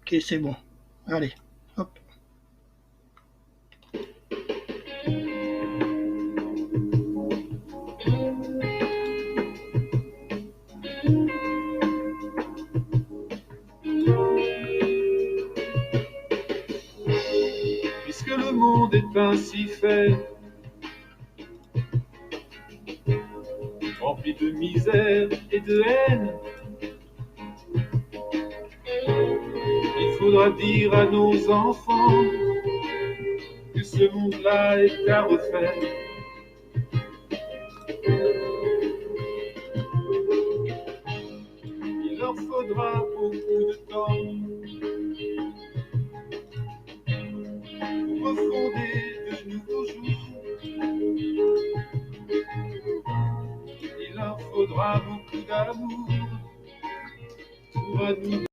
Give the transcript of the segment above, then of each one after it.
Ok, c'est bon. Allez, hop. Puisque le monde est ainsi fait, rempli de misère et de haine, il faudra dire à nos enfants que ce monde-là est à refaire. Il leur faudra beaucoup de temps pour refonder de nouveaux jours. Il leur faudra beaucoup d'amour pour à nouveau.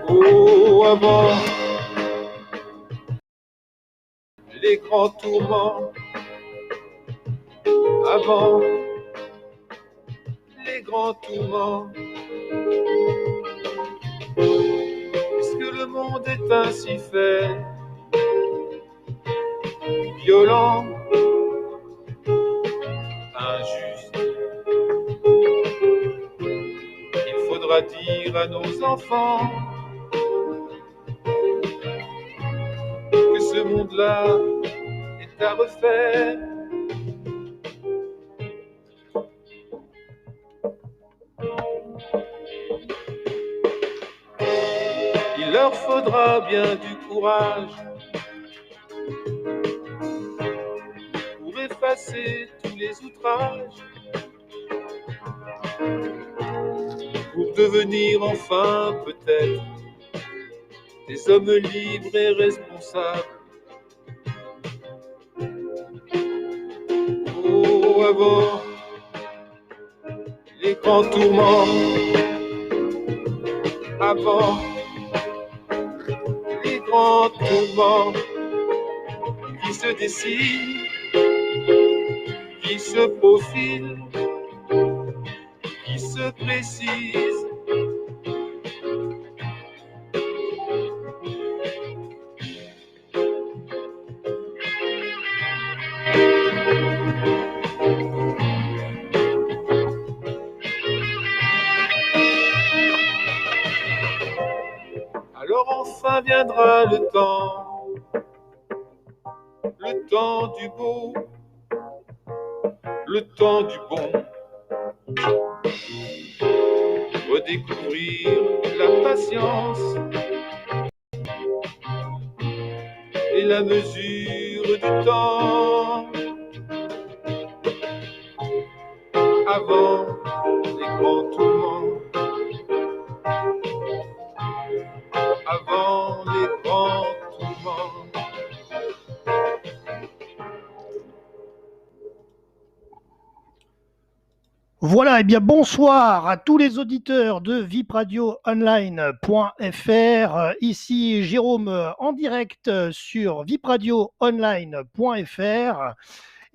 Oh, avant les grands tourments, avant les grands tourments, puisque le monde est ainsi fait, violent, injuste. Il faudra dire à nos enfants que ce monde-là est à refaire. Il leur faudra bien du courage pour effacer tous les outrages, pour devenir enfin peut-être des hommes libres et responsables. Oh, avant les grands tourments, avant les grands tourments qui se dessinent, qui se profilent, qui se précisent. Alors enfin viendra le temps du beau, le temps du bon, redécouvrir la patience et la mesure du temps. Avant les grands tourments, avant les grands tourments. Voilà, et bien bonsoir à tous les auditeurs de vipradioonline.fr. Ici Jérôme en direct sur vipradioonline.fr.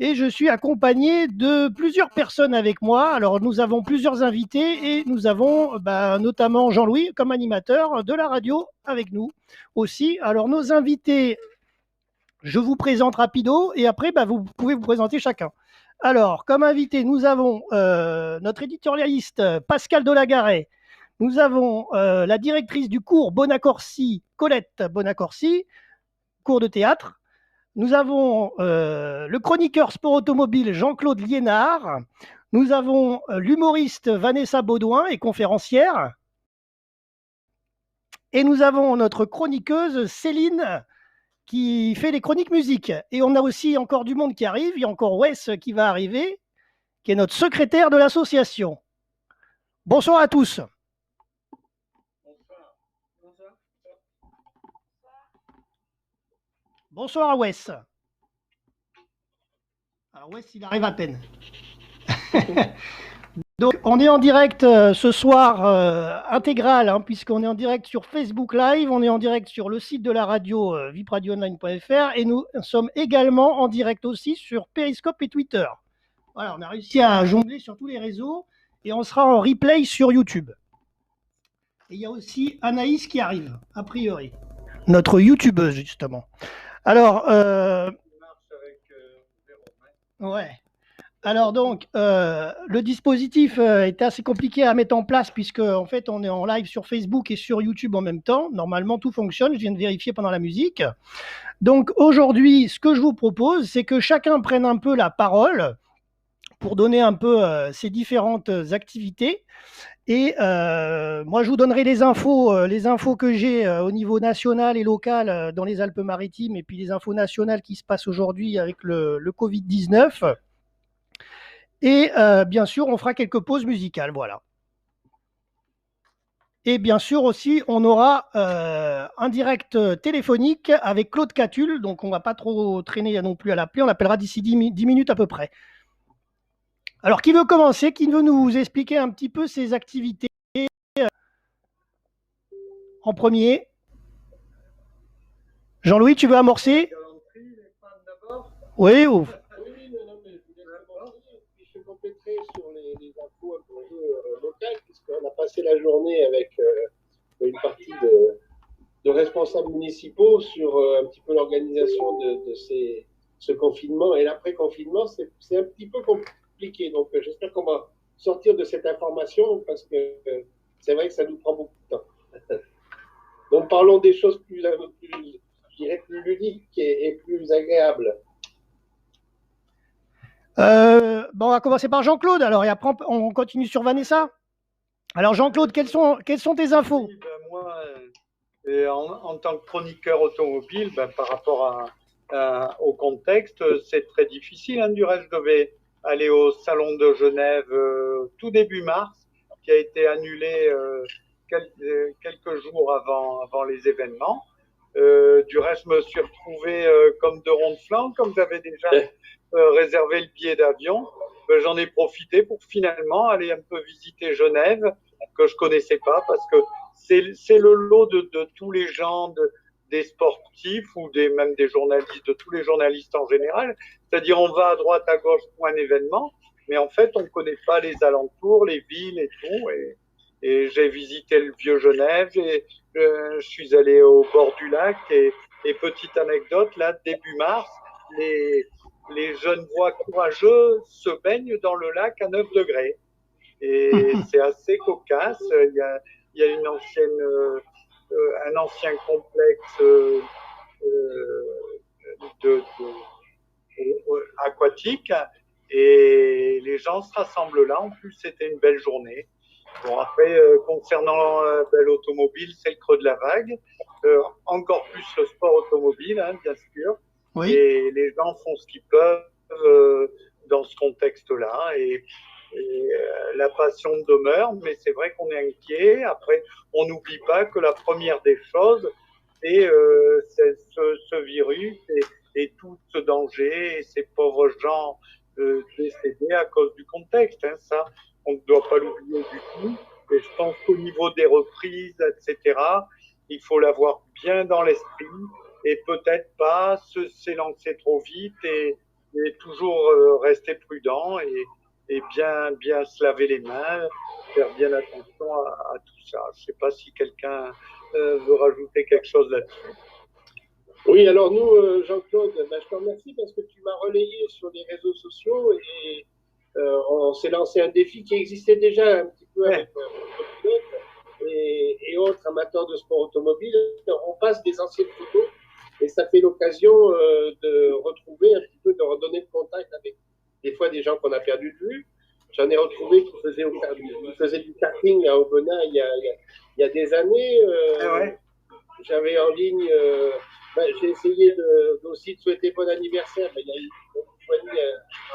Et je suis accompagné de plusieurs personnes avec moi. Alors, nous avons plusieurs invités et nous avons notamment Jean-Louis comme animateur de la radio avec nous aussi. Alors, nos invités, je vous présente rapido et après, vous pouvez vous présenter chacun. Alors, comme invité, nous avons notre éditorialiste Pascal Delagaret. Nous avons la directrice du cours Bonaccorsi, Colette Bonaccorsi, cours de théâtre. Nous avons le chroniqueur sport automobile Jean-Claude Liénard. Nous avons l'humoriste Vanessa Baudouin et conférencière. Et nous avons notre chroniqueuse Céline qui fait les chroniques musique. Et on a aussi encore du monde qui arrive. Il y a encore Wes qui va arriver, qui est notre secrétaire de l'association. Bonsoir à tous. Bonsoir à Wes. Alors Wes, il arrive à peine. Donc, on est en direct ce soir intégral, hein, puisqu'on est en direct sur Facebook Live, on est en direct sur le site de la radio vipradioonline.fr et nous sommes également en direct aussi sur Periscope et Twitter. Voilà, on a réussi à jongler sur tous les réseaux et on sera en replay sur YouTube. Et il y a aussi Anaïs qui arrive, a priori, notre youtubeuse justement. Alors, ouais. Alors donc, le dispositif est assez compliqué à mettre en place puisque en fait on est en live sur Facebook et sur YouTube en même temps. Normalement tout fonctionne, je viens de vérifier pendant la musique. Donc aujourd'hui, ce que je vous propose, c'est que chacun prenne un peu la parole pour donner un peu ses différentes activités. Et moi, je vous donnerai les infos que j'ai au niveau national et local dans les Alpes-Maritimes, et puis les infos nationales qui se passent aujourd'hui avec le Covid-19. Et bien sûr, on fera quelques pauses musicales, voilà. Et bien sûr aussi, on aura un direct téléphonique avec Claude Catulle, donc on ne va pas trop traîner non plus à l'appeler, on l'appellera d'ici 10 minutes à peu près. Alors, qui veut commencer? Qui veut nous expliquer un petit peu ses activités en premier? Jean-Louis, tu veux amorcer? Oui, ou... Je compléterai sur les infos un peu locales, puisqu'on a passé la journée avec une partie de responsables municipaux sur un petit peu l'organisation de ce confinement. Et l'après-confinement, c'est un petit peu compliqué. Donc, j'espère qu'on va sortir de cette information, parce que c'est vrai que ça nous prend beaucoup de temps. Donc, parlons des choses plus je dirais, plus ludiques et plus agréables. Bon, on va commencer par Jean-Claude, alors, et après on continue sur Vanessa. Alors Jean-Claude, quelles sont tes infos? Oui, moi, en tant que chroniqueur automobile, par rapport au contexte, c'est très difficile. Du reste, je devais aller au Salon de Genève tout début mars, qui a été annulé quelques jours avant les événements. Du reste, je me suis retrouvé comme de rond de flanc, comme j'avais déjà réservé le billet d'avion. J'en ai profité pour finalement aller un peu visiter Genève, que je connaissais pas, parce que c'est le lot de tous les gens, des sportifs ou même des journalistes, de tous les journalistes en général. C'est-à-dire, on va à droite, à gauche pour un événement, mais en fait, on ne connaît pas les alentours, les villes et tout. Et j'ai visité le vieux Genève, et je suis allé au bord du lac. Et petite anecdote, là, début mars, les Genevois courageux se baignent dans le lac à 9 degrés. Et c'est assez cocasse. Il y a un ancien complexe aquatique, et les gens se rassemblent là. En plus, c'était une belle journée. Bon, après, concernant l'automobile, c'est le creux de la vague. Encore plus le sport automobile, bien sûr. Oui. Et les gens font ce qu'ils peuvent dans ce contexte-là. Et la passion demeure, mais c'est vrai qu'on est inquiet. Après, on n'oublie pas que la première des choses, c'est ce virus et tout ce danger et ces pauvres gens décédés à cause du contexte. Ça, on ne doit pas l'oublier du tout. Et je pense qu'au niveau des reprises, etc., il faut l'avoir bien dans l'esprit et peut-être pas s'élancer trop vite et toujours rester prudent et bien se laver les mains, faire bien attention à tout ça. Je ne sais pas si quelqu'un veut rajouter quelque chose là-dessus. Oui, alors nous, Jean-Claude, je te remercie parce que tu m'as relayé sur les réseaux sociaux et on s'est lancé un défi qui existait déjà un petit peu avec pilote et autres amateurs de sport automobile. On passe des anciennes photos et ça fait l'occasion de retrouver un petit peu, de redonner le contact avec des fois des gens qu'on a perdu de vue. J'en ai retrouvé qui faisaient du karting à Aubenas il y a des années. J'avais en ligne, j'ai essayé aussi de souhaiter bon anniversaire. Il y a eu une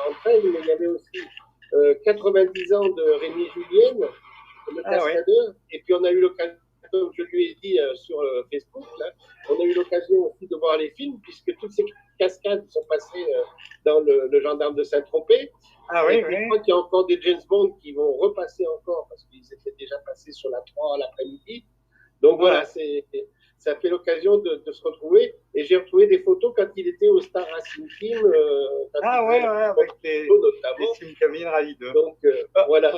entre elles, mais il y avait aussi 90 ans de Rémi Julienne, le cascadeur. Et puis on a eu l'occasion, comme je lui ai dit sur Facebook, là, on a eu l'occasion aussi de voir les films, puisque toutes ces cascades sont passées dans le gendarme de Saint-Tropez. Ah oui, et oui. Je crois qu'il y a encore des James Bond qui vont repasser encore parce qu'ils étaient déjà passés sur la 3 l'après-midi. Donc voilà, ça fait l'occasion de se retrouver. Et j'ai retrouvé des photos quand il était au Star Racing Team. Avec les Simca Rally 2. Donc voilà.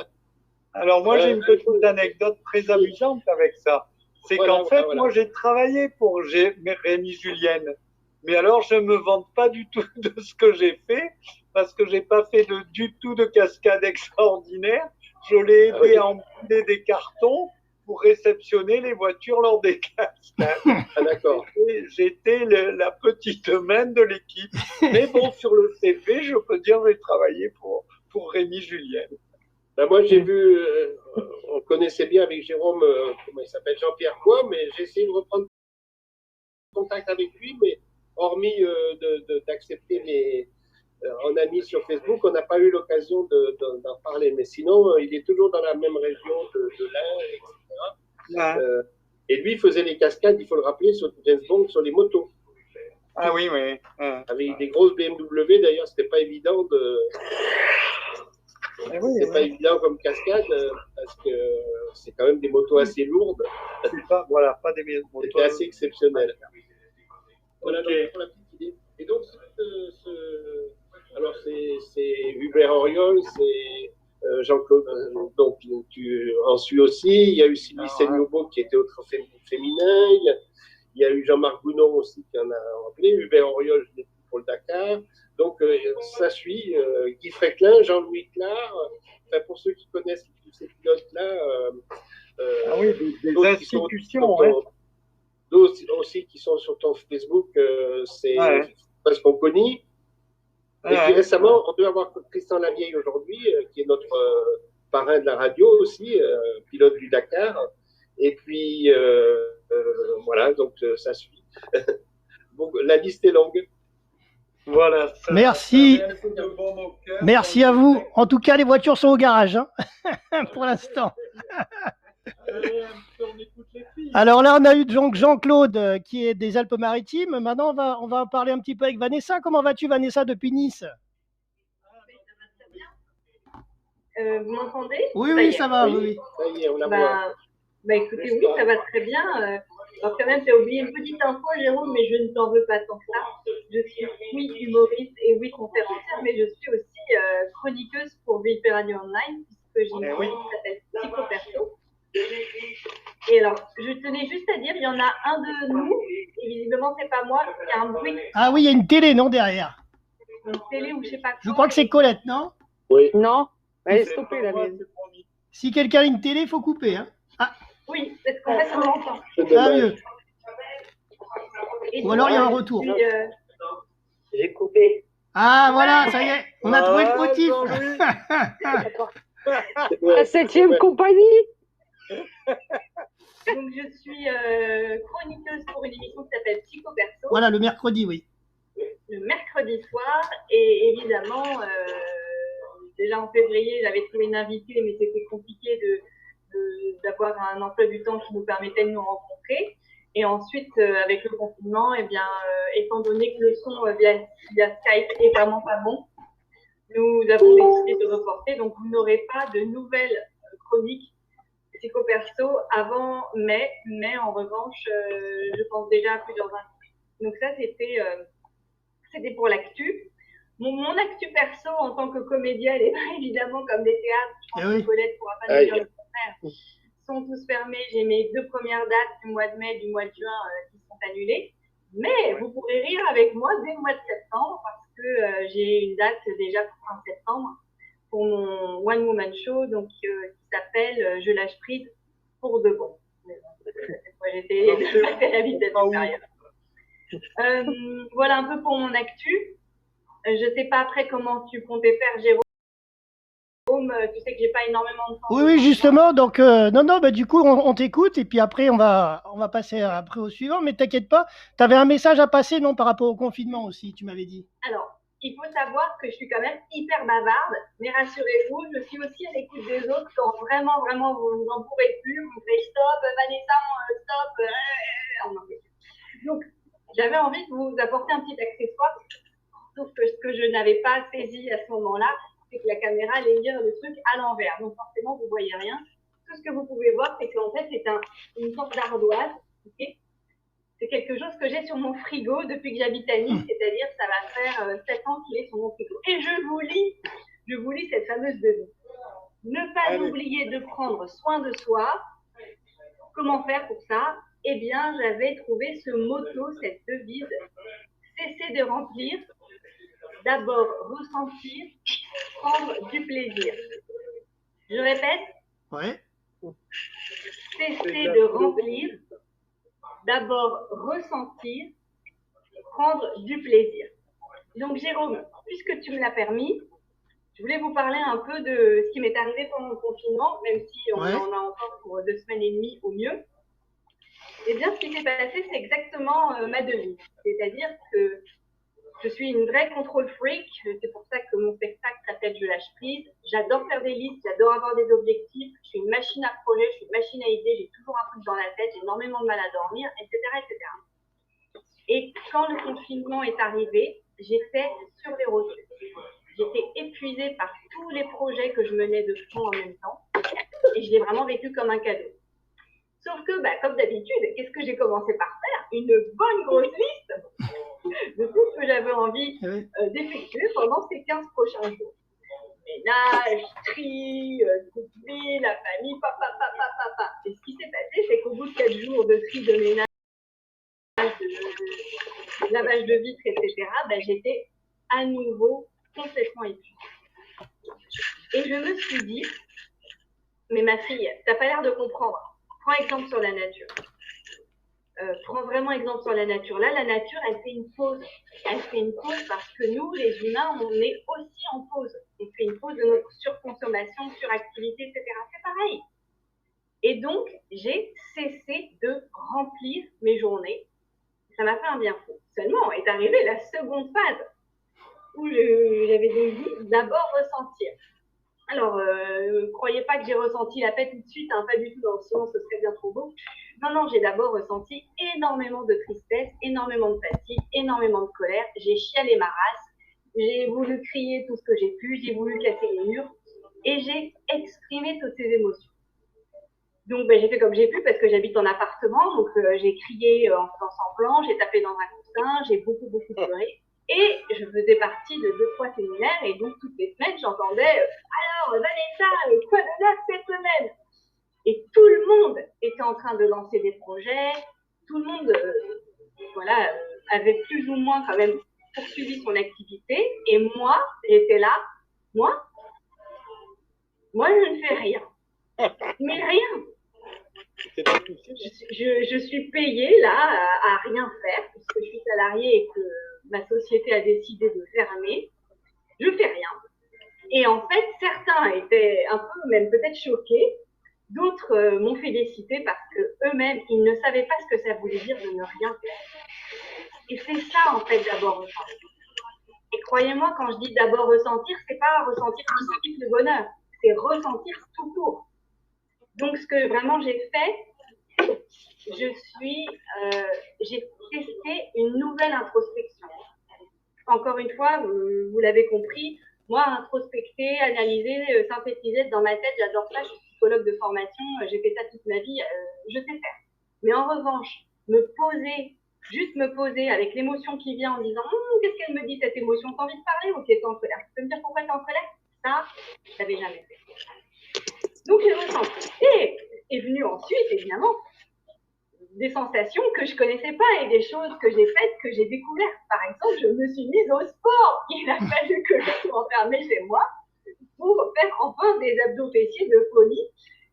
Alors moi, j'ai une petite anecdote très amusante avec ça. C'est qu'en fait, moi, j'ai travaillé pour Rémi Julienne. Mais alors, je me vante pas du tout de ce que j'ai fait, parce que j'ai pas fait du tout de cascade extraordinaire. Je l'ai aidé à empiler des cartons pour réceptionner les voitures lors des cascades. Ah, d'accord. J'étais la petite main de l'équipe. Mais bon, sur le CV, je peux dire que j'ai travaillé pour Rémi Julienne. Ben moi, j'ai vu, on connaissait bien avec Jérôme, comment il s'appelle, Jean-Pierre Coy, mais j'ai essayé de reprendre contact avec lui, mais hormis d'accepter en ami sur Facebook, on n'a pas eu l'occasion d'en parler. Mais sinon, il est toujours dans la même région de l'Ain, etc. Et lui, il faisait les cascades, il faut le rappeler, sur James Bond, sur les motos. Ah oui, oui. Avec des grosses BMW, d'ailleurs, c'était pas évident c'est pas évident comme cascade parce que c'est quand même des motos assez lourdes. Pas des motos. C'était assez exceptionnel. Voilà donc, pour la petite idée. Et donc, alors c'est Hubert Auriol, c'est Jean-Claude, donc tu en suis aussi. Il y a eu Sylvie Seignobo qui était au trophée féminin. Il y a eu Jean-Marc Gounon aussi qui en a rappelé. Hubert Auriol, je l'ai dit pour le Dakar. Donc, ça suit Guy Fréquelin, Jean-Louis Clare. Enfin, pour ceux qui connaissent tous ces pilotes-là. Des institutions. D'autres aussi qui sont sur ton Facebook, c'est parce qu'on connaît. Et puis récemment, on devait avoir Tristan Lavieille aujourd'hui, qui est notre parrain de la radio aussi, pilote du Dakar. Et puis, voilà, donc ça suit. Bon, la liste est longue. Voilà. Merci. Merci à vous. En tout cas, les voitures sont au garage, hein, pour l'instant. Alors là, on a eu donc Jean-Claude qui est des Alpes-Maritimes. Maintenant, on va parler un petit peu avec Vanessa. Comment vas-tu, Vanessa, depuis Nice? Vous m'entendez? Oui, ça va. Oui. Ça y est, on la voit. Écoutez, oui, ça va très bien. Alors quand même, tu as oublié une petite info, Jérôme, mais je ne t'en veux pas tant que ça. Je suis, oui, humoriste et oui, conférencière, mais je suis aussi chroniqueuse pour VIP Radio Online, puisque j'ai une chronique qui s'appelle Psycho Perso. Et alors, je tenais juste à dire, il y en a un de nous, et visiblement, c'est pas moi, il y a un bruit. Ah oui, il y a une télé, non, derrière? Une télé ou je sais pas quoi. Je crois que c'est Colette, non? Oui. Non, elle est stoppée, la mienne. Si quelqu'un a une télé, il faut couper, hein. Ah. Oui, parce qu'en fait, on l'entend. Ah, mieux. Ou alors, il y a un retour. J'ai coupé. Ah, voilà, ça y est, on a trouvé le motif. La 7e compagnie. Donc, je suis chroniqueuse pour une émission qui s'appelle Psycho Perso. Voilà, le mercredi, oui. Le mercredi soir. Et évidemment, déjà en février, j'avais trouvé une invitée, mais c'était compliqué d'avoir un emploi du temps qui nous permettait de nous rencontrer. Et ensuite, avec le confinement, eh bien, étant donné que le son via Skype est vraiment pas bon, nous avons décidé de reporter. Donc, vous n'aurez pas de nouvelles chroniques Psycho Perso avant mai. Mais en revanche, je pense déjà à plusieurs invités. Donc ça, c'était pour l'actu. Mon actu perso en tant que comédienne, et évidemment comme des théâtres, je pense que Colette ne pourra pas nous dire le contraire, sont tous fermés. J'ai mes 2 premières dates du mois de mai et du mois de juin qui sont annulées. Mais vous pourrez rire avec moi dès le mois de septembre parce que j'ai une date déjà pour fin septembre pour mon One Woman Show donc, qui s'appelle Je lâche prise pour de bon. J'étais de la vitesse supérieure. Voilà un peu pour mon actu. Je ne sais pas après comment tu comptais faire, Jérôme. Tu sais que j'ai pas énormément de temps. Oui, justement. Donc, non, bah, du coup, on t'écoute et puis après, on va passer après au suivant. Mais t'inquiète pas, tu avais un message à passer, non, par rapport au confinement aussi, tu m'avais dit. Alors, il faut savoir que je suis quand même hyper bavarde, mais rassurez-vous, je suis aussi à l'écoute des autres quand vraiment, vraiment, vous n'en pourrez plus. Vous faites stop, Vanessa, stop. Donc, j'avais envie de vous apporter un petit accessoire. n'avais pas saisi à ce moment-là, c'est que la caméra allait lire le truc à l'envers. Donc forcément, vous ne voyez rien. Tout ce que vous pouvez voir, c'est qu'en fait, c'est une sorte d'ardoise. Okay, c'est quelque chose que j'ai sur mon frigo depuis que j'habite à Nice, c'est-à-dire ça va faire 7 ans qu'il est sur mon frigo. Et je vous lis cette fameuse devise. Ne pas oublier de prendre soin de soi. Comment faire pour ça? Eh bien, j'avais trouvé ce motto, cette devise. Cessez de remplir, d'abord ressentir, prendre du plaisir. Je répète. Ouais. Cessez de remplir, d'abord ressentir, prendre du plaisir. Donc Jérôme, puisque tu me l'as permis, je voulais vous parler un peu de ce qui m'est arrivé pendant le confinement, même si on en a encore pour 2 semaines et demie au mieux. Eh bien, ce qui s'est passé, c'est exactement ma devise. C'est-à-dire que je suis une vraie control freak. C'est pour ça que mon spectacle s'appelle Je lâche prise. J'adore faire des listes, j'adore avoir des objectifs. Je suis une machine à projet, je suis une machine à idées. J'ai toujours un truc dans la tête, j'ai énormément de mal à dormir, etc., etc. Et quand le confinement est arrivé, j'étais sur les rotules. J'étais épuisée par tous les projets que je menais de front en même temps. Et je l'ai vraiment vécu comme un cadeau. Sauf que, comme d'habitude, qu'est-ce que j'ai commencé par faire? Une bonne grosse liste de tout ce que j'avais envie d'effectuer pendant ces 15 prochains jours. Ménage, tri, couple, la famille, papa. Et ce qui s'est passé, c'est qu'au bout de 4 jours de tri, de ménage, de lavage de vitres, etc., j'étais à nouveau complètement épuisée. Et je me suis dit, mais ma fille, t'as pas l'air de comprendre. Prends exemple sur la nature. Prends vraiment exemple sur la nature. Là, la nature, elle fait une pause. Elle fait une pause parce que nous, les humains, on est aussi en pause. On fait une pause de notre surconsommation, suractivité, etc. C'est pareil. Et donc, j'ai cessé de remplir mes journées. Ça m'a fait un bien fou. Seulement, est arrivée la seconde phase où j'avais donc dit d'abord ressentir. Alors, croyez pas que j'ai ressenti la paix tout de suite, pas du tout, sinon ce serait bien trop beau. Non, j'ai d'abord ressenti énormément de tristesse, énormément de fatigue, énormément de colère. J'ai chialé ma race, j'ai voulu crier tout ce que j'ai pu, j'ai voulu casser les murs et j'ai exprimé toutes ces émotions. Donc, j'ai fait comme j'ai pu parce que j'habite en appartement, donc j'ai crié en faisant semblant, j'ai tapé dans un coussin, j'ai beaucoup pleuré. Et je faisais partie de 2-3 séminaires et donc toutes les semaines, j'entendais « Alors, Vanessa, quoi de neuf cette semaine ?» Et tout le monde était en train de lancer des projets, tout le monde avait plus ou moins quand même poursuivi son activité. Et moi, j'étais là, moi, je ne fais rien. Mais rien. Je suis payée là à rien faire puisque je suis salariée et que ma société a décidé de fermer. Je fais rien. Et en fait, certains étaient un peu même peut-être choqués. D'autres m'ont félicité parce que eux-mêmes, ils ne savaient pas ce que ça voulait dire de ne rien faire. Et c'est ça, en fait, d'abord ressentir. Et croyez-moi, quand je dis d'abord ressentir, c'est pas ressentir le bonheur, c'est ressentir tout court. Donc, ce que vraiment j'ai fait, j'ai testé une nouvelle introspection. Encore une fois, vous l'avez compris, moi, introspecter, analyser, synthétiser dans ma tête, j'adore ça, je suis psychologue de formation, j'ai fait ça toute ma vie, je sais faire. Mais en revanche, juste me poser avec l'émotion qui vient en disant qu'est-ce qu'elle me dit cette émotion, t'as envie de parler ou t'es en colère? Tu peux me dire pourquoi t'es en colère? Ça, je l'avais jamais fait. Donc j'ai ressenti. Et est venu ensuite, évidemment, des sensations que je connaissais pas et des choses que j'ai faites, que j'ai découvertes. Par exemple, je me suis mise au sport. Il a fallu que je sois enfermée chez moi pour faire enfin des abdos fessiers de folie.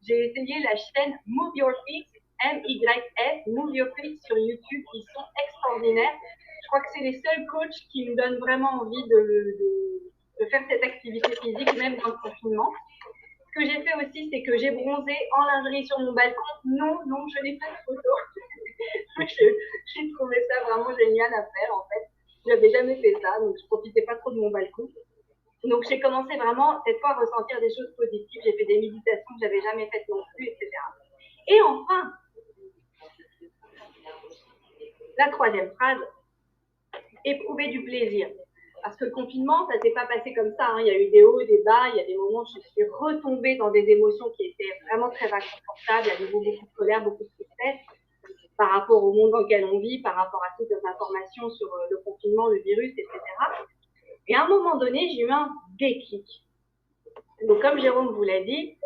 J'ai essayé la chaîne Move Your Feet, MYF, Move Your Feet sur YouTube, qui sont extraordinaires. Je crois que c'est les seuls coachs qui me donnent vraiment envie de faire cette activité physique, même dans le confinement. Ce que j'ai fait aussi, c'est que j'ai bronzé en lingerie sur mon balcon. Non, je n'ai pas de photo. J'ai trouvé ça vraiment génial à faire, en fait. Je n'avais jamais fait ça, donc je profitais pas trop de mon balcon. Donc, j'ai commencé vraiment, cette fois, à ressentir des choses positives. J'ai fait des méditations que j'avais jamais faites non plus, etc. Et enfin, la troisième phrase, éprouver du plaisir. parce que le confinement, ça s'est pas passé comme ça. Hein. Il y a eu des hauts et des bas. Il y a des moments où je suis retombée dans des émotions qui étaient vraiment très inconfortables. Il y a beaucoup de colère, beaucoup de tristesse par rapport au monde dans lequel on vit, par rapport à toutes les informations sur le confinement, le virus, etc. Et à un moment donné, j'ai eu un déclic. Donc, comme Jérôme vous l'a dit,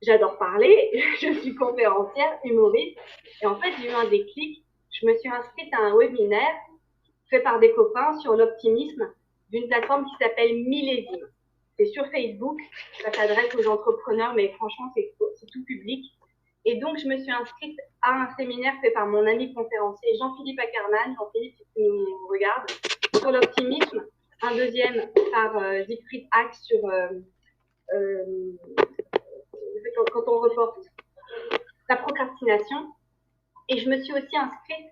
j'adore parler, je suis conférencière, humoriste, et en fait, j'ai eu un déclic. Je me suis inscrite à un webinaire fait par des copains sur l'optimisme d'une plateforme qui s'appelle Millésime. C'est sur Facebook, ça s'adresse aux entrepreneurs, mais franchement, c'est tout public. Et donc, je me suis inscrite à un séminaire fait par mon ami conférencier Jean-Philippe Ackermann. Jean-Philippe, si tu nous regardes, sur l'optimisme. Un deuxième par Siegfried Hack sur quand on reporte la procrastination. Et je me suis aussi inscrite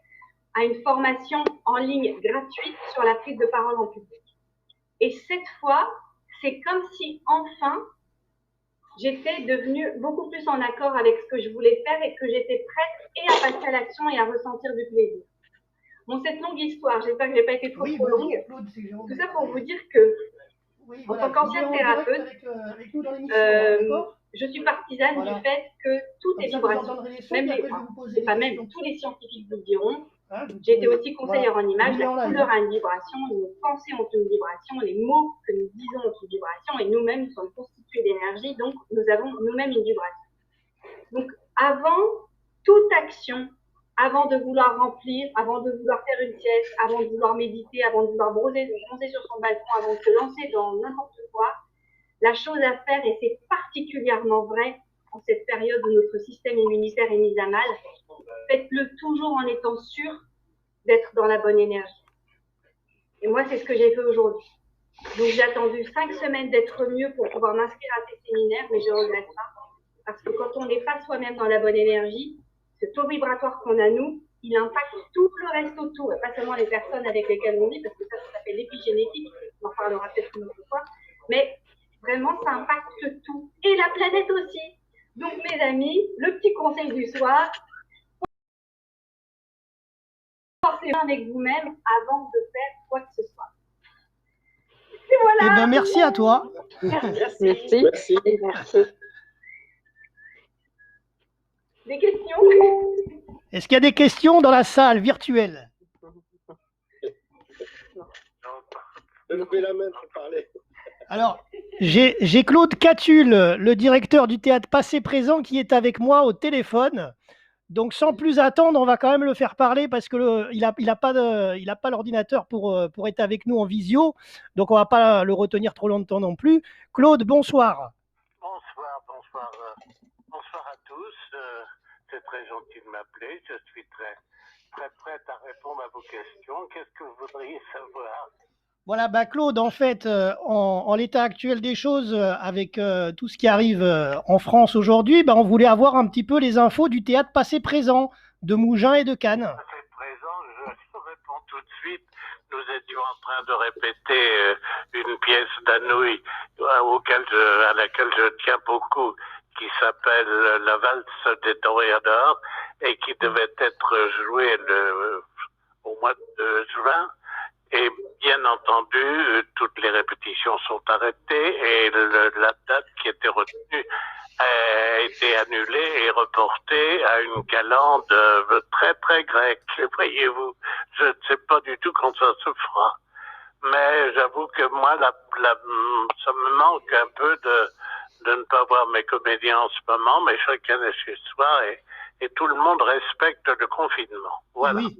à une formation en ligne gratuite sur la prise de parole en public. Et cette fois, c'est comme si enfin, j'étais devenue beaucoup plus en accord avec ce que je voulais faire et que j'étais prête et à passer à l'action et à ressentir du plaisir. Bon, cette longue histoire, j'espère que je n'ai pas été trop longue. Tout ça pour vous dire que, en tant qu'ancienne thérapeute, je suis partisane du fait que tout est vibration. Même tous les scientifiques vous le diront. J'ai été aussi conseillère en images. La couleur a une vibration, nos pensées ont une vibration, les mots que nous disons ont une vibration, et nous-mêmes nous sommes constitués d'énergie, donc nous avons nous-mêmes une vibration. Donc, avant toute action, avant de vouloir remplir, avant de vouloir faire une sieste, avant de vouloir méditer, avant de vouloir bronzer sur son balcon, avant de se lancer dans n'importe quoi, la chose à faire, et c'est particulièrement vrai en cette période où notre système immunitaire est mis à mal, faites-le toujours en étant sûr d'être dans la bonne énergie. Et moi, c'est ce que j'ai fait aujourd'hui. Donc, j'ai attendu 5 semaines d'être mieux pour pouvoir m'inscrire à ces séminaires, mais je ne regrette pas. Parce que quand on n'est pas soi-même dans la bonne énergie, ce taux vibratoire qu'on a, nous, il impacte tout le reste autour, et pas seulement les personnes avec lesquelles on vit, parce que ça s'appelle l'épigénétique, on en parlera peut-être une autre fois, mais vraiment, ça impacte tout, et la planète aussi. Donc, mes amis, le petit conseil du soir, forcément avec vous-même avant de faire quoi que ce soit. Et voilà. Eh ben, merci à toi. Merci. Des questions? Est-ce qu'il y a des questions dans la salle virtuelle? Levez la main pour parler. Alors, j'ai Claude Catulle, le directeur du théâtre Passé-Présent, qui est avec moi au téléphone. Donc, sans plus attendre, on va quand même le faire parler parce qu'il n'a pas l'ordinateur pour être avec nous en visio. Donc, on ne va pas le retenir trop longtemps non plus. Claude, bonsoir. Bonsoir à tous. C'est très gentil de m'appeler. Je suis très, très prête à répondre à vos questions. Qu'est-ce que vous voudriez savoir? Voilà, Claude, en fait, en l'état actuel des choses, avec tout ce qui arrive en France aujourd'hui, on voulait avoir un petit peu les infos du théâtre Passé-Présent de Mougins et de Cannes. Passé-Présent, je réponds tout de suite. Nous étions en train de répéter une pièce d'Anouilh à laquelle je tiens beaucoup, qui s'appelle La valse des toréadors et qui devait être jouée au mois de juin. Et bien entendu, toutes les répétitions sont arrêtées et la date qui était retenue a été annulée et reportée à une calende très très grecque. Voyez-vous, je ne sais pas du tout quand ça se fera. Mais j'avoue que moi, ça me manque un peu de ne pas voir mes comédiens en ce moment, mais chacun est chez soi et tout le monde respecte le confinement. Voilà. Oui.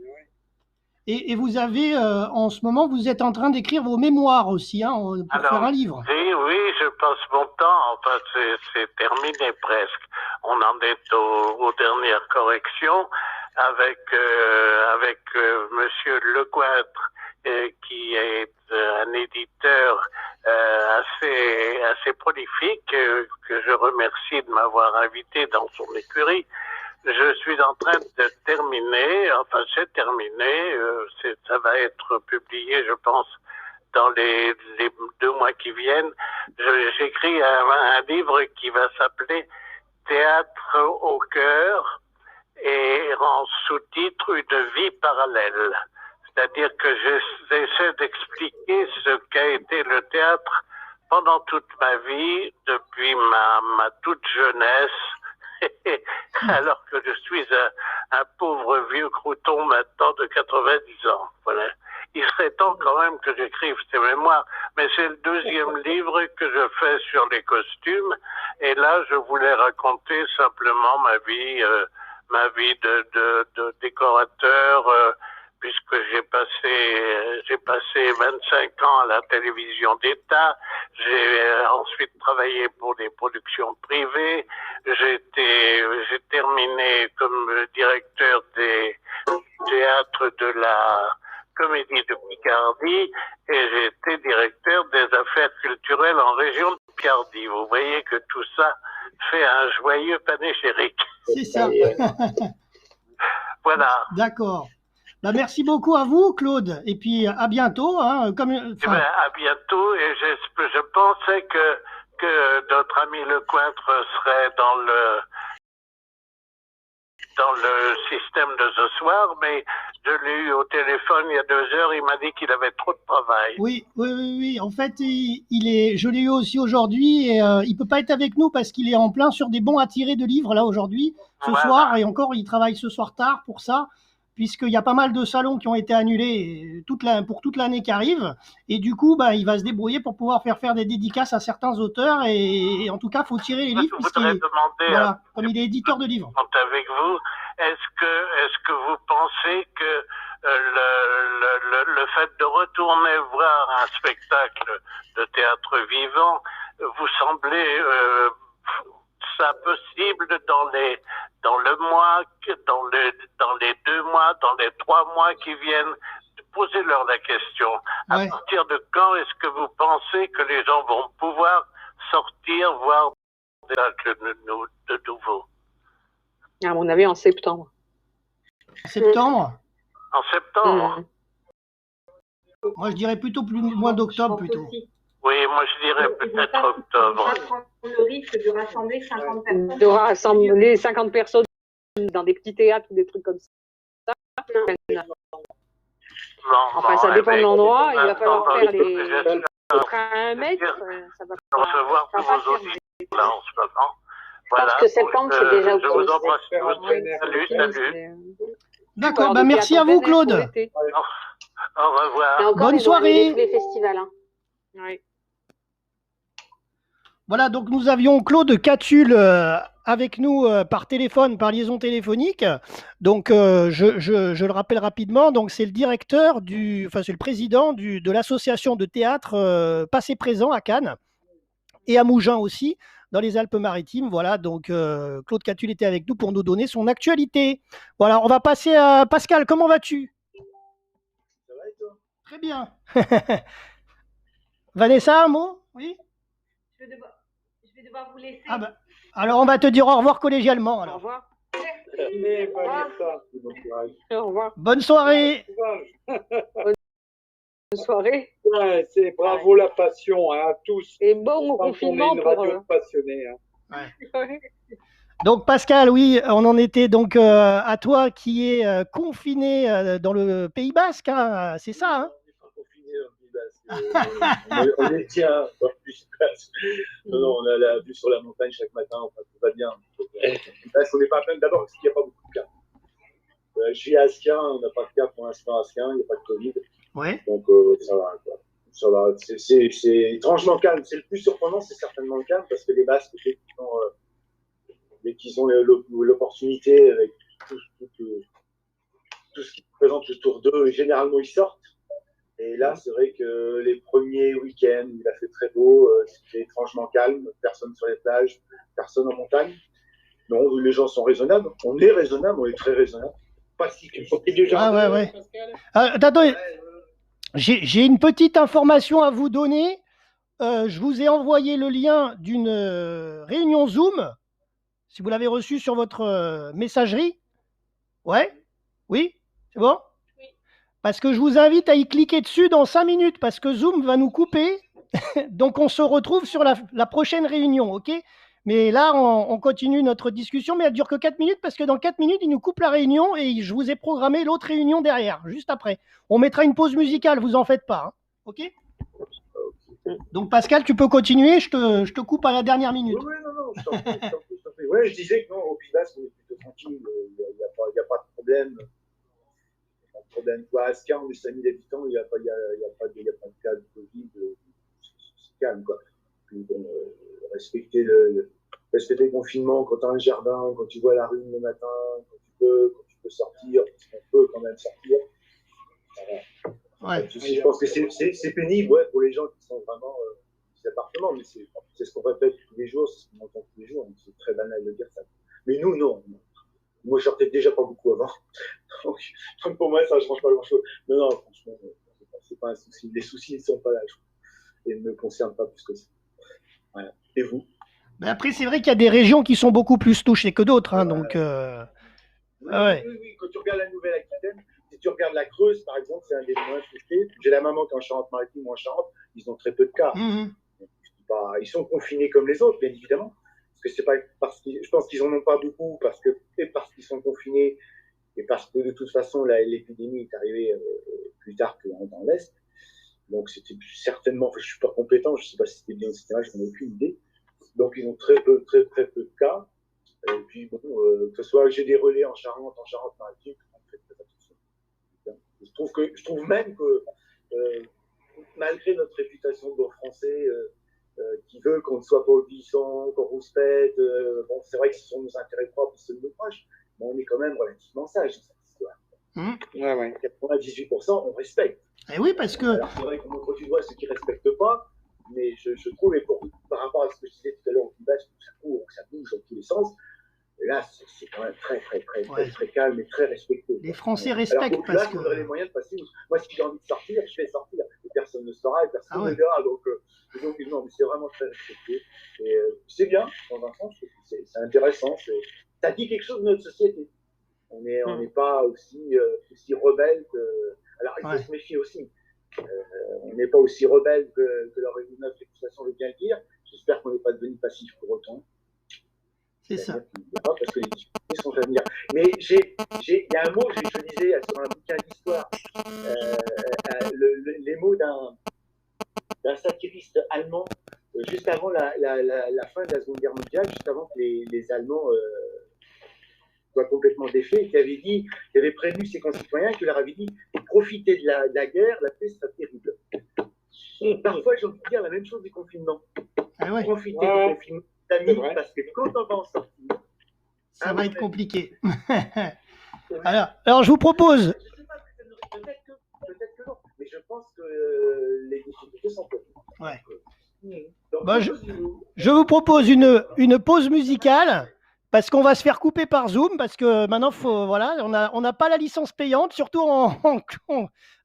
Et vous avez, en ce moment, vous êtes en train d'écrire vos mémoires aussi, pour faire un livre. Oui, je passe mon temps, enfin c'est terminé presque. On en est aux dernières corrections avec Monsieur Lecointre, qui est un éditeur assez prolifique, que je remercie de m'avoir invité dans son écurie. Je suis en train de terminer, enfin c'est terminé, ça va être publié je pense dans les 2 mois qui viennent. J'écris un livre qui va s'appeler Théâtre au cœur et en sous-titre Une vie parallèle. C'est-à-dire que j'essaie d'expliquer ce qu'a été le théâtre pendant toute ma vie, depuis ma toute jeunesse, alors que je suis un pauvre vieux crouton maintenant de 90 ans. Voilà. Il serait temps quand même que j'écrive ces mémoires, mais c'est le deuxième livre que je fais sur les costumes, et là je voulais raconter simplement ma vie de décorateur, puisque j'ai passé 25 ans à la télévision d'État. J'ai ensuite travaillé pour des productions privées. J'ai terminé comme directeur des théâtres de la Comédie de Picardie, et j'ai été directeur des affaires culturelles en région de Picardie. Vous voyez que tout ça fait un joyeux panégyrique. C'est ça. Voilà. D'accord. Bah, merci beaucoup à vous, Claude. Et puis à bientôt. Hein, à bientôt. Et je pensais que notre ami Lecointre serait dans le système de ce soir, mais je l'ai eu au téléphone il y a 2 heures. Il m'a dit qu'il avait trop de travail. Oui. En fait, je l'ai eu aussi aujourd'hui, et il peut pas être avec nous parce qu'il est en plein sur des bons à tirer de livres là aujourd'hui, ce soir, et encore il travaille ce soir tard pour ça, puisqu'il y a pas mal de salons qui ont été annulés pour toute l'année qui arrive, et du coup, il va se débrouiller pour pouvoir faire des dédicaces à certains auteurs, et en tout cas, il faut tirer les livres, comme il est éditeur de livres. Avec vous, est-ce que vous pensez que le fait de retourner voir un spectacle de théâtre vivant vous semblait ça possible dans le mois, dans les 2 mois, dans les 3 mois qui viennent? Posez-leur la question. À partir de quand est-ce que vous pensez que les gens vont pouvoir sortir, voir des spectacles de nouveau? À mon avis, en septembre. Septembre? En septembre. Moi, je dirais plutôt mois d'octobre plutôt. Oui, moi je dirais peut-être octobre. On va prendre le risque de rassembler 50 personnes. De rassembler 50 personnes dans des petits théâtres ou des trucs comme ça. Enfin, ça dépend de l'endroit. Il va falloir faire les 1 mètre. Ça va recevoir tous vos auditeurs là en ce moment. Voilà. Je pense que septembre, c'est déjà je vous embrasse. Salut. D'accord, merci à vous, Claude. Au revoir. Bonne soirée. Les festivals. Hein. Oui. Voilà, donc nous avions Claude Catulle avec nous par téléphone, par liaison téléphonique. Donc je le rappelle rapidement, donc c'est le directeur c'est le président de l'association de théâtre Passé Présent à Cannes et à Mougins aussi, dans les Alpes-Maritimes. Voilà, donc Claude Catulle était avec nous pour nous donner son actualité. Voilà, on va passer à Pascal. Comment vas-tu? Ça va et toi? Très bien. Vanessa, un mot? Oui. Je vais devoir vous laisser. Alors on va te dire au revoir collégialement. Alors. Au revoir. Au revoir. Bonne soirée. Bonne soirée. Ouais, c'est bravo la passion à tous. Et bon confinement on est une radio passionnée. Donc Pascal, oui, on en était donc à toi qui est confiné dans le Pays Basque, hein, c'est ça, hein? On est tiens, pas plus place. Non, on a la vue sur la montagne chaque matin, enfin, tout va bien. On n'est pas à peine d'abord parce qu'il n'y a pas beaucoup de cas. Je suis à Asquin, on n'a pas de cas pour l'instant à Asquin, il n'y a pas de Covid. Ouais. Donc ça va, quoi. Ça va, c'est étrangement calme. C'est le plus surprenant, c'est certainement le calme parce que les Basques, dès qu'ils ont l'opportunité avec tout ce qui se présente autour d'eux, généralement ils sortent. Et là, c'est vrai que les premiers week-ends, il a fait très beau, c'était étrangement calme, personne sur les plages, personne en montagne. Non, les gens sont raisonnables. On est raisonnable, on est très raisonnable. Pas si tu ouais. Attends, j'ai une petite information à vous donner. Je vous ai envoyé le lien d'une réunion Zoom, si vous l'avez reçu sur votre messagerie. Ouais? Oui? C'est bon? Parce que je vous invite à y cliquer dessus dans 5 minutes, parce que Zoom va nous couper. Donc, on se retrouve sur la prochaine réunion, ok? Mais là, on continue notre discussion, mais elle dure que 4 minutes parce que dans 4 minutes, ils nous coupent la réunion et je vous ai programmé l'autre réunion derrière, juste après. On mettra une pause musicale, vous en faites pas. Hein. OK? Donc Pascal, tu peux continuer, je te coupe à la dernière minute. Oui, non, je t'en prie. Ouais, je disais que non, au Pays Basque, on est plutôt tranquille, il n'y a pas de problème. Pas de problème. À Ascar, on est 5000 habitants, il n'y a pas de cas de Covid, c'est calme, quoi. Puis, bon, respecter le confinement quand tu as un jardin, quand tu vois la rue le matin, quand tu peux sortir, parce qu'on peut quand même sortir. Ouais. Je pense que c'est pénible, ouais, pour les gens qui sont vraiment des appartements, mais c'est ce qu'on répète tous les jours, c'est ce qu'on entend tous les jours, donc c'est très banal de dire ça. Mais nous, non. Moi, je sortais déjà pas beaucoup avant. Donc pour moi, ça ne change pas grand-chose. Non, franchement, c'est pas un souci. Les soucis ne sont pas là, je crois. Et ne me concernent pas plus que ça. Voilà. Et vous? Mais après, c'est vrai qu'il y a des régions qui sont beaucoup plus touchées que d'autres. Hein, donc, oui, quand tu regardes la Nouvelle-Aquitaine, si tu regardes la Creuse, par exemple, c'est un des moins touchés. J'ai la maman qui est en Charente-Maritime ou en Charente, ils ont très peu de cas. Ils sont confinés comme les autres, bien évidemment. Parce que c'est pas parce je pense qu'ils en ont pas beaucoup, parce qu'ils sont confinés et parce que de toute façon l'épidémie est arrivée plus tard que dans l'Est. Donc c'était certainement, je suis pas compétent, je sais pas si c'était bien ou si c'était mal, je n'en ai aucune idée. Donc ils ont très peu de cas. Et puis bon, que ce soit j'ai des relais en Charente-Maritime, je trouve même que malgré notre réputation de bon français, qui veut qu'on ne soit pas obéissant, qu'on rouspète, bon, c'est vrai que ce sont nos intérêts propres, ceux de nos proches, mais on est quand même relativement sage dans cette histoire. 98%, on respecte. Et oui, parce que. Alors c'est vrai qu'on montre du doigt ceux qui ne respectent pas, mais je trouve, et par rapport à ce que je disais tout à l'heure au Pays Basque, ça bouge dans tous les sens. Et là, c'est quand même très calme et très respecté. Les Français respectent parce que. Là, on aurait les moyens de passer. Moi, si j'ai envie de sortir, je vais sortir. Et personne ne saura, et personne ne verra. Donc, non, mais c'est vraiment très respecté. Et c'est bien, dans un sens, c'est intéressant. Ça dit quelque chose de notre société. On n'est pas aussi rebelle que. Alors, il faut se méfier aussi. On n'est pas aussi rebelle que leur notre réputation veut bien le dire. J'espère qu'on n'est pas devenu passif pour autant. C'est ça. Parce que les difficultés sont à venir. Mais il y a un mot, je lisais sur un bouquin d'histoire, les mots d'un satiriste allemand, juste avant la fin de la Seconde Guerre mondiale, juste avant que les Allemands soient complètement défaits, qui avait prévenu ses concitoyens, qui leur avait dit profitez de la guerre, la paix sera terrible. Parfois, j'ai envie de dire la même chose du confinement. Profitez du confinement. Parce que quand on va en sortir, ça va être compliqué. alors, je vous propose. Je sais pas, peut-être que non, mais je pense que les difficultés sont petites. Ouais. Donc, je vous propose une pause musicale parce qu'on va se faire couper par Zoom parce que maintenant, on n'a pas la licence payante, surtout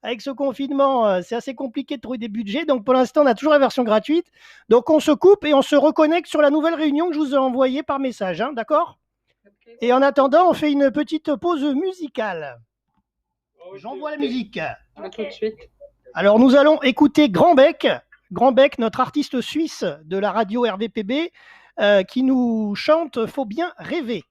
avec ce confinement, c'est assez compliqué de trouver des budgets. Donc, pour l'instant, on a toujours la version gratuite. Donc, on se coupe et on se reconnecte sur la nouvelle réunion que je vous ai envoyée par message. Hein, d'accord ? Et en attendant, on fait une petite pause musicale. J'envoie la musique. Tout de suite. Alors, nous allons écouter Grand Bec, notre artiste suisse de la radio RVPB, qui nous chante « Faut bien rêver ».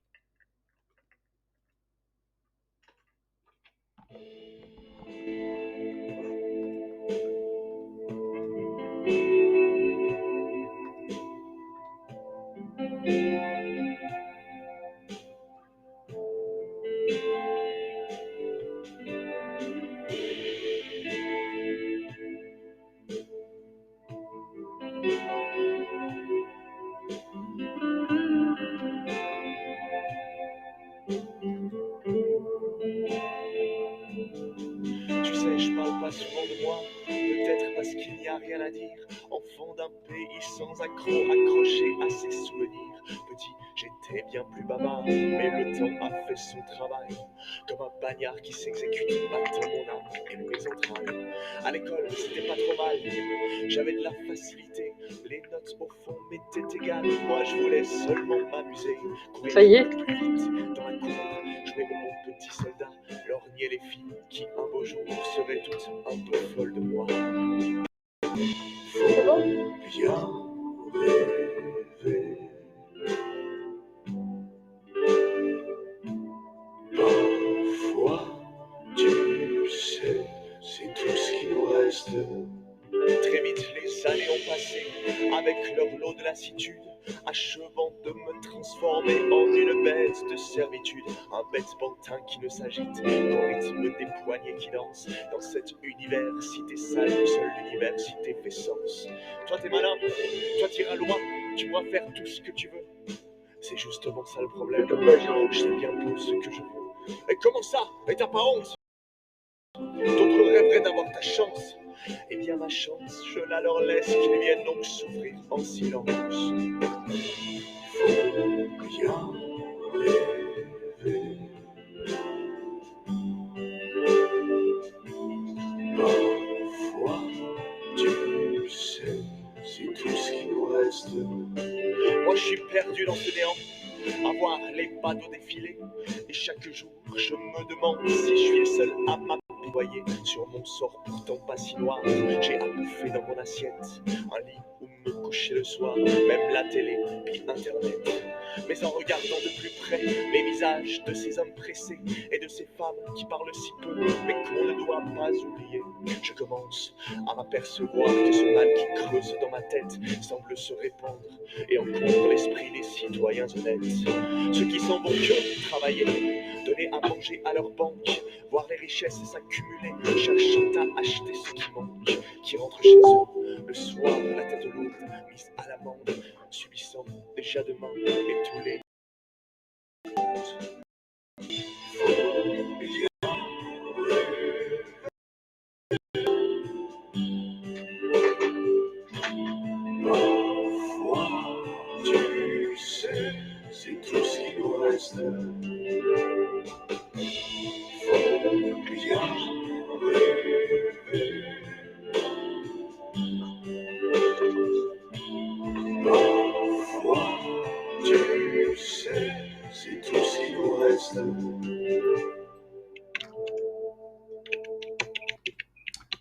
Souvent de moi, peut-être parce qu'il n'y a rien à dire. Enfant d'un pays sans accroché à ses souvenirs. Petit, j'étais bien plus bavard, mais le temps a fait son travail. Comme un bagnard qui s'exécute, battant mon âme et mes entrailles. À l'école, c'était pas trop mal, j'avais de la facilité. Les notes au fond m'étaient égales, moi je voulais seulement m'amuser. Ça y est. Plus vite dans la cour, jouer mon petit soldat. Lorgner les filles qui un beau jour seraient toutes un peu folles de moi. Faut bien rêver. passé avec leur lot de lassitude, achevant de me transformer en une bête de servitude, un bête pantin qui ne s'agite qu'au rythme des poignets qui dansent dans cet univers. Si t'es sale, seul l'université fait sens. Toi t'es malin, toi t'iras loin, tu pourras faire tout ce que tu veux. C'est justement ça le problème, je sais bien tout ce que je veux. Et comment ça? Et t'as pas honte? D'autres rêveraient d'avoir ta chance. Eh bien ma chance, je la leur laisse, qu'ils viennent donc souffrir en silence. Faut bien rêver. Parfois, tu sais, c'est tout ce qui nous reste. Moi je suis perdu dans ce néant, à voir les badauds défiler. Et chaque jour, je me demande si je suis le seul à m'apitoyer sur mon sort pourtant pas si noir. J'ai à bouffer dans mon assiette, un lit où me coucher le soir, même la télé, puis internet. Mais en regardant de plus près les visages de ces hommes pressés et de ces femmes qui parlent si peu, mais qu'on ne doit pas oublier, je commence à m'apercevoir que ce mal qui creuse dans ma tête semble se répandre et encombre l'esprit des citoyens honnêtes. Ceux qui s'en vont que travailler, donner à manger à leur banque, voir les richesses s'accumuler, cherchant à acheter ce qui manque, qui rentrent chez eux le soir, la tête lourde, mise à l'amende, subissant déjà demain et tous les parfois, tu sais, c'est tout ce qui nous reste. Faut bien rêver. Parfois, tu sais, c'est tout ce qui nous reste.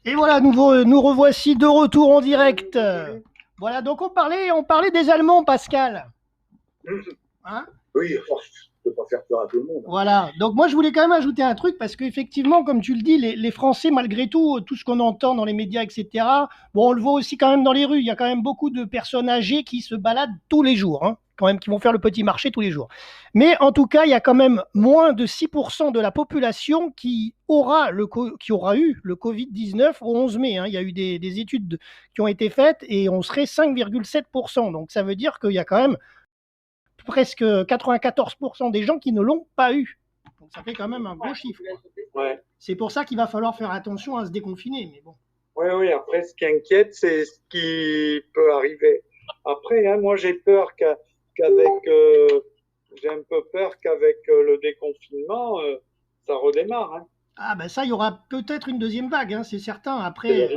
Et voilà, nous revoici de retour en direct. Voilà, donc on parlait des Allemands, Pascal. Hein? Oui, je ne peux pas faire peur à tout le monde. Voilà, donc moi je voulais quand même ajouter un truc, parce qu'effectivement, comme tu le dis, les Français, malgré tout ce qu'on entend dans les médias, etc., bon, on le voit aussi quand même dans les rues, il y a quand même beaucoup de personnes âgées qui se baladent tous les jours, hein, quand même, qui vont faire le petit marché tous les jours. Mais en tout cas, il y a quand même moins de 6% de la population qui aura eu le Covid-19 au 11 mai. Hein. Il y a eu des études qui ont été faites et on serait 5,7%. Donc ça veut dire qu'il y a quand même presque 94% des gens qui ne l'ont pas eu. Donc ça fait quand même un gros chiffre. Ouais. C'est pour ça qu'il va falloir faire attention à se déconfiner. Mais bon. Oui, après, ce qui inquiète, c'est ce qui peut arriver. Après, hein, moi, j'ai peur j'ai un peu peur qu'avec le déconfinement, ça redémarre. Hein. Ah ben ça, il y aura peut-être une deuxième vague, hein, c'est certain. Après,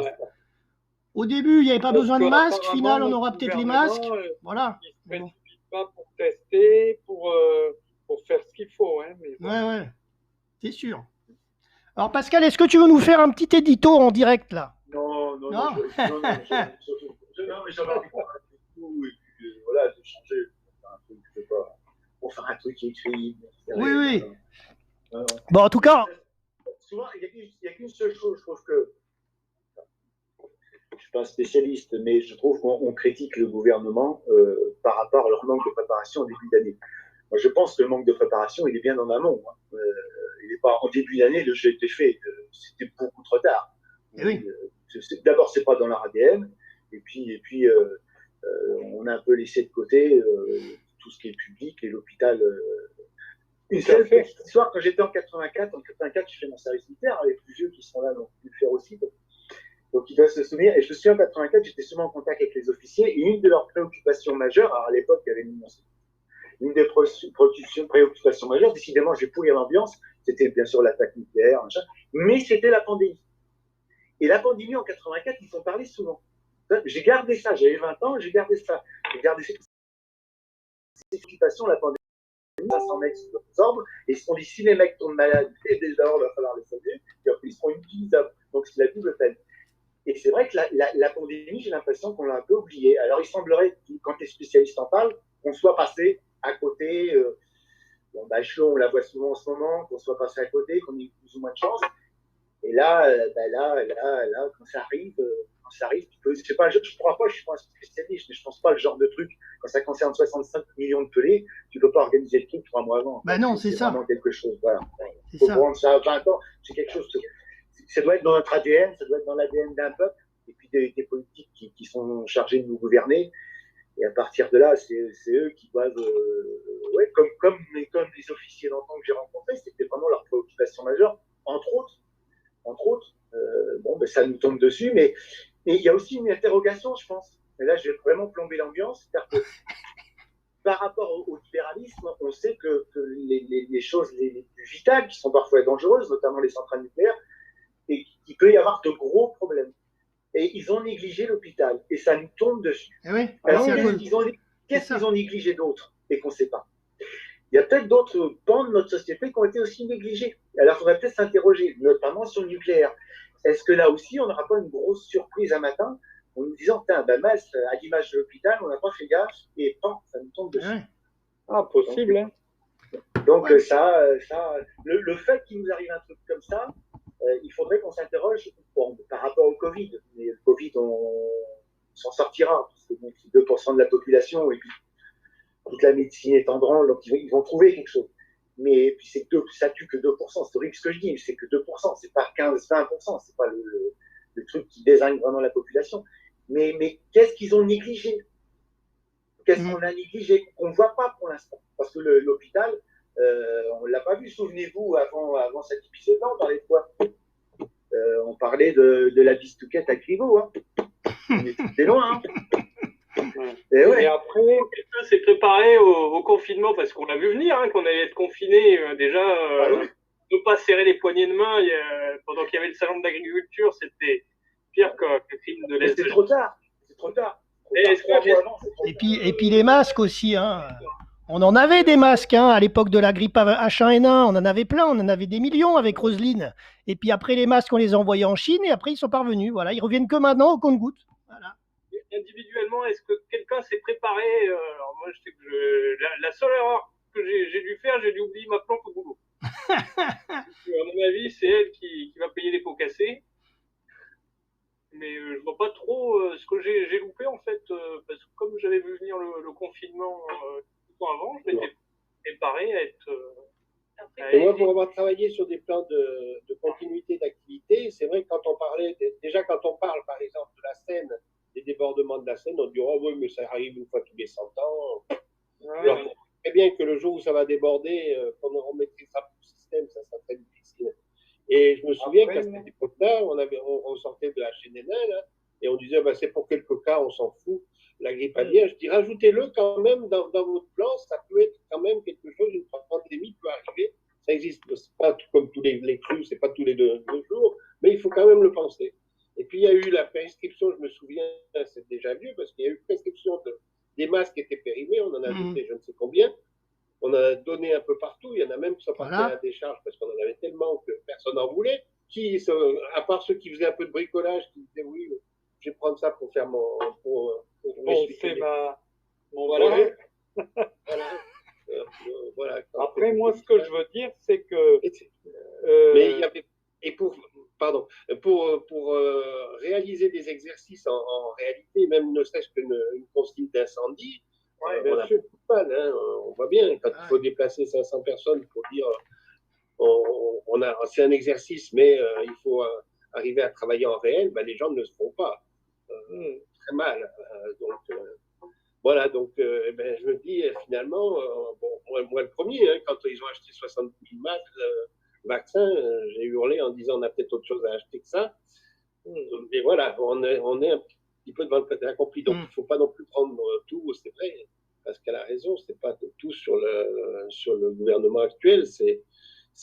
au début, il n'y avait pas besoin de masques. Au final, on aura peut-être les masques. Voilà. Il ne suffit pas pour tester, pour faire ce qu'il faut. Hein, mais bon. Ouais, c'est sûr. Alors Pascal, est-ce que tu veux nous faire un petit édito en direct là? Non, mais j'avais envie de faire un tout, et puis voilà, de changer, pour faire un truc écrit. Oui. Bon, en tout cas. Souvent, il n'y a qu'une seule chose, je trouve que. Je ne suis pas un spécialiste, mais je trouve qu'on critique le gouvernement par rapport à leur manque de préparation en début d'année. Moi, je pense que le manque de préparation, il est bien en amont. Hein. Il n'est pas en début d'année, le jeu était fait. C'était beaucoup trop tard. Oui. D'abord, c'est pas dans leur ADN, et puis on a un peu laissé de côté tout ce qui est public et l'hôpital. Une seule petite histoire, quand j'étais en 84, j'ai fait mon service militaire, les plus vieux qui sont là l'ont pu le faire aussi. Donc ils doivent se souvenir, et je me souviens en 84, j'étais souvent en contact avec les officiers, et une de leurs préoccupations majeures, alors à l'époque, il y avait une des préoccupations majeures, décidément, j'ai pourri l'ambiance, c'était bien sûr l'attaque nucléaire, machin, mais c'était la pandémie. Et la pandémie en 84, ils en parlaient souvent. J'ai gardé ça, j'avais 20 ans, j'ai gardé ça. J'ai gardé cette préoccupation, la pandémie, 500 mecs sur leurs ordres, et ils se sont dit, si les mecs tombent malades, et déjà, il va falloir les sauver, puis après, ils seront inutilisables. Donc, c'est la double peine. Et c'est vrai que la pandémie, j'ai l'impression qu'on l'a un peu oubliée. Alors, il semblerait, quand les spécialistes en parlent, qu'on soit passé à côté. Bachelot, on la voit souvent en ce moment, qu'on soit passé à côté, qu'on ait plus ou moins de chance. Et là, quand ça arrive, quand ça arrive, tu peux, je sais pas, je crois pas, je suis pas un spécialiste, mais je pense pas le genre de truc, quand ça concerne 65 millions de pelés, tu peux pas organiser le truc 3 mois avant. Bah non, c'est ça. Vraiment quelque chose, voilà. C'est Faut ça. prendre ça à 20 ans, c'est quelque chose, ça doit être dans notre ADN, ça doit être dans l'ADN d'un peuple, et puis des politiques qui sont chargés de nous gouverner. Et à partir de là, c'est eux qui doivent, ouais, comme les officiers d'antan que j'ai rencontrés, c'était vraiment leur préoccupation majeure, entre autres. Bon, ben ça nous tombe dessus, mais il y a aussi une interrogation, je pense. Et là, je vais vraiment plomber l'ambiance, c'est-à-dire que par rapport au libéralisme, on sait que les choses les plus vitales, qui sont parfois dangereuses, notamment les centrales nucléaires, et qu'il peut y avoir de gros problèmes. Et ils ont négligé l'hôpital, et ça nous tombe dessus. Eh oui. Alors, qu'est-ce qu'ils ont négligé d'autre et qu'on ne sait pas? Il y a peut-être d'autres pans de notre société qui ont été aussi négligés. Alors, il faudrait peut-être s'interroger, notamment sur le nucléaire. Est-ce que là aussi, on n'aura pas une grosse surprise un matin en nous disant, à l'image de l'hôpital, on n'a pas fait gaffe, et ça nous tombe dessus. Ouais. Ah, possible. Donc, le fait qu'il nous arrive un truc comme ça, il faudrait qu'on s'interroge par rapport au Covid. Mais le Covid, on s'en sortira, parce que bon, c'est 2% de la population, et puis toute la médecine est en branle, donc ils vont trouver quelque chose. Mais puis ça tue que 2%, c'est horrible ce que je dis, mais c'est que 2%, c'est pas 15-20%, c'est pas le truc qui désigne vraiment la population. Mais qu'est-ce qu'ils ont négligé? Qu'est-ce qu'on a négligé, qu'on ne voit pas pour l'instant? Parce que l'hôpital, on ne l'a pas vu, souvenez-vous, avant cet épisode-là, on parlait de quoi? On parlait de la bistouquette à Griveaux, hein. C'était loin, hein. Et après, quelqu'un s'est préparé au confinement parce qu'on l'a vu venir, hein, qu'on allait être confiné déjà. Ne pas serrer les poignées de main pendant qu'il y avait le salon de l'agriculture, c'était pire que le crime de l'Est. C'est trop tard. Et puis les masques aussi, hein. On en avait des masques, hein, à l'époque de la grippe H1N1, on en avait plein, on en avait des millions avec Roselyne. Et puis après les masques, on les a envoyés en Chine et après ils sont parvenus. Voilà, ils reviennent que maintenant au compte-gouttes. Voilà. Individuellement, est-ce que quelqu'un s'est préparé? Alors moi, je sais que la seule erreur que j'ai dû faire, j'ai dû oublier ma plante au boulot. À mon avis, c'est elle qui va payer les pots cassés. Mais je vois pas trop ce que j'ai loupé en fait, parce que comme j'avais vu venir le confinement avant, je m'étais préparé à être. Et moi, pour avoir travaillé sur des plans de continuité d'activité, c'est vrai que quand on parle par exemple de la Seine, des débordements de la Seine, on dit oh oui, mais ça arrive une fois tous les 100 ans. Alors, très bien que le jour où ça va déborder, qu'on maîtrisera tout le système, ça sera très difficile. Et je me souviens qu'à cette époque-là, on sortait de la HNN1, là, et on disait c'est pour quelques cas, on s'en fout. La grippe aviaire, je dis rajoutez-le quand même dans votre plan, ça peut être quand même quelque chose, une pandémie peut arriver. Ça existe, c'est pas tout comme tous les crus, c'est pas tous les deux jours, mais il faut quand même le penser. Et puis il y a eu la prescription, je me souviens, c'est déjà vieux, parce qu'il y a eu prescription des masques qui étaient périmés, on en a ajouté je ne sais combien, on en a donné un peu partout, il y en a même qui sont partis à la décharge parce qu'on en avait tellement que personne n'en voulait, à part ceux qui faisaient un peu de bricolage, qui disaient oui, je vais prendre ça pour faire mon volet. Voilà. Après, moi, ce que je veux dire, c'est que. Mais il y avait. Et pour réaliser des exercices en réalité, même ne serait-ce qu'une consigne d'incendie, on a beaucoup de mal, hein, on voit bien, quand il faut déplacer 500 personnes pour dire c'est un exercice, mais il faut arriver à travailler en réel, les gens ne le font pas. Très mal. Voilà, donc je me dis finalement, moi le premier, hein, quand ils ont acheté 70 000 vaccins, j'ai hurlé en disant on a peut-être autre chose à acheter que ça. Mais voilà, on est un petit peu devant le fait accompli, donc il ne faut pas non plus prendre tout, c'est vrai, parce qu'elle a raison, c'est pas tout sur le gouvernement actuel, c'est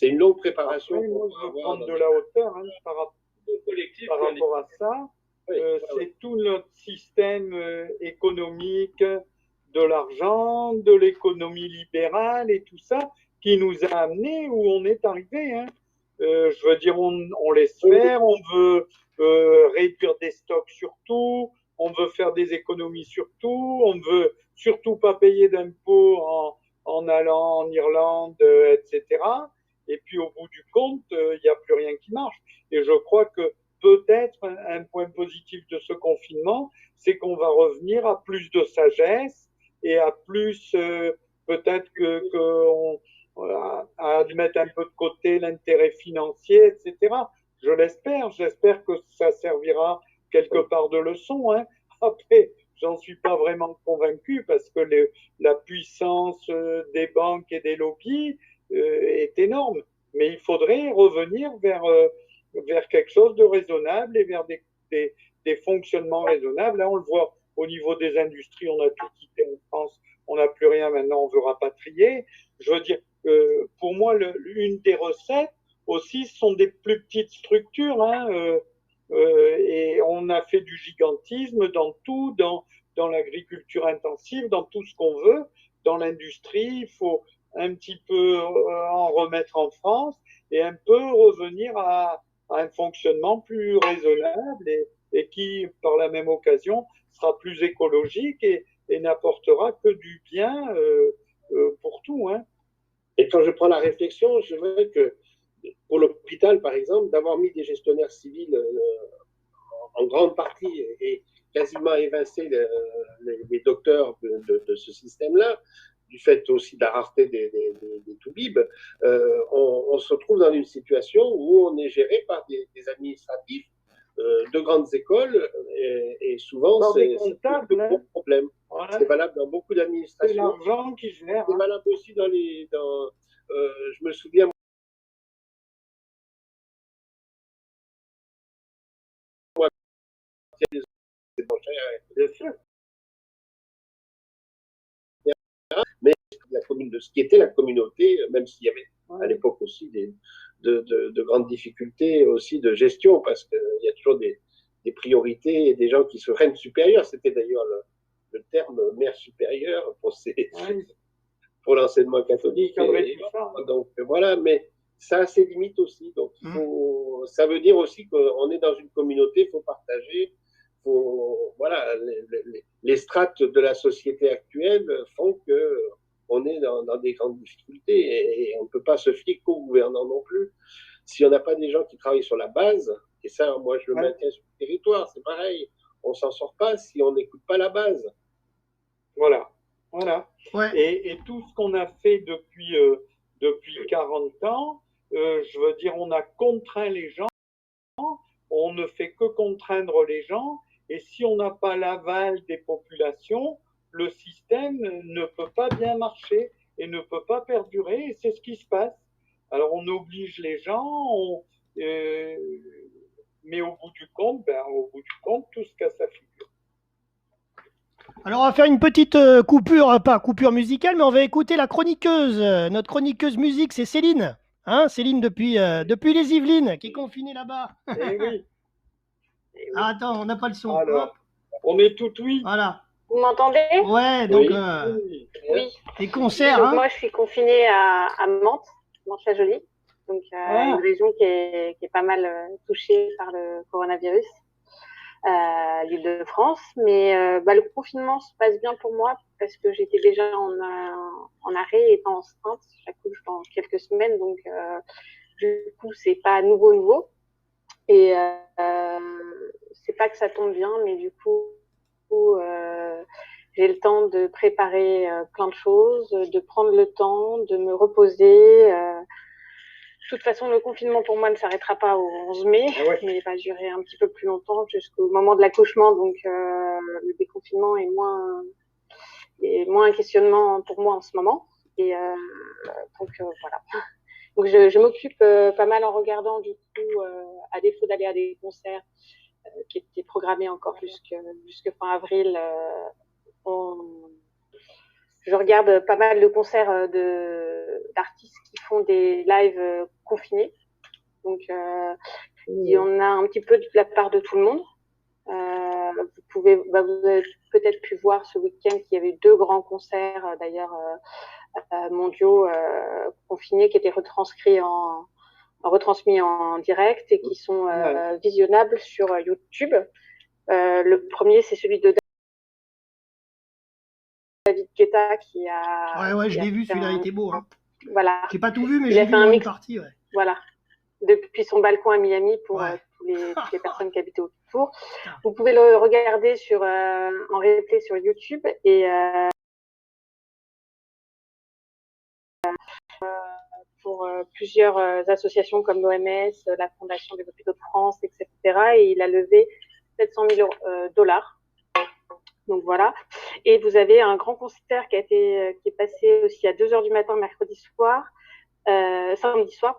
une longue préparation. Après, moi, je veux prendre de la hauteur par rapport à ça. C'est tout notre système économique, de l'argent, de l'économie libérale et tout ça qui nous a amenés où on est arrivé. Hein. Je veux dire, on laisse faire, on veut réduire des stocks sur tout, on veut faire des économies sur tout, on ne veut surtout pas payer d'impôts en allant en Irlande, etc. Et puis au bout du compte, il n'y a plus rien qui marche. Et je crois que peut-être un point positif positif de ce confinement, c'est qu'on va revenir à plus de sagesse et à plus peut-être à mettre un peu de côté l'intérêt financier, etc. Je l'espère. J'espère que ça servira quelque part de leçon. Hein. Après, j'en suis pas vraiment convaincu parce que la puissance des banques et des lobbies est énorme. Mais il faudrait revenir vers quelque chose de raisonnable et vers des fonctionnements raisonnables. Là, on le voit au niveau des industries, on a tout quitté en France, on n'a plus rien, maintenant on veut rapatrier. Je veux dire, pour moi, une des recettes aussi sont des plus petites structures, hein, et on a fait du gigantisme dans tout, dans l'agriculture intensive, dans tout ce qu'on veut, dans l'industrie, il faut un petit peu en remettre en France et un peu revenir à un fonctionnement plus raisonnable et qui, par la même occasion, sera plus écologique et n'apportera que du bien pour tout. Hein. Et quand je prends la réflexion, je veux que pour l'hôpital, par exemple, d'avoir mis des gestionnaires civils en grande partie et quasiment évincé les docteurs de ce système-là, du fait aussi de la rareté des toubibs, on se retrouve dans une situation où on est géré par des administratifs de grandes écoles et souvent c'est un gros problème. Voilà. C'est valable dans beaucoup d'administrations. C'est l'argent qui gère. C'est valable aussi je me souviens. Mais ce qui était la communauté, même s'il y avait à l'époque aussi de grandes difficultés aussi de gestion, parce qu'il y a toujours des priorités et des gens qui se règnent supérieurs. C'était d'ailleurs le terme mère supérieure pour l'enseignement catholique. Donc voilà, mais ça a ses limites aussi. Donc ça veut dire aussi qu'on est dans une communauté, il faut partager. Voilà, les strates de la société actuelle font qu'on est dans des grandes difficultés et on ne peut pas se fier qu'aux gouvernants non plus. Si on n'a pas des gens qui travaillent sur la base, et ça, moi, je le maintiens sur le territoire, c'est pareil, on ne s'en sort pas si on n'écoute pas la base. Voilà. Ouais. Et tout ce qu'on a fait depuis 40 ans, je veux dire, on a contraint les gens, on ne fait que contraindre les gens, et si on n'a pas l'aval des populations, le système ne peut pas bien marcher et ne peut pas perdurer, et c'est ce qui se passe. Alors on oblige les gens, mais au bout du compte, tout se casse la figure. Alors on va faire une petite coupure, pas coupure musicale, mais on va écouter la chroniqueuse. Notre chroniqueuse musique, c'est Céline. Hein, Céline depuis les Yvelines, qui est confinée là-bas. Eh oui. Ah, attends, on n'a pas le son. Alors, on est tout oui. Voilà. Vous m'entendez? Ouais, donc oui. les concerts. Donc, hein. moi, je suis confinée à Mantes, Mantes-la-Jolie, donc une région qui est pas mal touchée par le coronavirus, l'Île-de-France. Mais le confinement se passe bien pour moi parce que j'étais déjà en arrêt étant enceinte. J'accouche dans quelques semaines, donc du coup, c'est pas nouveau. Et c'est pas que ça tombe bien, mais du coup, j'ai le temps de préparer plein de choses, de prendre le temps, de me reposer. De toute façon, le confinement pour moi ne s'arrêtera pas au 11 mai, mais il va durer un petit peu plus longtemps jusqu'au moment de l'accouchement. Donc, le déconfinement est moins un questionnement pour moi en ce moment. Et donc, voilà. Donc, je m'occupe pas mal en regardant, du coup, à défaut d'aller à des concerts qui étaient programmés encore jusque fin avril. Je regarde pas mal de concerts d'artistes qui font des lives confinés. Donc, il y en a un petit peu de la part de tout le monde. Vous avez peut-être pu voir ce week-end qu'il y avait 2 grands concerts, d'ailleurs, mondiaux confinés qui étaient retransmis en direct et qui sont visionnables sur YouTube. Le premier, c'est celui de David Guetta qui a... Ouais, je l'ai vu, celui-là était beau. Hein. Voilà. J'ai pas tout vu, mais j'ai vu une partie. Ouais. Voilà. Depuis son balcon à Miami pour toutes les personnes qui habitaient autour. Vous pouvez le regarder en replay sur YouTube et pour plusieurs associations comme l'OMS, la Fondation des Hôpitaux de France, etc. Et il a levé 700 000 dollars. Donc voilà. Et vous avez un grand concert qui est passé aussi à 2h du matin samedi soir,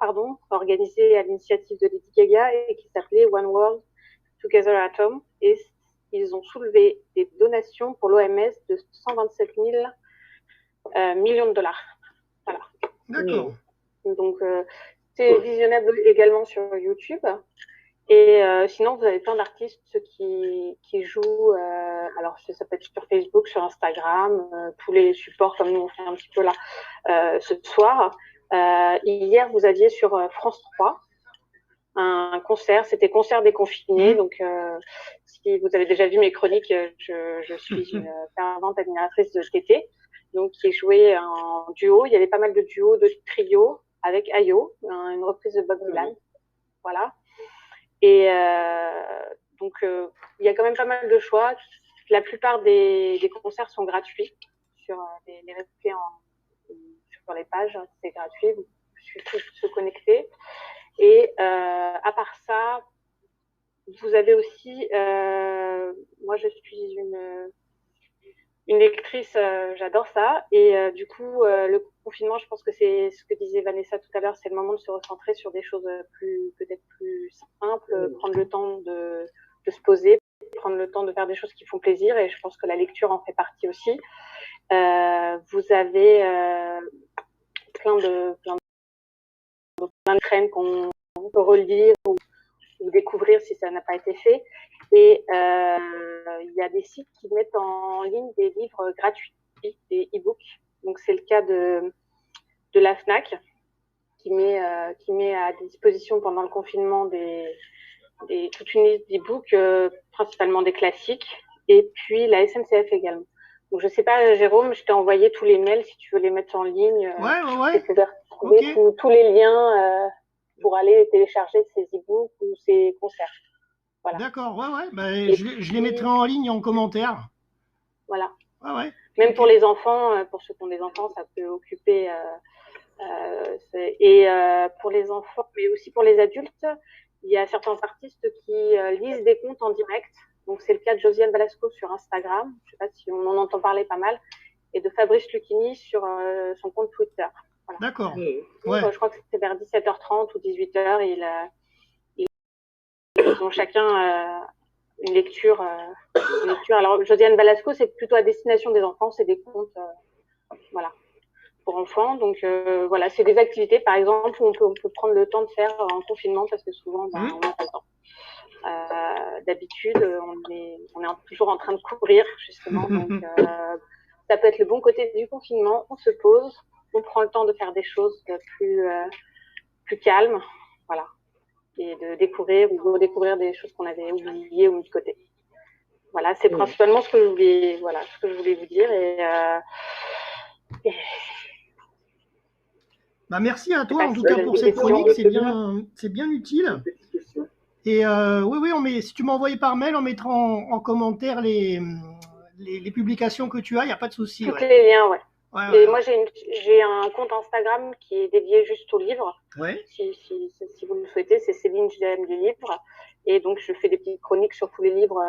organisé à l'initiative de Lady Gaga et qui s'appelait One World Together at Home. Et ils ont soulevé des donations pour l'OMS de 127 000 millions de dollars. Voilà. D'accord. Donc, c'est visionnable également sur YouTube. Et sinon, vous avez plein d'artistes qui jouent. Alors, ça peut être sur Facebook, sur Instagram, tous les supports comme nous on fait un petit peu là ce soir. Hier, vous aviez sur France 3 un concert. C'était concert déconfiné. Donc, si vous avez déjà vu mes chroniques, je suis une fervente admiratrice de TT. Donc, qui jouait en duo. Il y avait pas mal de duos, de trios avec Ayo, une reprise de Bob Dylan. Voilà. Et donc, il y a quand même pas mal de choix. La plupart des concerts sont gratuits sur les replays sur les pages. C'est gratuit. Il suffit de se connecter. Et à part ça, vous avez aussi... moi, je suis une lectrice, j'adore ça. Et du coup, le confinement, je pense que c'est ce que disait Vanessa tout à l'heure, c'est le moment de se recentrer sur des choses peut-être plus simples, prendre le temps de se poser, prendre le temps de faire des choses qui font plaisir. Et je pense que la lecture en fait partie aussi. Vous avez plein de traînes qu'on peut relire ou découvrir si ça n'a pas été fait. Et il y a des sites qui mettent en ligne des livres gratuits, des e-books. Donc c'est le cas de la Fnac qui met à disposition pendant le confinement toute une liste d'e-books, principalement des classiques, et puis la SNCF également. Donc je sais pas, Jérôme, je t'ai envoyé tous les mails si tu veux les mettre en ligne. Ouais. Tu peux retrouver tous les liens pour aller télécharger ces e-books ou ces concerts. Voilà. D'accord, ouais. Je les mettrai en ligne en commentaire. Voilà. Ouais. Même pour les enfants, pour ceux qui ont des enfants, ça peut occuper. Pour les enfants, mais aussi pour les adultes, il y a certains artistes qui lisent des contes en direct. Donc c'est le cas de Josiane Balasco sur Instagram. Je ne sais pas si on en entend parler pas mal. Et de Fabrice Lucchini sur son compte Twitter. Voilà. D'accord. Ouais. Je crois que c'était vers 17h30 ou 18h. Ils ont chacun une lecture. Alors, Josiane Balasco, c'est plutôt à destination des enfants. C'est des contes pour enfants. Donc, voilà, c'est des activités, par exemple, où on peut prendre le temps de faire en confinement parce que souvent, on n'a pas le temps. D'habitude, on est toujours en train de courir, justement. Donc, ça peut être le bon côté du confinement. On se pose, on prend le temps de faire des choses plus calmes. Voilà. Et de découvrir ou redécouvrir des choses qu'on avait oubliées ou mis de côté. Voilà, c'est principalement ce que je voulais vous dire. Merci à toi en tout cas pour cette chronique, c'est bien utile. Et oui, si tu m'as envoyé par mail, on mettra en commentaire les publications que tu as, il n'y a pas de souci. Tous les liens, ouais. Et moi, j'ai un compte Instagram qui est dédié juste aux livres. Ouais. Si vous le souhaitez, c'est Céline JM du livre. Et donc, je fais des petites chroniques sur tous les livres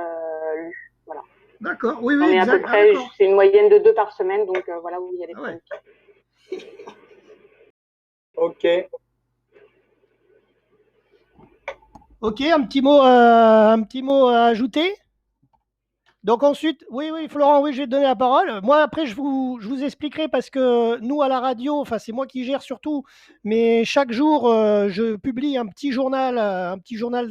lus. Voilà. D'accord, oui, on est à peu près, c'est une moyenne de 2 par semaine, donc voilà où il y a des chroniques. Ok, un petit mot à ajouter. Donc ensuite, oui, Florent, je vais te donner la parole. Moi, après, je vous expliquerai parce que nous, à la radio, c'est moi qui gère surtout, mais chaque jour, je publie un petit journal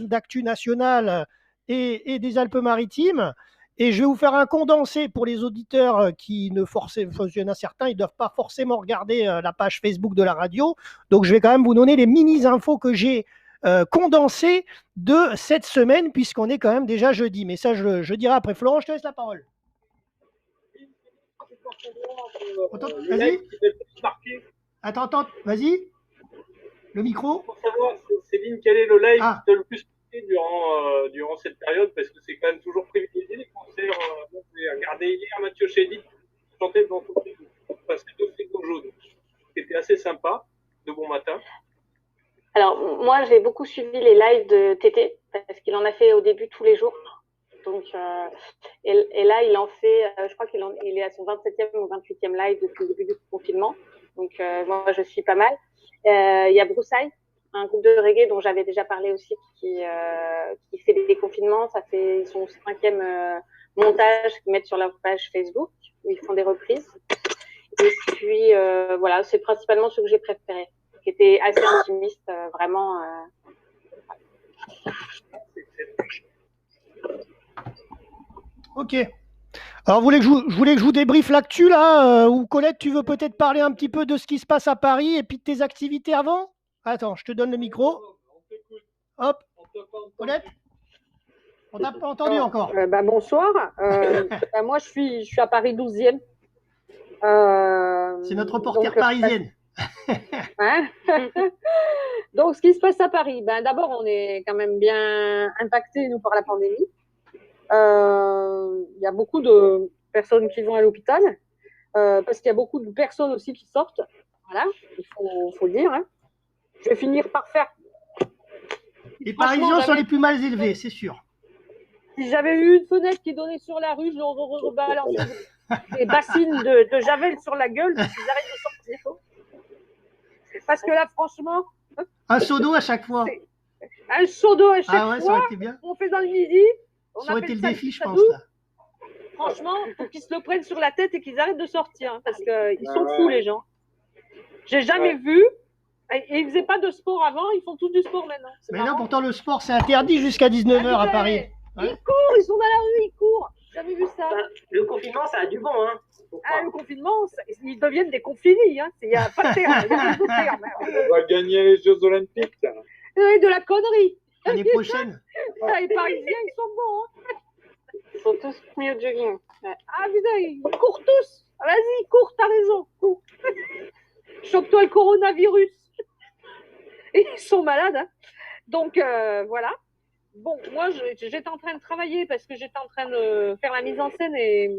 d'actu national et des Alpes-Maritimes. Et je vais vous faire un condensé pour les auditeurs qui il y en a certains, ils ne doivent pas forcément regarder la page Facebook de la radio. Donc, je vais quand même vous donner les mini-infos que j'ai condensé de cette semaine, puisqu'on est quand même déjà jeudi. Mais ça, je dirai après. Florent, je te laisse la parole. Vas-y. Attends, vas-y. Le micro. Pour savoir, Céline, quel est le live le plus marqué activité durant cette période, parce que c'est quand même toujours privilégié les concerts. J'ai regardé hier Mathieu Chédid chanter devant tout le monde. Enfin, c'est deux frigos jaunes. C'était assez sympa, de bon matin. Alors, moi, j'ai beaucoup suivi les lives de Tété, parce qu'il en a fait au début tous les jours. Donc, et là, il en fait, je crois qu'il est à son 27e ou 28e live depuis le début du confinement. Donc, moi, je suis pas mal. Il y a Broussailles, un groupe de reggae dont j'avais déjà parlé aussi, qui fait des déconfinements. Ça fait son 5e montage qu'ils mettent sur leur page Facebook, où ils font des reprises. Et puis, voilà, c'est principalement ceux que j'ai préférés, qui étaient assez intimistes, vraiment. Ok. Alors, je voulais que je vous débriefe l'actu, là, ou Colette, tu veux peut-être parler un petit peu de ce qui se passe à Paris et puis de tes activités avant? Attends, je te donne le micro. Hop. Colette? On t'a pas entendu encore. Bonsoir. Moi, je suis à Paris 12e. C'est notre reporter parisienne. Hein. Donc, ce qui se passe à Paris, d'abord, on est quand même bien impacté, nous, par la pandémie. Il y a beaucoup de personnes qui vont à l'hôpital, parce qu'il y a beaucoup de personnes aussi qui sortent. Voilà, il faut le dire. Hein. Je vais finir par faire. Les Parisiens sont les plus mal élevés, c'est sûr. Si j'avais eu une fenêtre qui donnait sur la rue, je leur balançais des bassines de javel sur la gueule, parce qu'ils arrêtent de sortir. Parce que là, franchement. Un seau d'eau à chaque fois. Un seau d'eau à chaque fois. Ça aurait été bien. On fait dans le midi. Ça aurait été le défi, je pense. Là. Franchement, il faut qu'ils se le prennent sur la tête et qu'ils arrêtent de sortir, hein, parce qu'ils sont fous, les gens. J'ai jamais vu. Et ils faisaient pas de sport avant, ils font tous du sport maintenant. Mais non, pourtant le sport c'est interdit jusqu'à 19h à Paris. Ils courent, ils sont dans la rue, ils courent. J'ai jamais vu ça. Le confinement, ça a du bon, hein. Le confinement, ils deviennent des confinés, hein. Il n'y a pas de terme, il y a pas de terme. On va gagner les Jeux Olympiques. Oui, de la connerie. L'année prochaine. Les Parisiens, ils sont bons, hein. Ils sont tous mis au jogging. Ouais. Ah putain, ils courent tous. Vas-y, cours, t'as raison, cours. Chope-toi le coronavirus. Et ils sont malades, hein. Donc, voilà. Bon, moi, j'étais en train de travailler parce que j'étais en train de faire la mise en scène et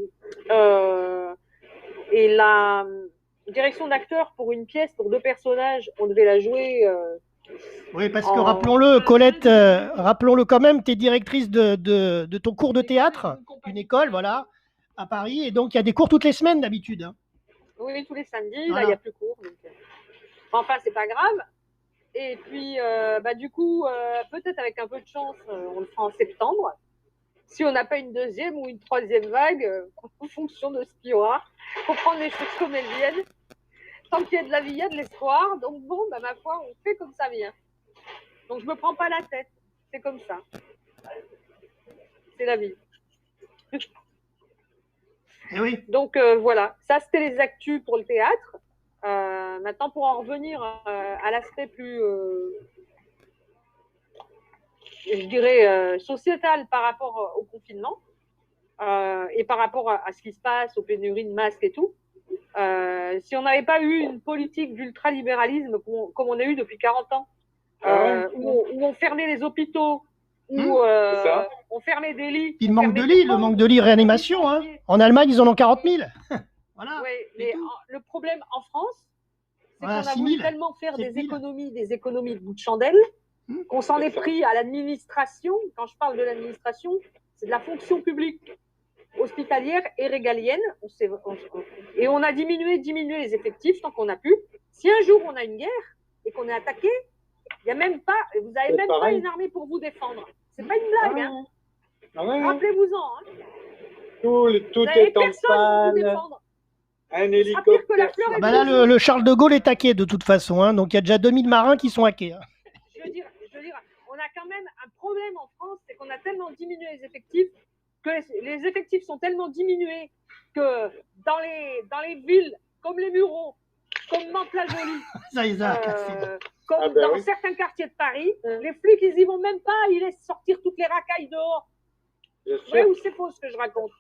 la direction d'acteur pour une pièce, pour 2 personnages, on devait la jouer. Oui, parce que rappelons-le, Colette, rappelons-le quand même, tu es directrice de ton cours de théâtre, une école, voilà, à Paris, et donc il y a des cours toutes les semaines d'habitude. Hein. Oui, tous les samedis, voilà. Là, il n'y a plus cours. Donc... Enfin, c'est pas grave. Et puis, du coup, peut-être avec un peu de chance, on le fera en septembre. Si on n'a pas une 2e ou une 3e vague, en fonction de ce qu'il y aura, il faut prendre les choses comme elles viennent. Tant qu'il y a de la vie, il y a de l'espoir. Donc bon, ma foi, on fait comme ça vient. Donc je me prends pas la tête. C'est comme ça. C'est la vie. Et oui. Donc voilà, ça c'était les actus pour le théâtre. Maintenant, pour en revenir à l'aspect plus, je dirais, sociétal par rapport au confinement et par rapport à ce qui se passe, aux pénuries de masques et tout, si on n'avait pas eu une politique d'ultralibéralisme comme on a eu depuis 40 ans, où on fermait les hôpitaux, où on fermait des lits. Il manque de lits, le manque de lits réanimation. Hein. En Allemagne, ils en ont 40 000. Voilà. Oui, mais le problème en France, c'est qu'on a voulu tellement faire des économies de bout de chandelle, qu'on s'en est pris à l'administration. Quand je parle de l'administration, c'est de la fonction publique hospitalière et régalienne. Et on a diminué les effectifs tant qu'on a pu. Si un jour on a une guerre et qu'on est attaqué, il y a même pas, vous n'avez même pas une armée pour vous défendre. C'est pas une blague. Hein. Rappelez-vous-en. Hein. Tout est en panne. Un hélicoptère. Là, le Charles de Gaulle est hacké de toute façon. Hein, donc il y a déjà 2000 marins qui sont hackés. Hein. Je veux dire, on a quand même un problème en France, c'est qu'on a tellement diminué les effectifs que les effectifs sont tellement diminués que dans les villes comme les Mureaux, comme Mantes-la-Jolie, comme dans certains quartiers de Paris, les flics ils y vont même pas, ils laissent sortir toutes les racailles dehors. Vrai ou c'est faux ce que je raconte?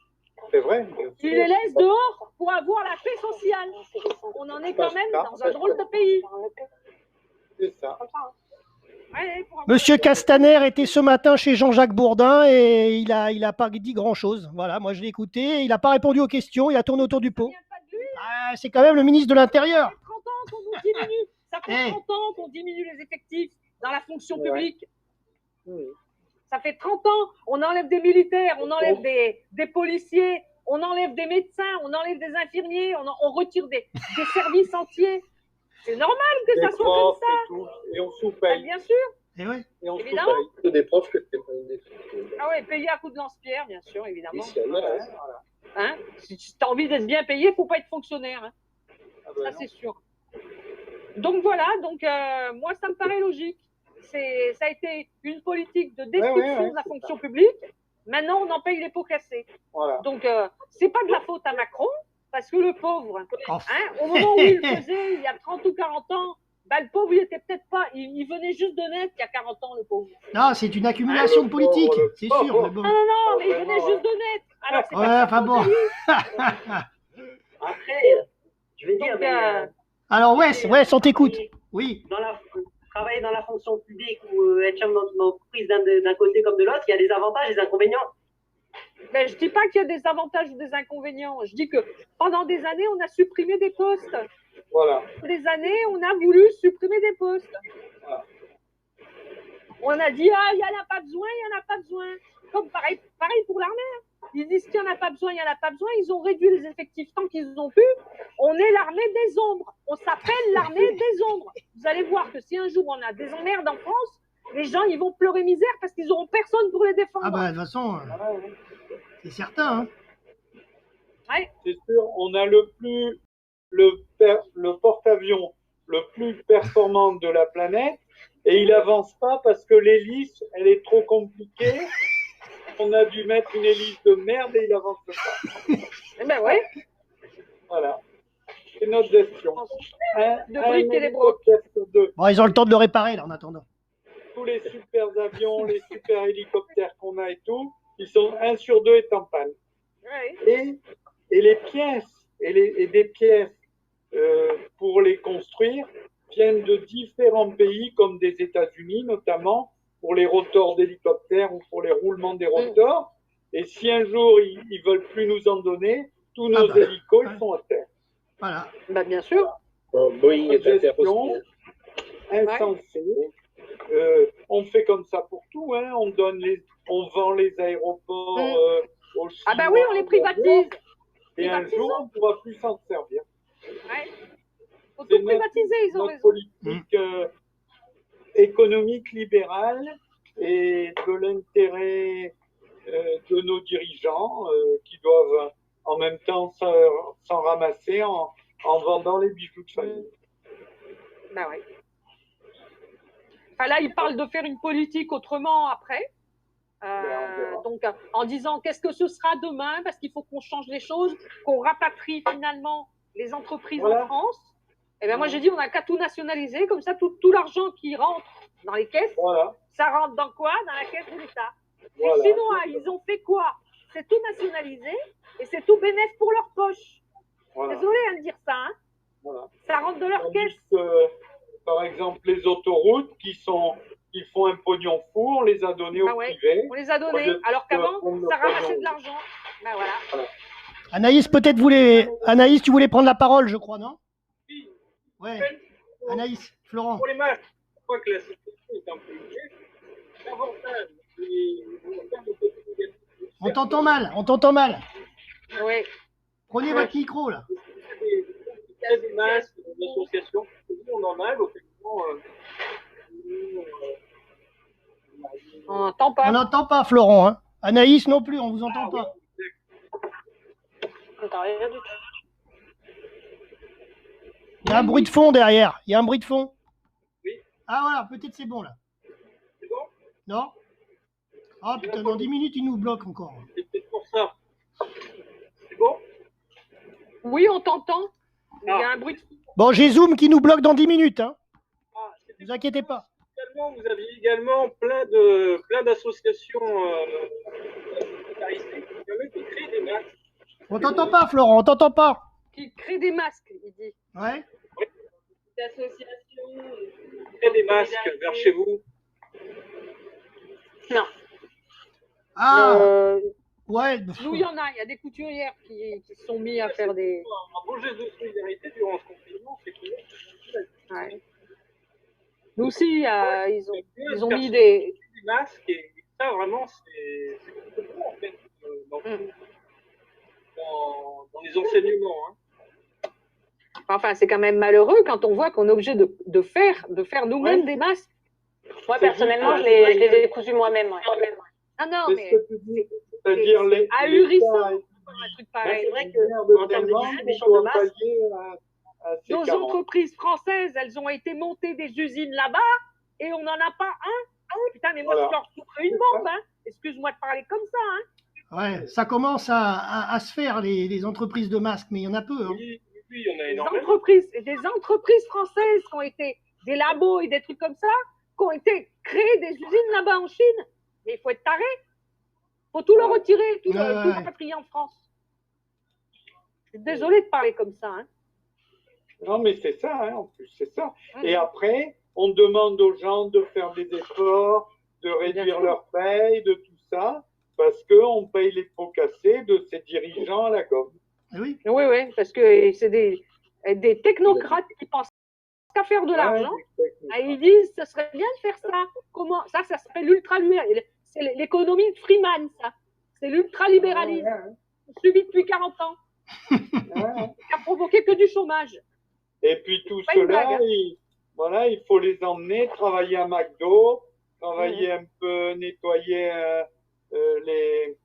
C'est vrai. Ils les laissent dehors pour avoir la paix sociale. On en est quand même dans un drôle de pays. C'est ça. Monsieur Castaner était ce matin chez Jean-Jacques Bourdin et il a pas dit grand-chose. Voilà, moi je l'ai écouté, il n'a pas répondu aux questions, il a tourné autour du pot. Ah, c'est quand même le ministre de l'Intérieur. Ça fait 30 ans qu'on diminue les effectifs dans la fonction publique. Ça fait 30 ans, on enlève des militaires, on enlève des policiers, on enlève des médecins, on enlève des infirmiers, on retire des services entiers. C'est normal que ça soit comme ça. Et on sous-paye. Bien sûr. Et oui. Et on Évidemment. C'est des profs que tu Ah ouais, payer à coup de lance-pierre, bien sûr, évidemment. voilà. Hein, si tu as envie d'être bien payé, il ne faut pas être fonctionnaire. Hein. Ça, c'est sûr. Donc voilà, moi, ça me paraît logique. Ça a été une politique de destruction de la fonction publique. Maintenant, on en paye les pots cassés. Voilà. Donc, c'est pas de la faute à Macron, parce que le pauvre, au moment où il le faisait, il y a 30 ou 40 ans, le pauvre, il était peut-être pas. Il venait juste de naître il y a 40 ans, le pauvre. Non, c'est une accumulation de politique, c'est sûr. Mais bon. Non, mais il venait juste de naître. Alors, c'est enfin bon. Après, je vais dire. Alors, ouais, on t'écoute. Oui. Travailler dans la fonction publique ou être chef d'entreprise d'un côté comme de l'autre, il y a des avantages et des inconvénients. Mais je ne dis pas qu'il y a des avantages ou des inconvénients. Je dis que pendant des années, on a supprimé des postes. Voilà. Pendant des années, on a voulu supprimer des postes. Voilà. On a dit, il n'y en a pas besoin, il n'y en a pas besoin. Comme pareil pour l'armée. Ils disent qu'il n'y en a pas besoin, il n'y en a pas besoin. Ils ont réduit les effectifs tant qu'ils ont pu. On est l'armée des ombres. On s'appelle l'armée des ombres. Vous allez voir que si un jour on a des emmerdes en France, les gens ils vont pleurer misère parce qu'ils n'auront personne pour les défendre. Ah bah de toute façon, c'est certain. Hein. Ouais. C'est sûr, on a le porte-avions le plus performant de la planète et il avance pas parce que l'hélice, elle est trop compliquée. On a dû mettre une hélice de merde et il avance pas. Eh ben ouais. Voilà. C'est notre gestion. De briques et des brocs. Bon, ils ont le temps de le réparer là en attendant. Tous les super avions, les super hélicoptères qu'on a et tout, ils sont 1 sur 2 est en panne. Ouais. Et les pièces, et des pièces pour les construire viennent de différents pays comme des États-Unis notamment pour les rotors d'hélicoptères ou pour les roulements des rotors. Et si un jour ils veulent plus nous en donner, tous nos hélicos ils sont à terre. Voilà. Bah bien sûr. Boeing est à terre aussi. Insensé. On fait comme ça pour tout, hein. On vend les aéroports aux Chinois. Ah bah oui, on les privatise. Et un jour, on ne pourra plus s'en servir. Ouais. Faut tout privatiser, ils ont raison. Notre politique économique libérale et de l'intérêt de nos dirigeants qui doivent en même temps s'en ramasser en vendant les bijoux de famille. Ben oui. Enfin, là, il parle de faire une politique autrement après. Donc, en disant qu'est-ce que ce sera demain, parce qu'il faut qu'on change les choses, qu'on rapatrie finalement les entreprises en France. Et bien, moi, j'ai dit, on n'a qu'à tout nationaliser, comme ça, tout l'argent qui rentre dans les caisses, ça rentre dans quoi? Dans la caisse de l'État. Les Chinois, ils ont fait quoi? C'est tout nationalisé et c'est tout bénéf pour leur poche. Désolé de dire ça, hein. Ça rentre de leur caisse. Par exemple, les autoroutes qui font un pognon fou, on les a donnés au privé. On les a donnés, alors qu'avant, ça ramassait de l'argent. Ben voilà. Anaïs, Anaïs, tu voulais prendre la parole, je crois, non? Oui. Ouais. Anaïs, Florent. Pour les matchs, je crois que la situation est un peu liée. L'avantage On t'entend mal. Oui. Prenez votre micro, là. Il y a des masques, des associations, on en a, effectivement. On n'entend pas. On n'entend pas, Florent. Hein. Anaïs non plus, on vous entend pas. On n'entend rien du tout. Il y a un bruit de fond derrière. Il y a un bruit de fond. Oui. Ah voilà, peut-être c'est bon là. C'est bon? Non? Ah putain, dans 10 minutes, il nous bloque encore. C'est peut-être pour ça. C'est bon? Oui, on t'entend. Il y a un bruit de fond. Bon, j'ai Zoom qui nous bloque dans 10 minutes. Hein. Ne vous inquiétez pas. Vous aviez également plein d'associations qui permettent de créer des masques. On t'entend pas, Florent, on t'entend pas. Qui crée des masques, il dit. Ouais. Des associations qui créent des masques vers chez vous. Non. Ah ouais. Nous, il y en a. Il y a des couturières qui se sont mis à faire des... Un beau geste de solidarité durant ce confinement, c'est que... Ouais. Nous aussi, ils ont mis des masques et ça, vraiment, c'est complètement, en fait, dans les enseignements. Hein. Enfin, c'est quand même malheureux quand on voit qu'on est obligé de faire nous-mêmes des masques. Moi, personnellement, je les ai cousus moi-même. Ouais. Ah non, mais c'est-à-dire les ahurissant, un truc pareil. C'est vrai qu'en termes de distribution de masques, nos entreprises françaises, elles ont été montées des usines là-bas et on n'en a pas un. Putain, mais moi, je leur trouve une bombe. Hein. Excuse-moi de parler comme ça. Hein. Ouais, ça commence à se faire, les entreprises de masques, mais il y en a peu. Hein. Oui, il y en a énormément. Des entreprises françaises qui ont été des labos et des trucs comme ça, qui ont été créées des usines là-bas en Chine. Mais il faut être taré. Il faut tout le retirer, tout le rapatrier en France. Je suis désolée de parler comme ça. Hein. Non, mais c'est ça, hein, en plus, c'est ça. Et après, on demande aux gens de faire des efforts, de réduire leur paye, de tout ça, parce qu'on paye les pots cassés de ces dirigeants à la gomme. Oui, parce que c'est des technocrates qui pensent qu'à faire de l'argent. Et ils disent, ça serait bien de faire ça. Comment ça s'appelle l'ultra-libéralisme. C'est l'économie de Freeman, ça. C'est l'ultralibéralisme. Suivi depuis 40 ans. Qui a provoqué que du chômage. Et puis tout cela, il faut les emmener travailler à McDo, travailler un peu, nettoyer les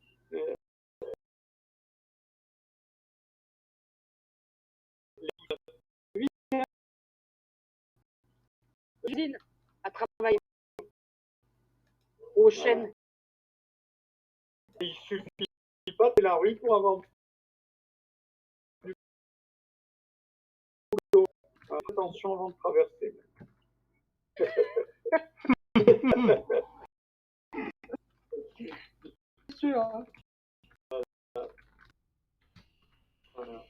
usines à travailler aux chaînes. Il suffit pas de la rue pour avoir du boulot. Attention avant de traverser. C'est sûr. Hein. Voilà.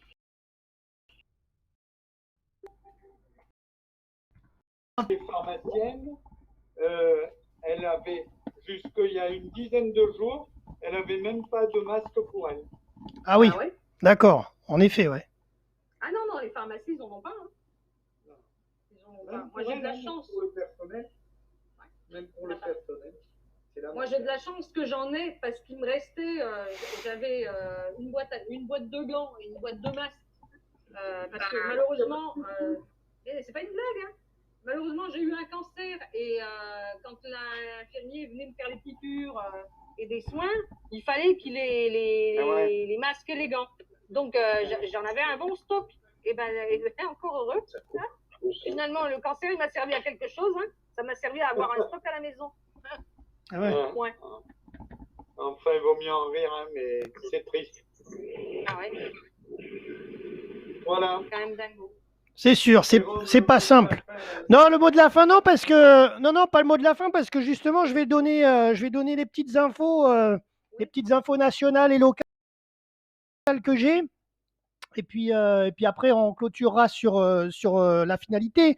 Les pharmaciennes, elle avait, jusqu'il y a une dizaine de jours, elle n'avait même pas de masque pour elle. Ah oui, d'accord, en effet, ouais. Ah non, les pharmacies, ils n'en ont pas. Hein. Ils en ont pas. Moi, j'ai de la chance. Pour le personnel, même pour le personnel. Moi, j'ai de la chance que j'en ai parce qu'il me restait, j'avais une boîte de gants et une boîte de masques. Parce que malheureusement, c'est pas une blague, hein. Malheureusement, j'ai eu un cancer et quand l'infirmier venait me faire les piqûres et des soins, il fallait qu'il ait les masques et les gants. Donc, j'en avais un bon stock. Et ben, encore heureux. Hein. Finalement, le cancer, il m'a servi à quelque chose. Hein. Ça m'a servi à avoir un stock à la maison. Ah ouais. Ouais. Enfin, il vaut mieux en rire, hein, mais c'est triste. Ah ouais. Voilà. C'est quand même dingo. C'est sûr, c'est pas simple. Non, le mot de la fin, non, parce que non, pas le mot de la fin, parce que justement, je vais donner les petites infos nationales et locales que j'ai. Et puis après, on clôturera sur la finalité.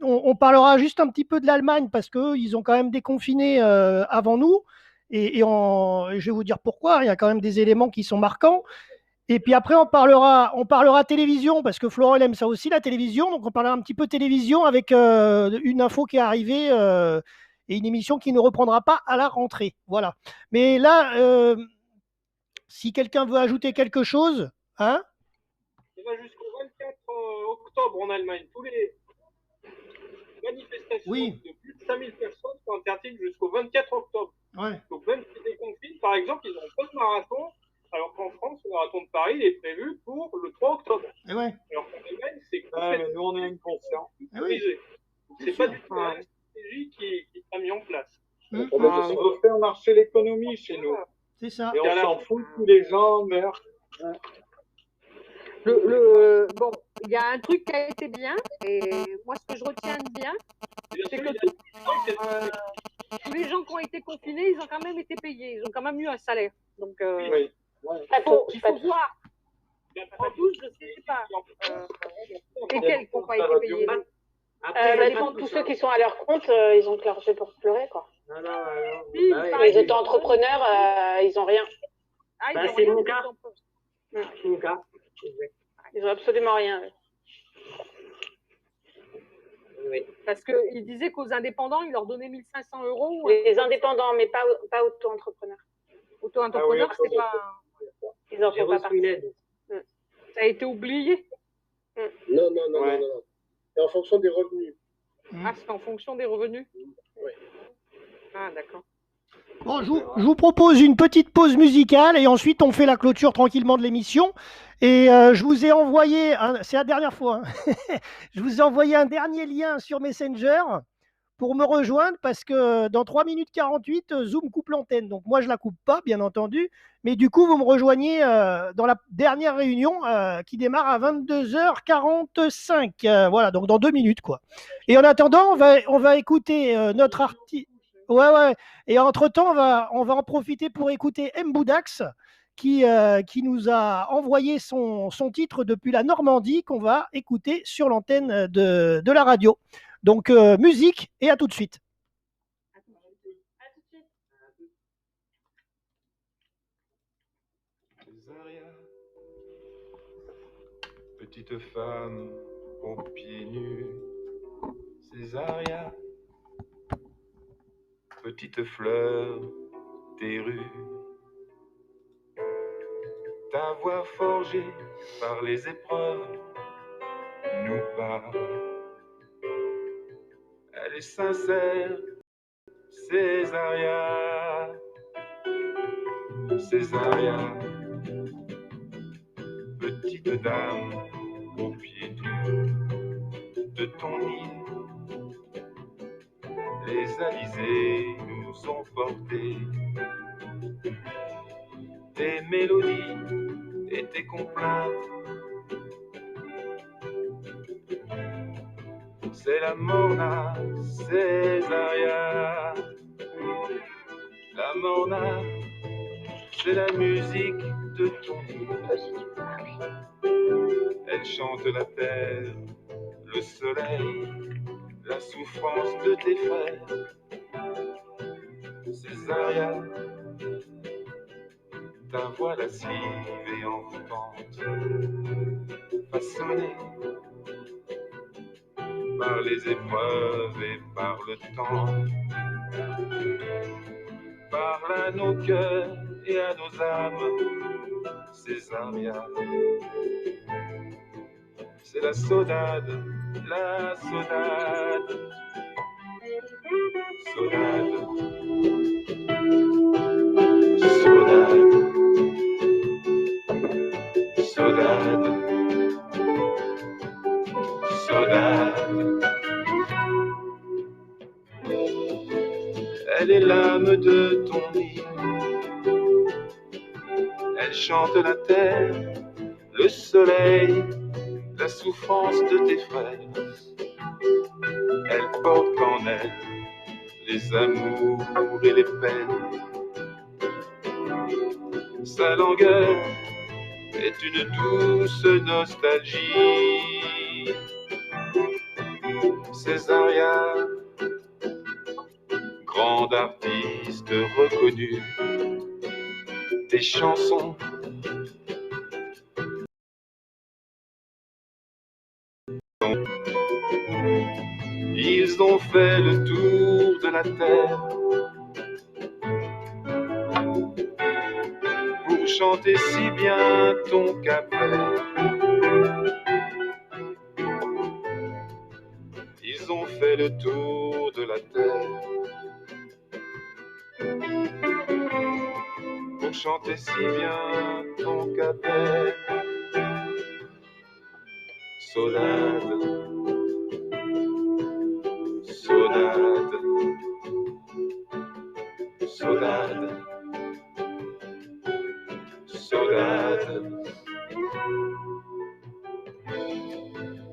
On parlera juste un petit peu de l'Allemagne parce qu'ils ont quand même déconfiné avant nous. Et je vais vous dire pourquoi. Il y a quand même des éléments qui sont marquants. Et puis après, on parlera télévision parce que Florent aime ça aussi, la télévision. Donc, on parlera un petit peu télévision avec une info qui est arrivée et une émission qui ne reprendra pas à la rentrée. Voilà. Mais là, si quelqu'un veut ajouter quelque chose, hein? Ça va jusqu'au 24 octobre en Allemagne. Tous les manifestations de plus de 5000 personnes sont interdites jusqu'au 24 octobre. Ouais. Donc même si des confines, par exemple, ils ont pas de marathon, alors qu'en France, le marathon de Paris est prévu pour le 3 octobre. Et ouais. Alors qu'en Allemagne, c'est mais nous, on est inconscients. C'est pas du tout la stratégie qui sera mise en place. On veut faire marcher l'économie chez nous. C'est ça. Et on s'en fout que les gens meurent. Bon, il y a un truc qui a été bien, et moi, ce que je retiens de bien, c'est que tous les gens qui ont été confinés, ils ont quand même été payés. Ils ont quand même eu un salaire. Donc, il faut voir. En tous, je ne sais pas. Lesquels qui n'ont pas été payés. Ça dépend de tous ceux qui sont à leur compte, ils ont clenché pour pleurer, quoi. Les auto-entrepreneurs, ils n'ont rien. C'est mon cas. C'est mon cas. Ils n'ont absolument rien. Oui. Parce qu'ils disaient qu'aux indépendants, ils leur donnaient 1 500 €. Les indépendants, mais pas auto-entrepreneurs. Auto-entrepreneurs, c'est pas... Ils n'en font pas partie. Ça a été oublié. Non. C'est en fonction des revenus. Ah, c'est en fonction des revenus? Oui. Ah, d'accord. Bon, je vous propose une petite pause musicale et ensuite on fait la clôture tranquillement de l'émission. Et je vous ai envoyé, c'est la dernière fois, hein, je vous ai envoyé un dernier lien sur Messenger pour me rejoindre parce que dans 3 minutes 48, Zoom coupe l'antenne. Donc moi, je ne la coupe pas, bien entendu. Mais du coup, vous me rejoignez dans la dernière réunion qui démarre à 22h45. Voilà, donc dans 2 minutes, quoi. Et en attendant, on va écouter notre artiste. Ouais. Et entre-temps, on va en profiter pour écouter M. Boudax qui nous a envoyé son titre depuis la Normandie qu'on va écouter sur l'antenne de la radio. Donc, musique et à tout de suite. Petite femme aux pieds nus, Césaria, petite fleur des rues, ta voix forgée par les épreuves nous parle. Elle est sincère, Césaria, Césaria, petite dame aux pieds nus de ton île. Les alizés nous ont portés tes mélodies et tes complaintes. C'est la morna, Césaria. La morna, c'est la musique de ton île. Elle chante la terre, le soleil, la souffrance de tes frères. Césaria, ta voix lascive et envoûtante, façonnée par les épreuves et par le temps, parle à nos cœurs et à nos âmes. Césaria, c'est la saudade, la saudade, saudade, saudade, saudade, saudade. Elle est l'âme de ton île, elle chante la terre, le soleil, la souffrance de tes frères. Elle porte en elle les amours et les peines. Sa langueur est une douce nostalgie. Césaria, grande artiste reconnue, tes chansons ils ont fait le tour de la terre pour chanter si bien ton Cap-Vert. Ils ont fait le tour de la terre pour chanter si bien ton Cap-Vert. Saudade, saudade, saudade, saudade.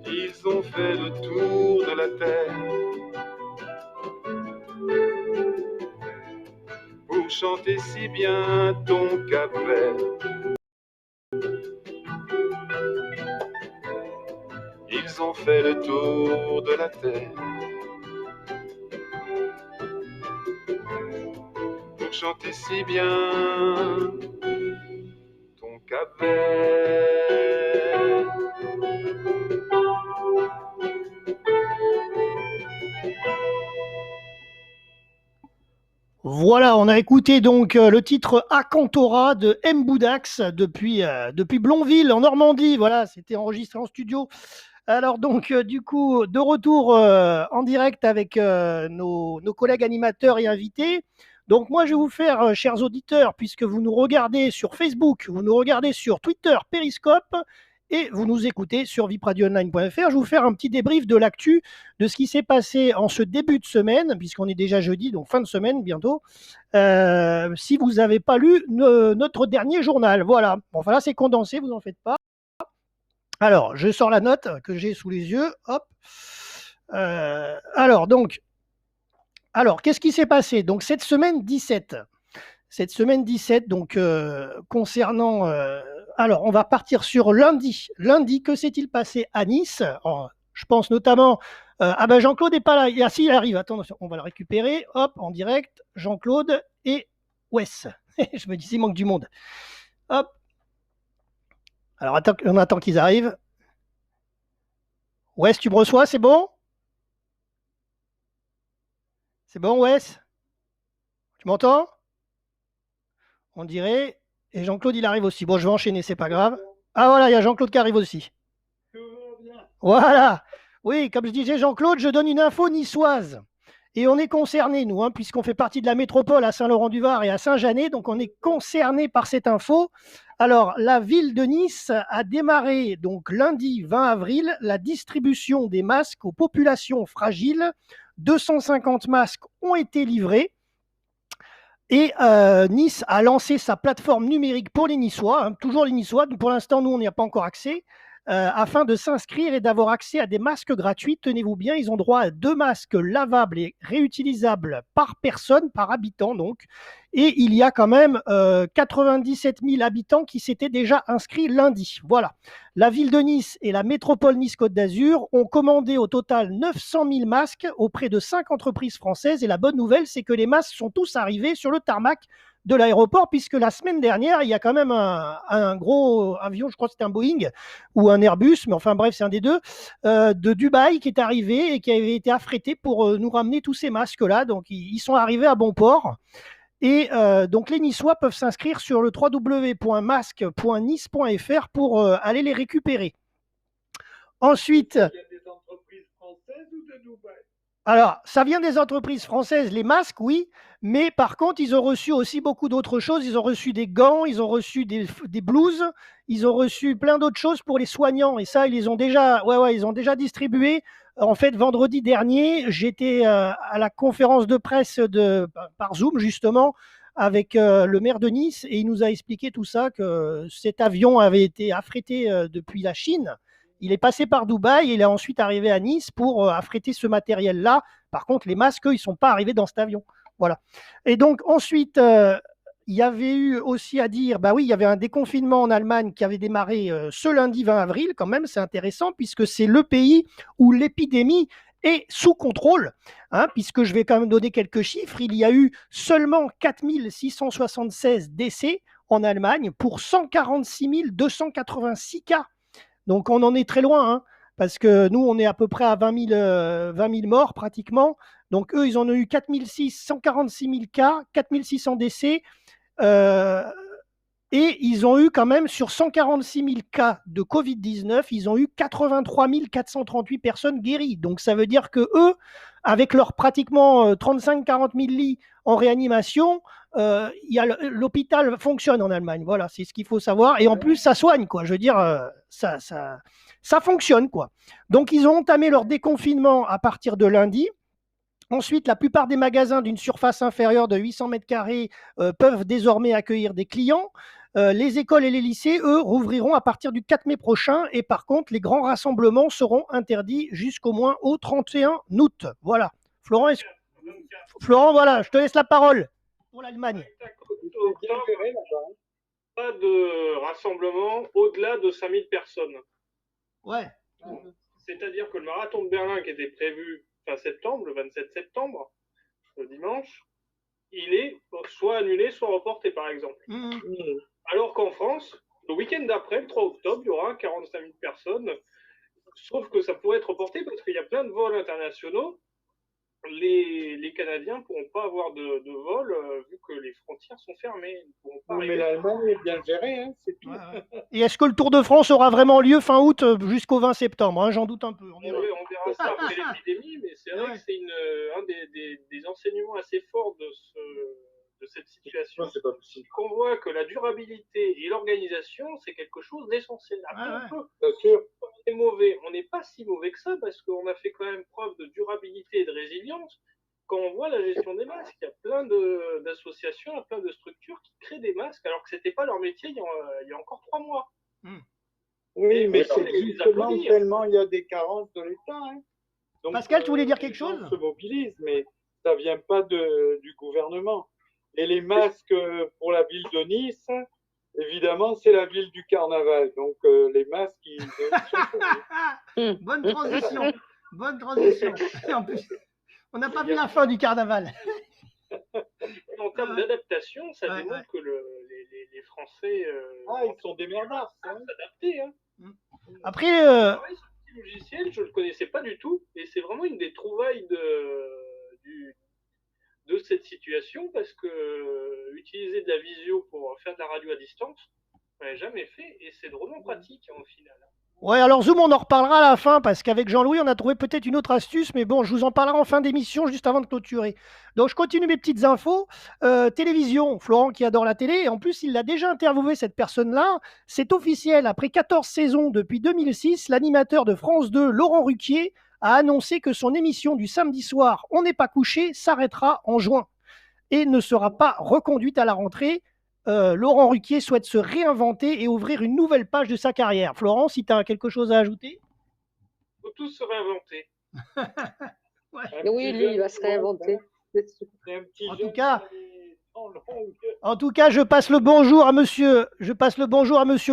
Ils ont fait le tour de la terre pour chanter si bien ton Cap-Vert. Ils ont fait le tour de la terre chanter si bien ton Cap-Vert. Voilà, on a écouté donc le titre Acantora de M. Boudax depuis Blonville en Normandie. Voilà, c'était enregistré en studio. Alors donc du coup, de retour en direct avec nos collègues animateurs et invités. Donc moi, je vais vous faire, chers auditeurs, puisque vous nous regardez sur Facebook, vous nous regardez sur Twitter, Periscope, et vous nous écoutez sur vipradioonline.fr, je vais vous faire un petit débrief de l'actu, de ce qui s'est passé en ce début de semaine, puisqu'on est déjà jeudi, donc fin de semaine bientôt, si vous n'avez pas lu notre dernier journal. Voilà, bon, enfin là c'est condensé, vous n'en faites pas. Alors, je sors la note que j'ai sous les yeux, hop. Alors, qu'est-ce qui s'est passé? Donc, cette semaine 17, donc, concernant... alors, on va partir sur lundi. Lundi, que s'est-il passé à Nice? Je pense notamment... ah ben, Jean-Claude n'est pas là. Ah si, il arrive. Attends, on va le récupérer. Hop, en direct. Jean-Claude et Wes. Je me disais, il manque du monde. Hop. Alors, on attend qu'ils arrivent. Wes, tu me reçois? C'est bon? C'est bon, Wes? Tu m'entends? On dirait. Et Jean-Claude, il arrive aussi. Bon, je vais enchaîner, c'est pas grave. Ah voilà, il y a Jean-Claude qui arrive aussi. Voilà. Oui, comme je disais, Jean-Claude, je donne une info niçoise. Et on est concernés, nous, puisqu'on fait partie de la métropole à Saint-Laurent-du-Var et à Saint-Jeannet, donc on est concernés par cette info. Alors, la ville de Nice a démarré, donc lundi 20 avril, la distribution des masques aux populations fragiles. 250 masques ont été livrés. Et Nice a lancé sa plateforme numérique pour les Niçois, toujours les Niçois, pour l'instant nous on n'y a pas encore accès, afin de s'inscrire et d'avoir accès à des masques gratuits. Tenez-vous bien, ils ont droit à 2 masques lavables et réutilisables par personne, par habitant donc. Et il y a quand même 97 000 habitants qui s'étaient déjà inscrits lundi. Voilà. La ville de Nice et la métropole Nice-Côte d'Azur ont commandé au total 900 000 masques auprès de 5 entreprises françaises. Et la bonne nouvelle, c'est que les masques sont tous arrivés sur le tarmac de l'aéroport, puisque la semaine dernière, il y a quand même un gros avion, je crois que c'était un Boeing ou un Airbus, mais enfin bref, c'est un des deux, de Dubaï qui est arrivé et qui avait été affrété pour nous ramener tous ces masques-là. Donc, ils sont arrivés à bon port. Et donc, les Niçois peuvent s'inscrire sur le www.masque.nice.fr pour aller les récupérer. Ensuite... Il y a des entreprises françaises ou de Dubaï? Alors, ça vient des entreprises françaises, les masques, oui, mais par contre, ils ont reçu aussi beaucoup d'autres choses. Ils ont reçu des gants, ils ont reçu des blouses, ils ont reçu plein d'autres choses pour les soignants. Et ça, ils les ont déjà, ils ont déjà distribué. En fait, vendredi dernier, j'étais à la conférence de presse par Zoom, justement, avec le maire de Nice, et il nous a expliqué tout ça, que cet avion avait été affrété depuis la Chine. Il est passé par Dubaï et il est ensuite arrivé à Nice pour affréter ce matériel-là. Par contre, les masques, eux, ils ne sont pas arrivés dans cet avion. Voilà. Et donc, ensuite, il y avait eu aussi à dire, bah oui, il y avait un déconfinement en Allemagne qui avait démarré ce lundi 20 avril, quand même, c'est intéressant, puisque c'est le pays où l'épidémie est sous contrôle, puisque je vais quand même donner quelques chiffres. Il y a eu seulement 4 676 décès en Allemagne pour 146 286 cas. Donc, on en est très loin, parce que nous, on est à peu près à 20 000 morts pratiquement. Donc, eux, ils en ont eu 146 000 cas, 4 600 décès. Et ils ont eu quand même, sur 146 000 cas de Covid-19, ils ont eu 83 438 personnes guéries. Donc, ça veut dire que eux, avec leurs pratiquement 35-40 000 lits en réanimation, l'hôpital fonctionne en Allemagne. Voilà, c'est ce qu'il faut savoir. Et en plus, ça soigne, quoi. Je veux dire, ça fonctionne, quoi. Donc, ils ont entamé leur déconfinement à partir de lundi. Ensuite, la plupart des magasins d'une surface inférieure de 800 mètres carrés peuvent désormais accueillir des clients. Les écoles et les lycées, eux, rouvriront à partir du 4 mai prochain. Et par contre, les grands rassemblements seront interdits jusqu'au moins au 31 août. Voilà. Florent, voilà, je te laisse la parole pour l'Allemagne. Pas de rassemblement au-delà de 5000 personnes. Ouais. C'est-à-dire que le marathon de Berlin qui était prévu fin septembre, le 27 septembre, le dimanche, il est soit annulé, soit reporté, par exemple. Alors qu'en France, le week-end d'après, le 3 octobre, il y aura 45 000 personnes, sauf que ça pourrait être reporté parce qu'il y a plein de vols internationaux. Les Canadiens ne pourront pas avoir de vol vu que les frontières sont fermées. Mais l'Allemagne est bien gérée, hein, c'est tout. Et est-ce que le Tour de France aura vraiment lieu fin août jusqu'au 20 septembre, hein? J'en doute un peu. On verra ça après l'épidémie, mais c'est vrai que c'est un des enseignements assez forts de cette situation. C'est pas possible. Qu'on voit que la durabilité et l'organisation, c'est quelque chose d'essentiel. Après, on est mauvais. On n'est pas si mauvais que ça parce qu'on a fait quand même preuve de durabilité et de résilience. Quand on voit la gestion des masques, il y a plein d'associations, plein de structures qui créent des masques alors que ce n'était pas leur métier il y a encore 3 mois. Oui, mais c'est justement tellement il y a des carences de l'État. Hein. Donc, Pascal, tu voulais dire quelque chose? On se mobilise, mais ça ne vient pas du gouvernement. Et les masques pour la ville de Nice, évidemment, c'est la ville du carnaval. Donc, les masques, ils sont... Bonne transition. Bonne transition. Et en plus, on n'a pas vu la fin du carnaval. En termes d'adaptation, ça démontre que les Français ils sont des merdards, s'adapter. Hein. Après, ce logiciel, je ne le connaissais pas du tout, et c'est vraiment une des trouvailles de cette situation, parce que utiliser de la visio pour faire de la radio à distance, on n'a jamais fait, et c'est drôlement pratique au final. Ouais, alors Zoom, on en reparlera à la fin, parce qu'avec Jean-Louis, on a trouvé peut-être une autre astuce, mais bon, je vous en parlerai en fin d'émission, juste avant de clôturer. Donc, je continue mes petites infos. Télévision, Florent qui adore la télé, et en plus, il l'a déjà interviewé, cette personne-là. C'est officiel, après 14 saisons depuis 2006, l'animateur de France 2, Laurent Ruquier, a annoncé que son émission du samedi soir, On n'est pas couché, s'arrêtera en juin et ne sera pas reconduite à la rentrée. Laurent Ruquier souhaite se réinventer et ouvrir une nouvelle page de sa carrière. Florent, si tu as quelque chose à ajouter? Il faut tous se réinventer. Oui, lui, il va se réinventer. En tout cas, je passe le bonjour à monsieur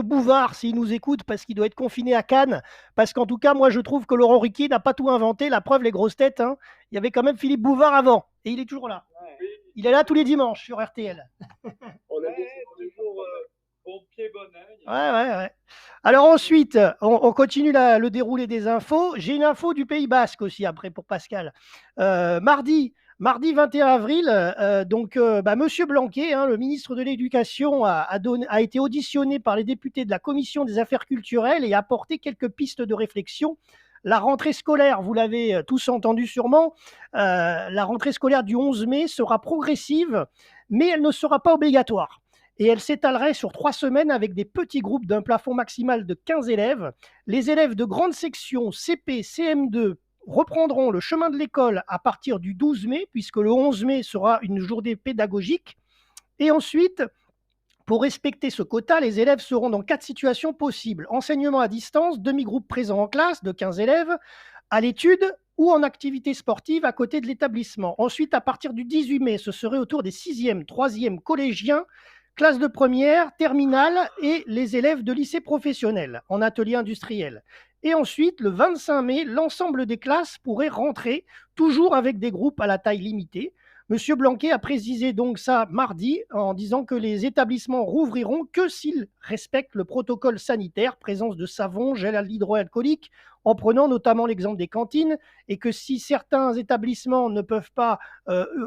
Bouvard s'il nous écoute, parce qu'il doit être confiné à Cannes. Parce qu'en tout cas, moi, je trouve que Laurent Ruquier n'a pas tout inventé. La preuve, les grosses têtes, hein. Il y avait quand même Philippe Bouvard avant, et il est toujours là. Il est là tous les dimanches sur RTL. On a toujours bon pied, bon oeil. Ouais. Alors ensuite, on continue le déroulé des infos. J'ai une info du Pays Basque aussi après pour Pascal. Mardi 21 avril, Monsieur Blanquer, le ministre de l'Éducation, a été auditionné par les députés de la Commission des affaires culturelles et a apporté quelques pistes de réflexion. La rentrée scolaire, vous l'avez tous entendu sûrement, la rentrée scolaire du 11 mai sera progressive, mais elle ne sera pas obligatoire. Et elle s'étalerait sur 3 semaines avec des petits groupes d'un plafond maximal de 15 élèves. Les élèves de grande section CP, CM2 reprendront le chemin de l'école à partir du 12 mai, puisque le 11 mai sera une journée pédagogique. Et ensuite, pour respecter ce quota, les élèves seront dans 4 situations possibles. Enseignement à distance, demi-groupe présent en classe de 15 élèves, à l'étude ou en activité sportive à côté de l'établissement. Ensuite, à partir du 18 mai, ce serait au tour des 6e, 3e collégiens, classe de première, terminale et les élèves de lycée professionnel en atelier industriel. Et ensuite, le 25 mai, l'ensemble des classes pourraient rentrer, toujours avec des groupes à la taille limitée. Monsieur Blanquer a précisé donc ça mardi en disant que les établissements rouvriront que s'ils respectent le protocole sanitaire, présence de savon, gel hydroalcoolique, en prenant notamment l'exemple des cantines, et que si certains établissements ne peuvent pas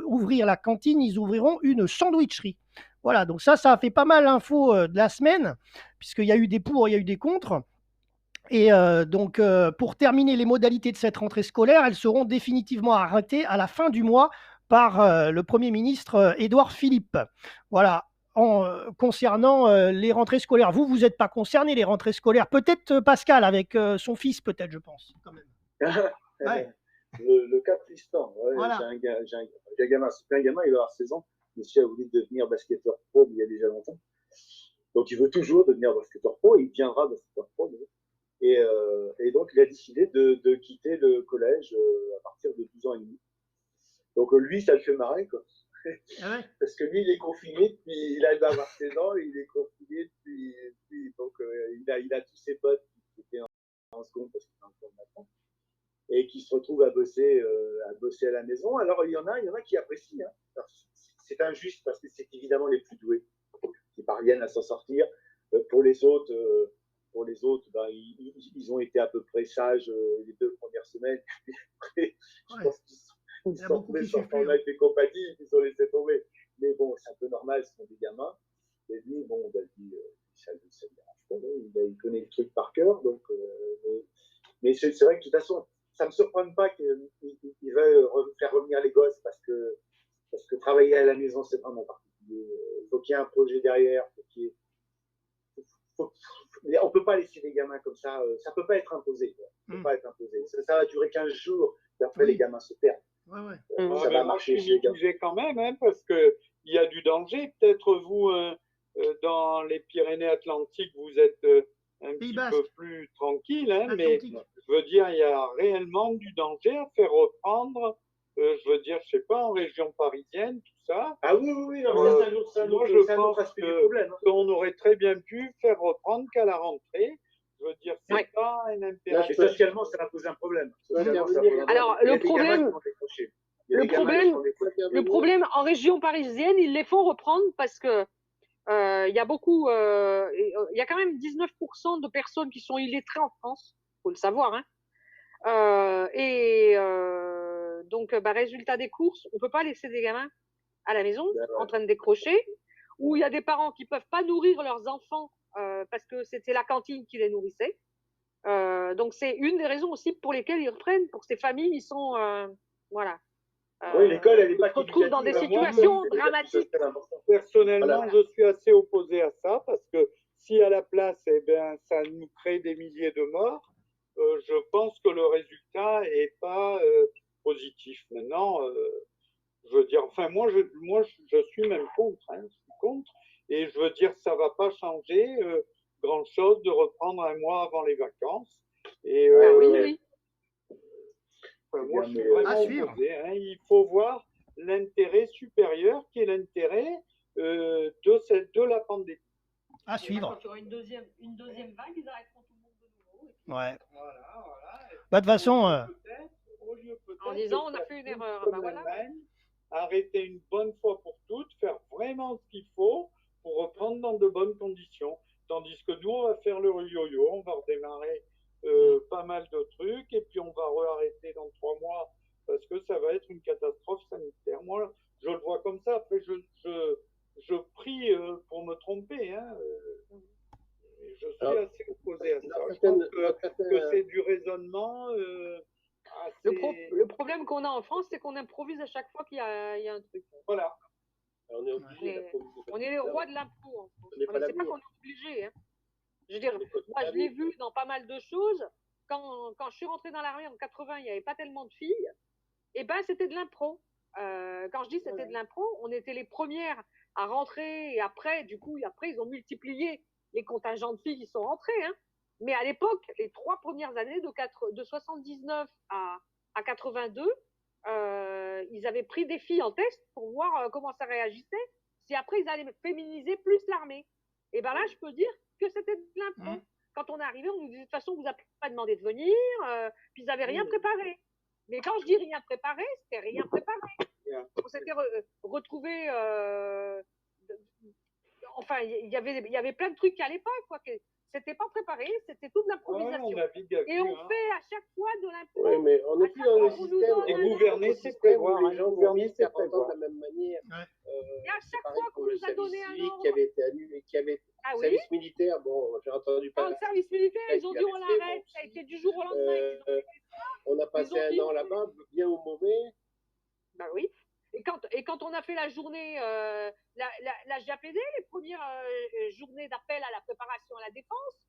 ouvrir la cantine, ils ouvriront une sandwicherie. Voilà, donc ça a fait pas mal l'info de la semaine, puisqu'il y a eu des pour, il y a eu des contre. Et pour terminer les modalités de cette rentrée scolaire, elles seront définitivement arrêtées à la fin du mois par le Premier ministre Édouard Philippe. Voilà, concernant les rentrées scolaires. Vous n'êtes pas concerné, les rentrées scolaires. Peut-être Pascal, avec son fils, peut-être, je pense, quand même. Ouais. Le cas Tristan, voilà. J'ai un gamin, c'est un gamin, il va avoir 16 ans. Monsieur a voulu devenir basketteur pro il y a déjà longtemps. Donc il veut toujours devenir basketteur pro, et il deviendra basketteur pro. Et donc il a décidé de quitter le collège à partir de 12 ans et demi. Donc lui, ça le fait marrer, quoi. Parce que lui, il est confiné, puis il va avoir 16 ans, il est confiné, donc il a tous ses potes qui étaient en seconde parce qu'il est en seconde maintenant, et qui se retrouvent à bosser à la maison. Alors il y en a qui apprécient. Hein. Alors, c'est injuste parce que c'est évidemment les plus doués qui parviennent à s'en sortir. Pour les autres, ben, ils ont été à peu près sages les 2 premières semaines. Après, je pense qu'ils sont tombés sur Fortnite et compagnie, ils ont laissé tomber. Mais bon, c'est un peu normal, ce sont des gamins. Et lui, bon, ben, ça ne dérange pas, il connaît le truc par cœur. Donc, mais c'est vrai que de toute façon, ça ne me surprend pas qu'il veuille faire revenir les gosses parce que travailler à la maison, c'est vraiment particulier. Il faut qu'il y ait un projet derrière. On ne peut pas laisser des gamins comme ça. Ça ne peut pas être imposé. Ça va durer 15 jours. Et après, les gamins se perdent. Ça va marcher chez les gamins. Quand même, hein, parce qu'il y a du danger. Peut-être vous, dans les Pyrénées-Atlantiques, vous êtes un petit peu plus tranquille. Hein, mais je veux dire, il y a réellement du danger à faire reprendre. Je veux dire, je ne sais pas, en région parisienne, tout ça. Ah oui, non, moi, je pense qu'on aurait très bien pu faire reprendre qu'à la rentrée. Je veux dire, c'est pas un impératif. Socialement, ça va poser un problème. Alors, le problème en région parisienne, ils les font reprendre parce que il y a beaucoup, il y a quand même 19% de personnes qui sont illettrées en France, faut le savoir, hein. Donc, résultat des courses, on peut pas laisser des gamins à la maison en train de décrocher, ou il y a des parents qui peuvent pas nourrir leurs enfants parce que c'était la cantine qui les nourrissait. Donc, c'est une des raisons aussi pour lesquelles ils reprennent. Pour ces familles, ils sont, voilà. Oui, l'école, elle n'est pas. Ils se retrouvent dans des situations dramatiques. Personnellement, je suis assez opposé à ça parce que si à la place, eh bien, ça nous crée des milliers de morts, je pense que le résultat n'est pas positif. Maintenant, je veux dire, enfin, moi, je suis même contre, hein, je suis contre, et je veux dire, ça ne va pas changer grand-chose de reprendre un mois avant les vacances. Et, oui. Enfin, moi, je suis vraiment opposé, hein. Il faut voir l'intérêt supérieur qui est l'intérêt de la pandémie. À suivre. Quand il y aura une deuxième vague, ils arrêteront tout le monde de nouveau. Ouais. De toute façon. En disant, on a fait une erreur. Arrêter une bonne fois pour toutes, faire vraiment ce qu'il faut pour reprendre dans de bonnes conditions. Tandis que nous, on va faire le yo-yo, on va redémarrer pas mal de trucs et puis on va re-arrêter dans 3 mois parce que ça va être une catastrophe sanitaire. Moi, je le vois comme ça. Après, je prie pour me tromper. Hein. Je suis assez opposé à ça. Je pense que c'est du raisonnement. Le problème qu'on a en France, c'est qu'on improvise à chaque fois qu'il y a un truc. Voilà. On est obligé. On est les rois de l'impôt en France. Mais c'est pas qu'on est obligé. Hein. Je veux dire, moi, je l'ai vu dans pas mal de choses. Quand je suis rentrée dans l'armée en 80, il n'y avait pas tellement de filles. Et ben, c'était de l'impro. Quand je dis c'était de l'impro, on était les premières à rentrer. Et après, ils ont multiplié les contingents de filles qui sont rentrées. Hein. Mais à l'époque, les 3 premières années, de 79 à 82, ils avaient pris des filles en test pour voir comment ça réagissait. Si après, ils allaient féminiser plus l'armée. Et bien là, je peux dire que c'était de l'impro. Quand on est arrivé, on nous disait de toute façon, on ne vous a pas demandé de venir, puis ils n'avaient rien préparé. Mais quand je dis rien préparé, c'était rien préparé. On s'était retrouvés. Enfin, il y avait plein de trucs à l'époque, quoi. C'était pas préparé, c'était toute l'improvisation. Et on fait à chaque fois de l'impro. Oui, mais on n'est plus dans le système. Et gouverner, c'est prévoir. Les gens gouverner, c'est prévoir de la même manière. Et à chaque fois qu'on nous a donné un ordre. Qui avait été annulé, qui avait service militaire. Bon, j'ai entendu parler. Le service militaire, ils ont dit on l'arrête. Ça a été du jour au lendemain. On a passé un an là-bas, bien ou mauvais. Bah oui. Et quand on a fait la journée, la JAPD, les premières journées d'appel à la préparation à la défense,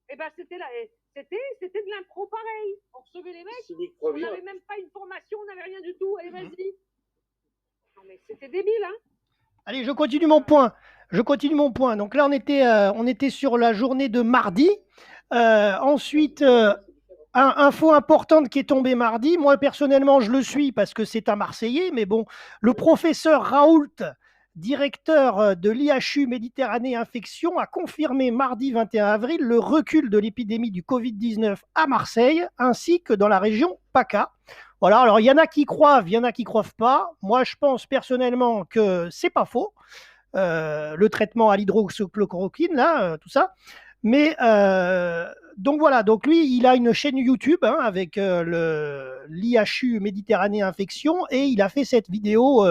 eh ben c'était de l'impro pareil. On recevait les mecs, on n'avait même pas une formation, on n'avait rien du tout. Allez, vas-y. Non mais c'était débile, hein. Allez, je continue mon point. Donc là, on était sur la journée de mardi. Ensuite. Info importante qui est tombée mardi, moi personnellement je le suis parce que c'est un Marseillais, mais bon, le professeur Raoult, directeur de l'IHU Méditerranée Infection, a confirmé mardi 21 avril le recul de l'épidémie du Covid-19 à Marseille ainsi que dans la région PACA. Voilà, alors il y en a qui croient, il y en a qui ne croient pas. Moi, je pense personnellement que c'est pas faux. Le traitement à l'hydroxychloroquine, là, tout ça. Mais donc voilà, donc lui, il a une chaîne YouTube avec l'IHU Méditerranée Infection et il a fait cette vidéo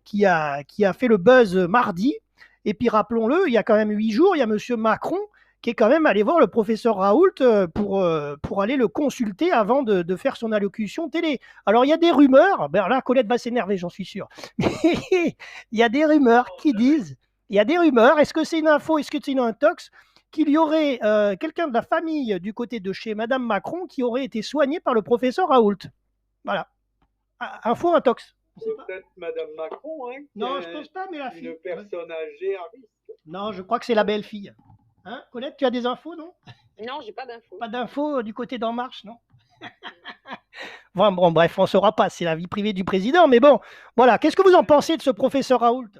qui a fait le buzz mardi. Et puis rappelons-le, il y a quand même 8 jours, il y a monsieur Macron qui est quand même allé voir le professeur Raoult pour aller le consulter avant de faire son allocution télé. Alors il y a des rumeurs, ben là Colette va s'énerver, j'en suis sûr. Mais il y a des rumeurs qui disent, il y a des rumeurs, est-ce que c'est une info, est-ce que c'est une intox, qu'il y aurait quelqu'un de la famille du côté de chez Madame Macron qui aurait été soigné par le professeur Raoult. Voilà. Info intox. Peut-être Madame Macron, hein, non, je pense pas, mais la fille. Une personne âgée à risque. Non, je crois que c'est la belle-fille. Hein, Colette, tu as des infos, non? Non, j'ai pas d'infos. Pas d'infos du côté d'En Marche, non? Bon, bref, on ne saura pas, c'est la vie privée du président, mais bon, voilà. Qu'est-ce que vous en pensez de ce professeur Raoult?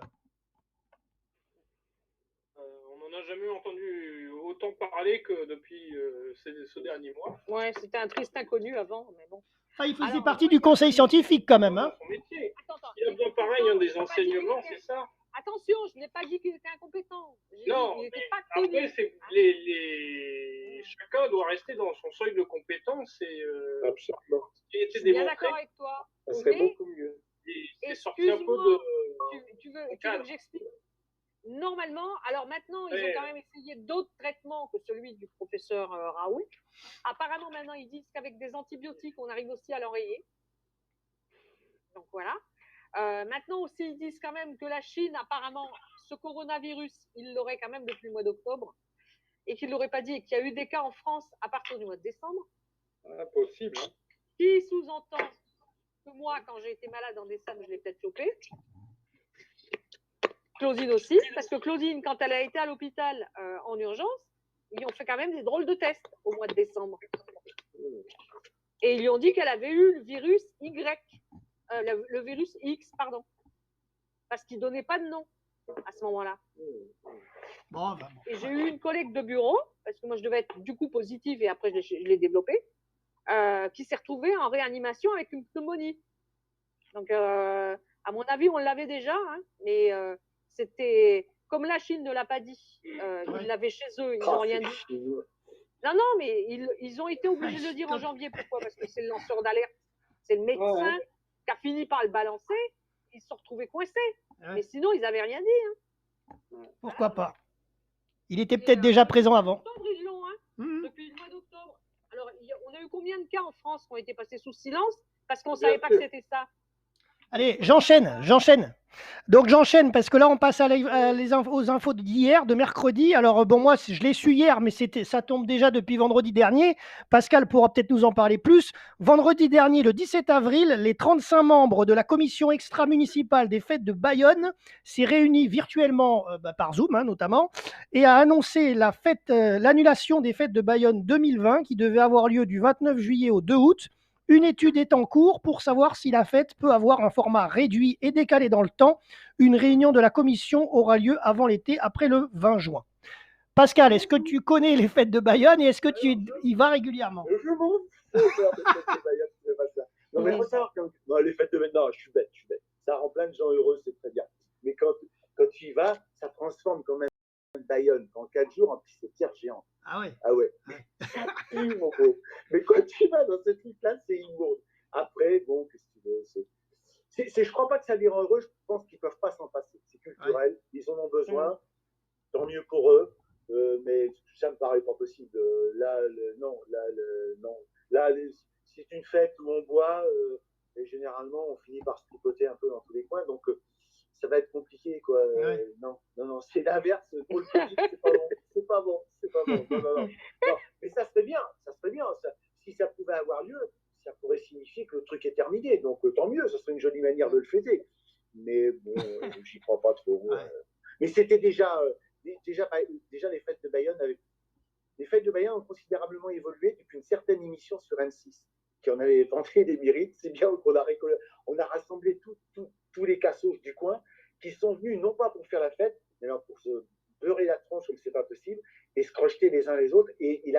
On n'en a jamais entendu autant parler que depuis ce dernier mois. Ouais, c'était un triste inconnu avant, mais bon. Ah, il faisait partie du conseil scientifique quand même. Hein. Son métier. Il a besoin pareil, des enseignements, c'est ça. Attention, je n'ai pas dit qu'il était incompétent. Non, mais après, chacun doit rester dans son seuil de compétence. Absolument. Je suis bien d'accord avec toi. Ça serait beaucoup mieux. C'est sorti un peu de... Tu veux que j'explique? Normalement, alors maintenant, ils ont quand même essayé d'autres traitements que celui du professeur Raoult. Apparemment, maintenant, ils disent qu'avec des antibiotiques, on arrive aussi à l'enrayer. Donc voilà. Maintenant aussi, ils disent quand même que la Chine, apparemment, ce coronavirus, il l'aurait quand même depuis le mois d'octobre et qu'il ne l'aurait pas dit et qu'il y a eu des cas en France à partir du mois de décembre. Impossible. Hein. Qui sous-entend que moi, quand j'ai été malade en décembre, je l'ai peut-être chopé. Claudine aussi, parce que Claudine, quand elle a été à l'hôpital en urgence, ils ont fait quand même des drôles de tests au mois de décembre. Et ils lui ont dit qu'elle avait eu le virus Y, le virus X, pardon. Parce qu'il ne donnait pas de nom à ce moment-là. Bon. Et j'ai eu une collègue de bureau, parce que moi je devais être du coup positive et après je l'ai développée, qui s'est retrouvée en réanimation avec une pneumonie. Donc, à mon avis, on l'avait déjà, hein, mais c'était comme la Chine ne l'a pas dit, ils l'avaient chez eux, ils n'ont rien dit. Non, mais ils ont été obligés de le dire en janvier. Pourquoi? Parce que c'est le lanceur d'alerte, c'est le médecin qui a fini par le balancer. Ils se sont retrouvés coincés. Mais sinon, ils n'avaient rien dit. Hein. Pourquoi pas? Il était peut-être déjà présent avant. Octobre, ils l'ont, hein, depuis le mois d'octobre. Alors, on a eu combien de cas en France qui ont été passés sous silence parce qu'on ne savait pas que c'était ça? Allez, j'enchaîne. Donc j'enchaîne parce que là on passe aux infos d'hier, de mercredi. Alors bon, moi je l'ai su hier, mais ça tombe déjà depuis vendredi dernier. Pascal pourra peut-être nous en parler plus. Vendredi dernier, le 17 avril, les 35 membres de la commission extra-municipale des fêtes de Bayonne s'est réunis virtuellement par Zoom notamment et a annoncé l'annulation des fêtes de Bayonne 2020 qui devait avoir lieu du 29 juillet au 2 août. Une étude est en cours pour savoir si la fête peut avoir un format réduit et décalé dans le temps. Une réunion de la commission aura lieu avant l'été, après le 20 juin. Pascal, est-ce que tu connais les fêtes de Bayonne et est-ce que tu y vas régulièrement? Je m'en fous des fêtes de Bayonne. Non, mais il faut savoir que les fêtes de Bayonne, non, je suis bête. Ça rend plein de gens heureux, c'est très bien. Mais quand tu y vas, ça transforme quand même Bayonne. En 4 jours, en plus, c'est pierre géante. Ah ouais. Mon beau. Mais quand tu vas dans ce truc-là, c'est immonde. Après, bon, qu'est-ce que tu veux, je crois pas que ça les rend heureux, je pense qu'ils peuvent pas s'en passer. C'est culturel, ils en ont besoin, tant mieux pour eux, mais ça me paraît pas possible. Non. Là, c'est une fête où on boit, et généralement, on finit par se tripoter un peu dans tous les coins, donc ça va être compliqué, quoi. Non, c'est l'inverse. Pour le Covid, c'est pas bon. Non. Mais ça serait bien. Si ça pouvait avoir lieu, ça pourrait signifier que le truc est terminé. Donc tant mieux, ça serait une jolie manière de le fêter. Mais bon, j'y crois pas trop. Mais c'était déjà les fêtes de Bayonne. Les fêtes de Bayonne ont considérablement évolué depuis une certaine émission sur M6 qui en avait vanté des mérites. C'est bien qu'on a rassemblé tous les cassos du coin qui sont venus non pas pour faire la fête, mais alors pour se beurrer la tronche comme c'est pas possible et se crocheter les uns les autres. Et elle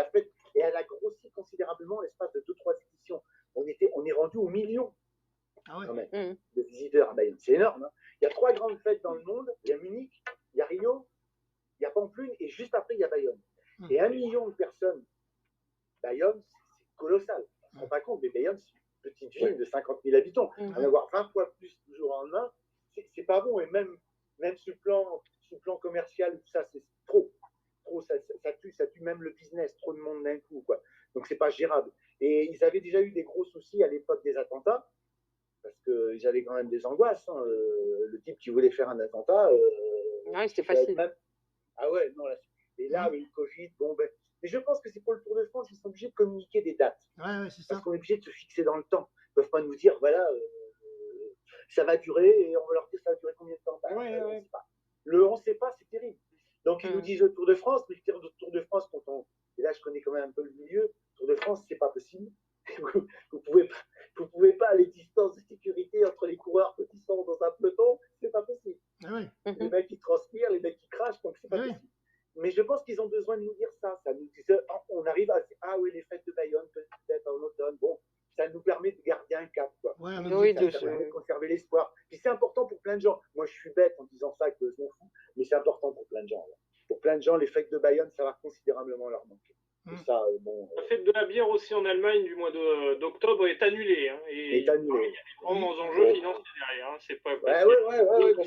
a grossi considérablement l'espace de 2-3 éditions on est rendu aux millions quand même, de visiteurs à Bayonne. C'est énorme. Hein. Il y a 3 grandes fêtes dans le monde. Il y a Munich, il y a Rio, il y a Pamplune et juste après, il y a Bayonne. Et 1 million de personnes, Bayonne, c'est colossal. On ne se rend pas compte, mais Bayonne, c'est une petite ville de 50 000 habitants. En avoir 20 fois plus du jour au lendemain, c'est pas bon. Et même sur le plan commercial, tout ça, c'est trop, ça tue même le business, trop de monde d'un coup, quoi. Donc c'est pas gérable. Et ils avaient déjà eu des gros soucis à l'époque des attentats, parce qu'ils avaient quand même des angoisses. Hein. Le type qui voulait faire un attentat, c'était facile. Même... Ah ouais, non, là, et là, avec le Covid, bon ben. Mais je pense que c'est pour le Tour de France, ils sont obligés de communiquer des dates. Ouais, c'est ça. Parce qu'on est obligé de se fixer dans le temps. Ils ne peuvent pas nous dire, voilà, ça va durer, et on va leur dire ça va durer combien de temps. On ne sait pas. On ne sait pas, c'est terrible. Donc ils nous disent le Tour de France, mais le Tour de France, et là je connais quand même un peu le milieu, le Tour de France, c'est pas possible. Vous pouvez pas les distances de sécurité entre les coureurs quand ils sont dans un peloton, c'est pas possible. Les mecs qui transpirent, les mecs qui crachent, donc c'est pas possible. Mais je pense qu'ils ont besoin de nous dire ça. On arrive à les fêtes de Bayonne, peut-être en automne. Bon, ça nous permet de garder un cap, quoi. Ça permet de conserver l'espoir. Puis c'est important pour plein de gens. Moi, je suis bête en disant ça, que je m'en fous, mais c'est important pour plein de gens. Là. Pour plein de gens, les fêtes de Bayonne, ça va considérablement leur manquer. Ça, la fête de la bière aussi en Allemagne du mois d'octobre est annulée. Hein, est annulée. Il y a des grands enjeux financiers derrière. Hein, c'est pas ouais, bien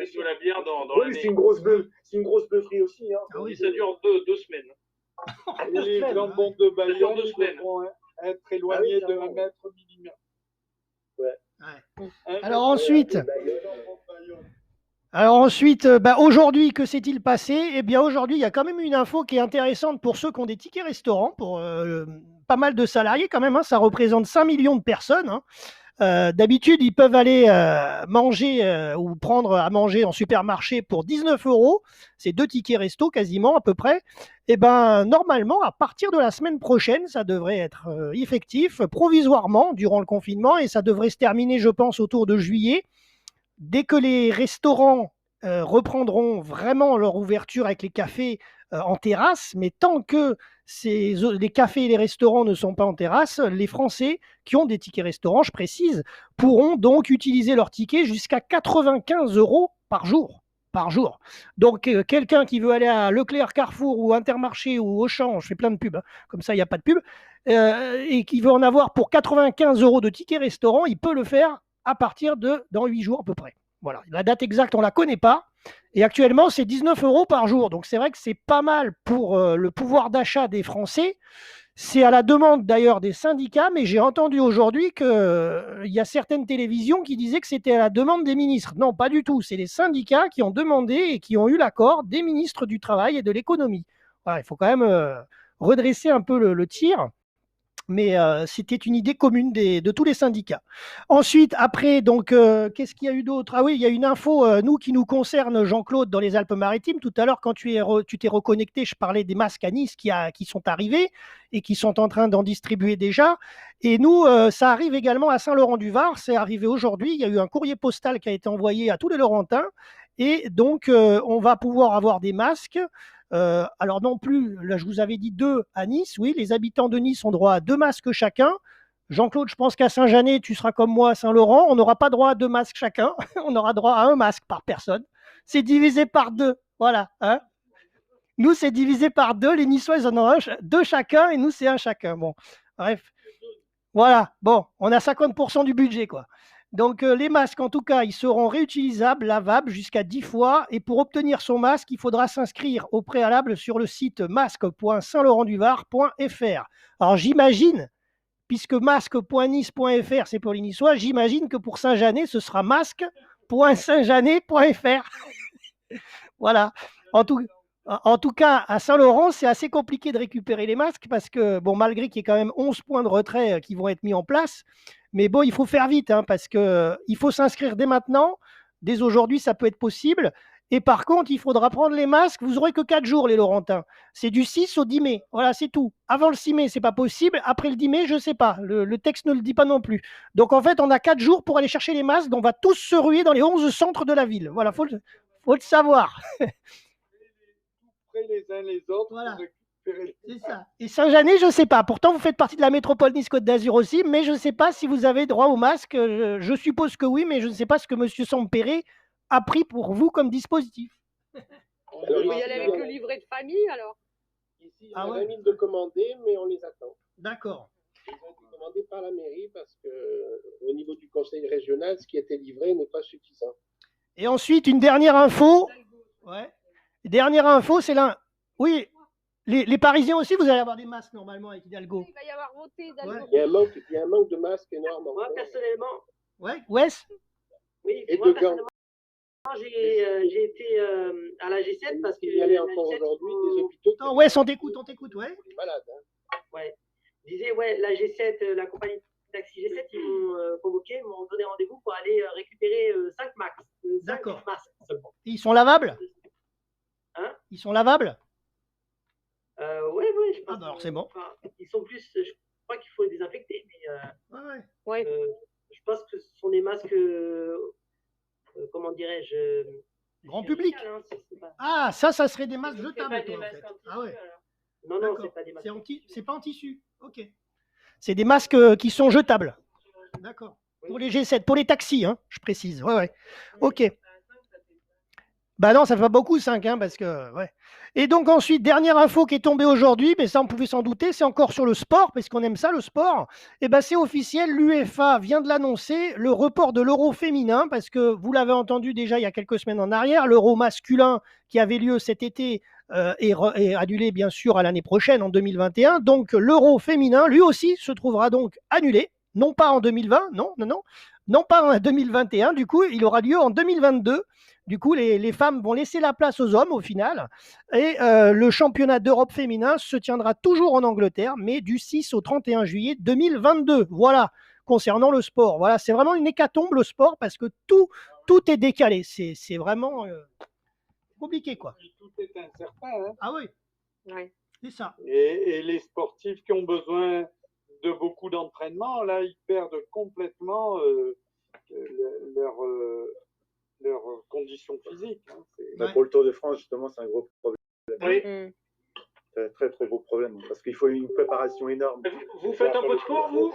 sûr. De la bière dans l'année. C'est une grosse beuverie aussi. Hein. Ah oui, ça dure 2 semaines. Les jambons de Bayonne devront être éloignés de 1 mètre minimum. Alors ensuite, aujourd'hui, que s'est-il passé? Eh bien, aujourd'hui, il y a quand même une info qui est intéressante pour ceux qui ont des tickets restaurants, pour pas mal de salariés quand même. Hein, ça représente 5 millions de personnes. Hein. D'habitude, ils peuvent aller manger ou prendre à manger en supermarché pour 19 €. C'est 2 tickets resto quasiment à peu près. Et ben normalement, à partir de la semaine prochaine, ça devrait être effectif provisoirement durant le confinement et ça devrait se terminer, je pense, autour de juillet. Dès que les restaurants reprendront vraiment leur ouverture avec les cafés en terrasse, mais tant que les cafés et les restaurants ne sont pas en terrasse, les Français qui ont des tickets restaurants, je précise, pourront donc utiliser leurs tickets jusqu'à 95 € par jour. Donc, quelqu'un qui veut aller à Leclerc, Carrefour ou Intermarché ou Auchan, je fais plein de pubs, hein, comme ça il n'y a pas de pub, et qui veut en avoir pour 95 € de tickets restaurant, il peut le faire à partir de dans 8 jours à peu près. Voilà, la date exacte, on ne la connaît pas. Et actuellement, c'est 19 € par jour. Donc, c'est vrai que c'est pas mal pour le pouvoir d'achat des Français. C'est à la demande d'ailleurs des syndicats, mais j'ai entendu aujourd'hui qu'il y a certaines télévisions qui disaient que c'était à la demande des ministres. Non, pas du tout. C'est les syndicats qui ont demandé et qui ont eu l'accord des ministres du Travail et de l'Économie. Voilà, il faut quand même redresser un peu le tir. Mais c'était une idée commune de tous les syndicats. Ensuite, après, donc, qu'est-ce qu'il y a eu d'autre? Ah oui, il y a une info, qui nous concerne, Jean-Claude, dans les Alpes-Maritimes. Tout à l'heure, quand tu t'es reconnecté, je parlais des masques à Nice qui sont arrivés et qui sont en train d'en distribuer déjà. Et nous, ça arrive également à Saint-Laurent-du-Var. C'est arrivé aujourd'hui. Il y a eu un courrier postal qui a été envoyé à tous les Laurentins. Et donc, on va pouvoir avoir des masques. Alors non plus, là je vous avais dit 2 à Nice, oui, les habitants de Nice ont droit à 2 masques chacun. Jean-Claude, je pense qu'à Saint-Janet, tu seras comme moi à Saint-Laurent, on n'aura pas droit à 2 masques chacun, on aura droit à 1 masque par personne. C'est divisé par 2, voilà. Hein, nous, c'est divisé par 2, les Niçois, ils en ont 2 chacun, et nous, c'est 1 chacun. Bon, bref, voilà, bon, on a 50% du budget, quoi. Donc, les masques, en tout cas, ils seront réutilisables, lavables jusqu'à 10 fois. Et pour obtenir son masque, il faudra s'inscrire au préalable sur le site masque.saintlaurentduvar.fr. Alors, j'imagine, puisque masque.nice.fr, c'est pour les Niçois, j'imagine que pour Saint-Janet, ce sera masque.saintjanet.fr. Voilà. En tout cas, à Saint-Laurent, c'est assez compliqué de récupérer les masques parce que, bon, malgré qu'il y ait quand même 11 points de retrait qui vont être mis en place, mais bon, il faut faire vite hein, parce qu'il faut s'inscrire dès maintenant. Dès aujourd'hui, ça peut être possible. Et par contre, il faudra prendre les masques. Vous n'aurez que 4 jours, les Laurentins. C'est du 6 au 10 mai. Voilà, c'est tout. Avant le 6 mai, ce n'est pas possible. Après le 10 mai, je ne sais pas. Le texte ne le dit pas non plus. Donc, en fait, on a 4 jours pour aller chercher les masques. Donc, on va tous se ruer dans les 11 centres de la ville. Voilà, faut le savoir. Les uns les autres. Voilà. C'est ça. Et Saint-Janet, je ne sais pas. Pourtant, vous faites partie de la métropole Nice-Côte d'Azur aussi, mais je ne sais pas si vous avez droit au masque. Je suppose que oui, mais je ne sais pas ce que M. Sampéré a pris pour vous comme dispositif. On peut y aller avec le livret de famille, alors. Ici, il y a 20 000 de commandés, mais on les attend. D'accord. Ils ont été commandés par la mairie parce qu'au niveau du conseil régional, ce qui était livré n'est pas suffisant. Et ensuite, une dernière info. Ouais. Dernière info, c'est là. Oui, les Parisiens aussi, vous allez avoir des masques normalement avec Hidalgo. Il va y avoir voté Hidalgo. Ouais. Il y a un manque de masques énorme. Moi, personnellement. Ouais, Wes. Oui, et moi, de personnellement, j'ai été à la G7 parce que. Il y avait encore aujourd'hui des hôpitaux. Non, Wes, on t'écoute, ouais. Les malades. Hein. Ouais. Je disais, ouais, la G7, la compagnie de taxi G7, ils m'ont convoqué, m'ont donné rendez-vous pour aller récupérer 5 max. D'accord. Masques seulement. Ils sont lavables? Hein? Ils sont lavables? Oui, je pense. Ah, bah alors c'est bon. Enfin, ils sont plus. Je crois qu'il faut les désinfecter, mais. Ouais. Je pense que ce sont des masques. Comment dirais-je? Grand public. Hein, pas... Ah, ça serait des masques jetables, toi, en fait. Ah ouais. Non, c'est pas des masques. C'est pas en tissu. Ok. C'est des masques qui sont jetables. D'accord. Oui. Pour les G7, pour les taxis, hein, je précise. Ouais. Ok. Bah non, ça fait pas beaucoup 5, hein, parce que ouais. Et donc ensuite, dernière info qui est tombée aujourd'hui, mais ça on pouvait s'en douter, c'est encore sur le sport, parce qu'on aime ça le sport. Et ben c'est officiel, l'UEFA vient de l'annoncer, le report de l'Euro féminin, parce que vous l'avez entendu déjà il y a quelques semaines en arrière, l'Euro masculin qui avait lieu cet été est annulé bien sûr à l'année prochaine en 2021. Donc l'Euro féminin, lui aussi, se trouvera donc annulé, non pas en 2020, non pas en 2021. Du coup, il aura lieu en 2022. Du coup, les femmes vont laisser la place aux hommes au final. Et le championnat d'Europe féminin se tiendra toujours en Angleterre, mais du 6 au 31 juillet 2022. Voilà, concernant le sport. Voilà, c'est vraiment une hécatombe le sport parce que tout est décalé. C'est vraiment compliqué, quoi. Tout est incertain. Hein. Ah oui, c'est ça. Et les sportifs qui ont besoin de beaucoup d'entraînement, là, ils perdent complètement leurs conditions physiques. Hein. Pour le Tour de France, justement, c'est un gros problème. Oui. C'est un très, très gros problème, parce qu'il faut une préparation énorme. Vous faites un peu de sport, vous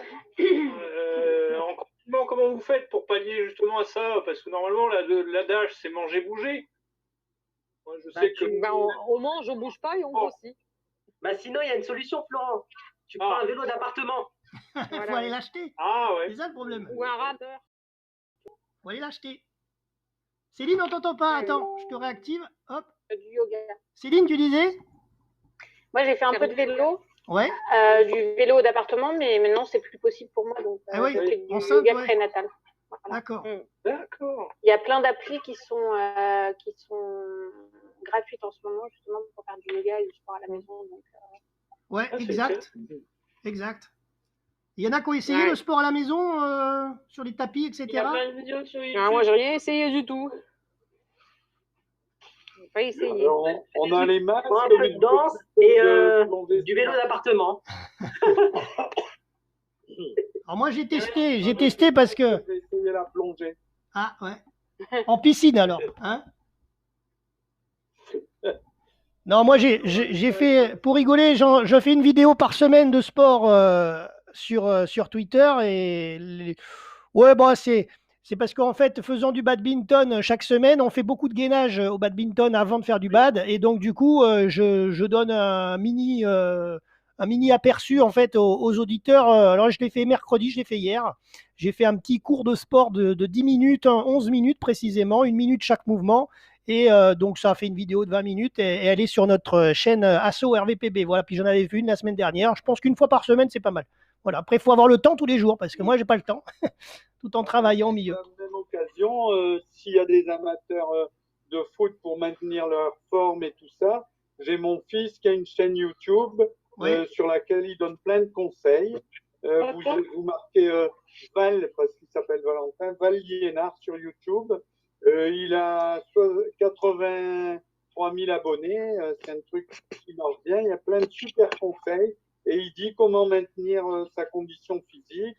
en confinement, comment vous faites pour pallier justement à ça? Parce que normalement, l'adage, c'est manger-bouger. Moi, je sais que... on mange, on bouge pas et on grossit. Sinon, il y a une solution, Florent. Tu prends un vélo d'appartement. Il faut aller l'acheter. Ah ouais. C'est ça le problème. Ou un rameur. Il faut aller l'acheter. Céline, on t'entend pas. Attends, je te réactive. Hop. Du yoga. Céline, tu disais? Moi, j'ai fait un peu de vélo. Ouais. Du vélo d'appartement, mais maintenant, c'est plus possible pour moi. Donc, oui, je fais du yoga prénatal. Voilà. D'accord. D'accord. Il y a plein d'applis qui sont gratuites en ce moment, justement, pour faire du yoga et du sport à la maison. Donc, ouais, exact. Exact. Il y en a qui ont essayé le sport à la maison, sur les tapis, etc. Il y a plein de vidéos sur YouTube. Moi, j'ai rien essayé du tout. J'ai pas essayé. Alors, on a les masques, un peu de danse et du vélo d'appartement. Alors moi, j'ai testé parce que... J'ai essayé la plongée. Ah, ouais. En piscine, alors, hein? Non, moi, j'ai fait... Pour rigoler, je fais une vidéo par semaine de sport sur Twitter. Et ouais, bon, c'est parce qu'en fait, faisant du badminton chaque semaine, on fait beaucoup de gainage au badminton avant de faire du bad. Et donc, du coup, je donne un mini aperçu en fait aux auditeurs. Alors, je l'ai fait mercredi, je l'ai fait hier. J'ai fait un petit cours de sport de 10 minutes, 11 minutes précisément, 1 minute chaque mouvement. Et donc, ça a fait une vidéo de 20 minutes et elle est sur notre chaîne Asso RVPB. Voilà, puis j'en avais vu une la semaine dernière. Je pense qu'une fois par semaine, c'est pas mal. Voilà, après, il faut avoir le temps tous les jours parce que moi, j'ai pas le temps, tout en travaillant au milieu. À la même occasion, s'il y a des amateurs de foot pour maintenir leur forme et tout ça, j'ai mon fils qui a une chaîne YouTube sur laquelle il donne plein de conseils. Vous marquez Val, parce qu'il s'appelle Valentin, Val Liénard sur YouTube. Il a 83 000 abonnés. C'est un truc qui marche bien. Il y a plein de super conseils. Et il dit comment maintenir sa condition physique.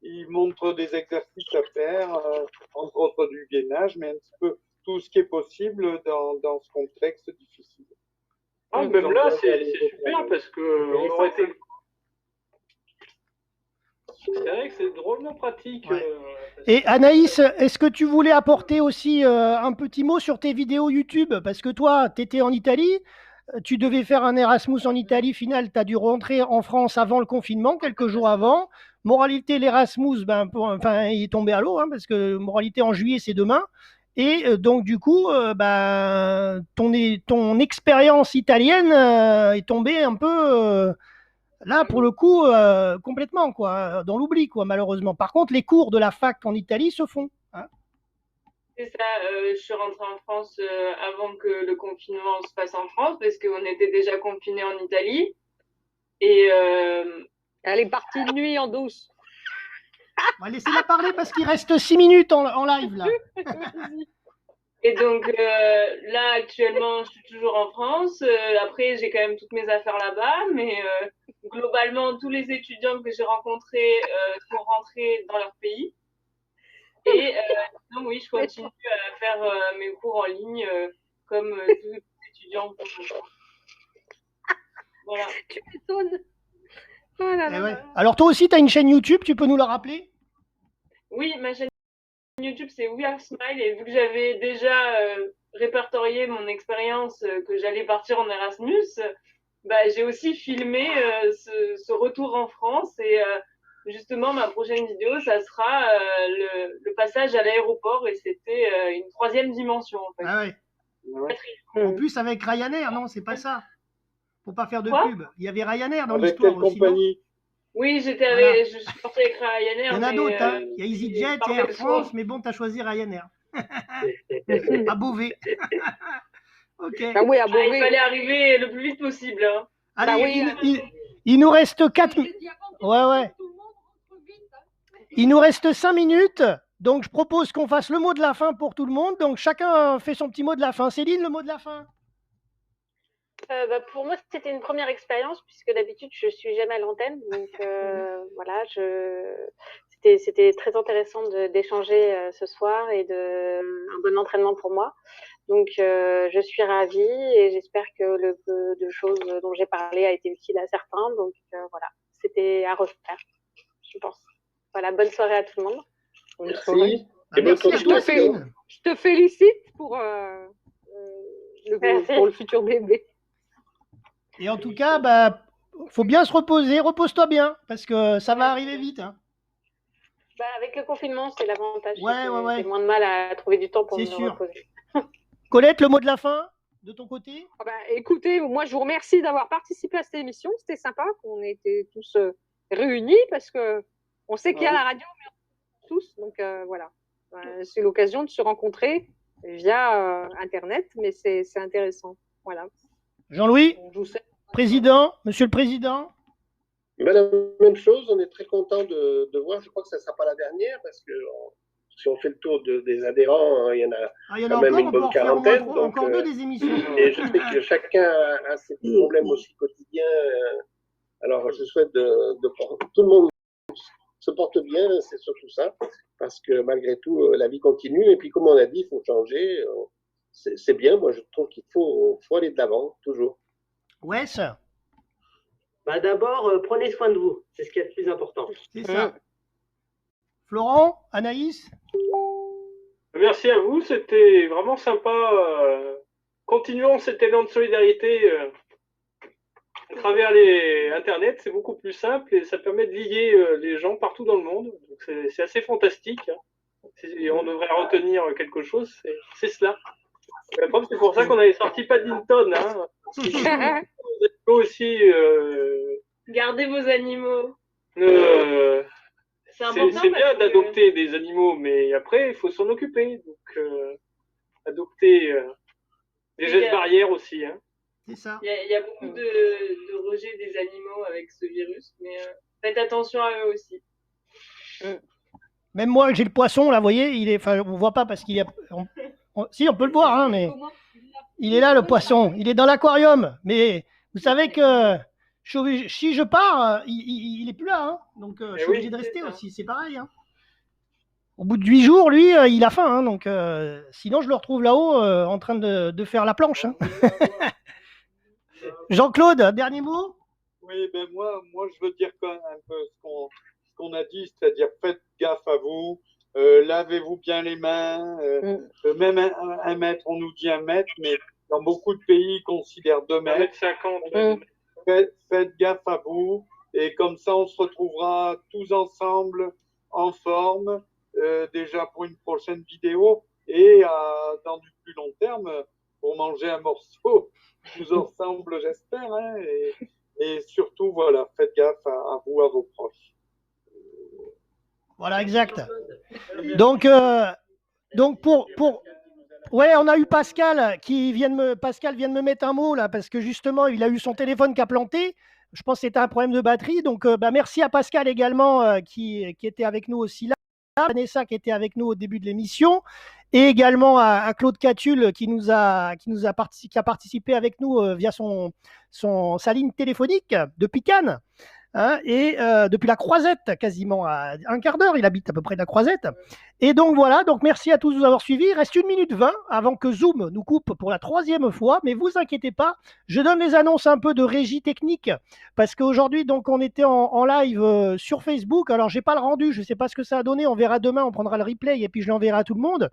Il montre des exercices à faire, entre autres du gainage, mais un petit peu tout ce qui est possible dans ce contexte difficile. Même là, c'est super parce que on aurait été. C'est vrai que c'est drôlement pratique. Ouais. Et Anaïs, est-ce que tu voulais apporter aussi un petit mot sur tes vidéos YouTube? Parce que toi, tu étais en Italie, tu devais faire un Erasmus en Italie, final, tu as dû rentrer en France avant le confinement, quelques jours avant. Moralité, l'Erasmus, il est tombé à l'eau, hein, parce que moralité en juillet, c'est demain. Et donc, du coup, ton expérience italienne est tombée un peu... là, pour le coup, complètement, quoi, dans l'oubli, quoi, malheureusement. Par contre, les cours de la fac en Italie se font. Hein. C'est ça, je suis rentrée en France avant que le confinement se passe en France, parce qu'on était déjà confinés en Italie. Et elle est partie de nuit en douce. On va laisser la parler parce qu'il reste 6 minutes en live, là. Et donc là, actuellement, je suis toujours en France. Après, j'ai quand même toutes mes affaires là-bas, mais globalement, tous les étudiants que j'ai rencontrés sont rentrés dans leur pays. Et donc oui, je continue à faire mes cours en ligne comme tous les étudiants. Voilà. Tu m'étonnes. Oh là là. Ouais. Alors toi aussi, tu as une chaîne YouTube, tu peux nous la rappeler? Oui, ma chaîne YouTube, c'est We Are Smile, et vu que j'avais déjà répertorié mon expérience que j'allais partir en Erasmus, j'ai aussi filmé ce retour en France, et justement ma prochaine vidéo, ça sera le passage à l'aéroport, et c'était une 3e dimension en fait. Ah ouais. En plus avec Ryanair, non, c'est pas ça. Faut pas faire de pub. Il y avait Ryanair dans l'histoire aussi. Avec quelle compagnie? Oui, je suis partie avec Ryanair. Il y en a d'autres, hein. Il y a EasyJet, il y a Air France, mais bon, tu as choisi Ryanair. À Beauvais. Ok. Ah oui, à Beauvais. Il fallait arriver le plus vite possible. Hein. Allez, il nous reste 4 minutes. Ouais. Il nous reste 5 minutes. Donc, je propose qu'on fasse le mot de la fin pour tout le monde. Donc, chacun fait son petit mot de la fin. Céline, le mot de la fin? Pour moi, c'était une première expérience puisque d'habitude, je suis jamais à l'antenne. Donc, voilà, c'était très intéressant d'échanger ce soir et un bon entraînement pour moi. Donc, je suis ravie et j'espère que le peu de choses dont j'ai parlé a été utile à certains. Donc, voilà, c'était à refaire, je pense. Voilà, bonne soirée à tout le monde. Merci. Merci à toi, Céline. Je te félicite pour le futur bébé. Et en tout cas, faut bien se reposer. Repose-toi bien, parce que ça va arriver vite. Hein. Avec le confinement, c'est l'avantage. Ouais. J'ai moins de mal à trouver du temps pour me reposer. Colette, le mot de la fin de ton côté? Écoutez, moi, je vous remercie d'avoir participé à cette émission. C'était sympa qu'on était tous réunis, parce que on sait qu'il y a la radio, mais on tous. Donc, voilà. C'est l'occasion de se rencontrer via Internet, mais c'est intéressant. Voilà. Jean-Louis, président, monsieur le président. La même chose, on est très content de voir. Je crois que ça ne sera pas la dernière parce que si on fait le tour des adhérents, il y en a quand même une bonne quarantaine. Encore deux des émissions. Et je sais que chacun a ses problèmes aussi quotidiens. Alors je souhaite que tout le monde se porte bien, c'est surtout ça, parce que malgré tout, la vie continue. Et puis comme on a dit, il faut changer. C'est bien, moi je trouve qu'il faut aller de l'avant, toujours. Ouais, ça. D'abord, prenez soin de vous, c'est ce qui est le plus important. C'est ça. Florent, Anaïs? Merci à vous, c'était vraiment sympa. Continuons cet élan de solidarité à travers Internet, c'est beaucoup plus simple et ça permet de lier les gens partout dans le monde. C'est assez fantastique. Hein. Si on devrait retenir quelque chose, c'est cela. C'est pour ça qu'on avait sorti Paddington. Hein. Vous aussi. Gardez vos animaux. C'est bien d'adopter des animaux, mais après, il faut s'en occuper. Donc, adopter des gestes barrières aussi. Hein. C'est ça. Il y a beaucoup de rejet des animaux avec ce virus, mais faites attention à eux aussi. Même moi, j'ai le poisson, là, vous voyez, on ne voit pas parce qu'il est... Si, on peut le voir, hein, mais il est là, le poisson. Il est dans l'aquarium. Mais vous savez que si je pars, il n'est plus là. Hein. Donc, je suis obligé de rester aussi. C'est pareil. Hein. Au bout de 8 jours, lui, il a faim. Hein, donc, sinon, je le retrouve là-haut en train de faire la planche. Hein. Jean-Claude, dernier mot? Oui, ben moi, je veux dire un peu ce qu'on a dit, c'est-à-dire faites gaffe à vous, lavez-vous bien les mains, même un mètre, on nous dit 1 mètre, mais dans beaucoup de pays, ils considèrent 2 mètres. 1,50 m. Faites gaffe à vous, et comme ça, on se retrouvera tous ensemble, en forme, déjà pour une prochaine vidéo, et dans du plus long terme, pour manger un morceau, tous ensemble, j'espère, hein, et surtout, voilà, faites gaffe à vous, à vos proches. Voilà, exact. Donc ouais, on a eu Pascal qui vient de me mettre un mot là, parce que justement, il a eu son téléphone qui a planté. Je pense que c'était un problème de batterie. Donc, merci à Pascal également qui était avec nous aussi là. Vanessa qui était avec nous au début de l'émission. Et également à Claude Catulle qui a participé avec nous via sa ligne téléphonique depuis Cannes. Hein, et depuis la Croisette, quasiment à un quart d'heure, il habite à peu près de la Croisette. Et donc voilà, donc merci à tous de nous avoir suivis. Il reste 1 minute 20 avant que Zoom nous coupe pour la 3e fois, mais vous inquiétez pas, je donne les annonces un peu de régie technique, parce qu'aujourd'hui, donc on était en live sur Facebook. Alors j'ai pas le rendu, je sais pas ce que ça a donné, on verra demain, on prendra le replay et puis je l'enverrai à tout le monde.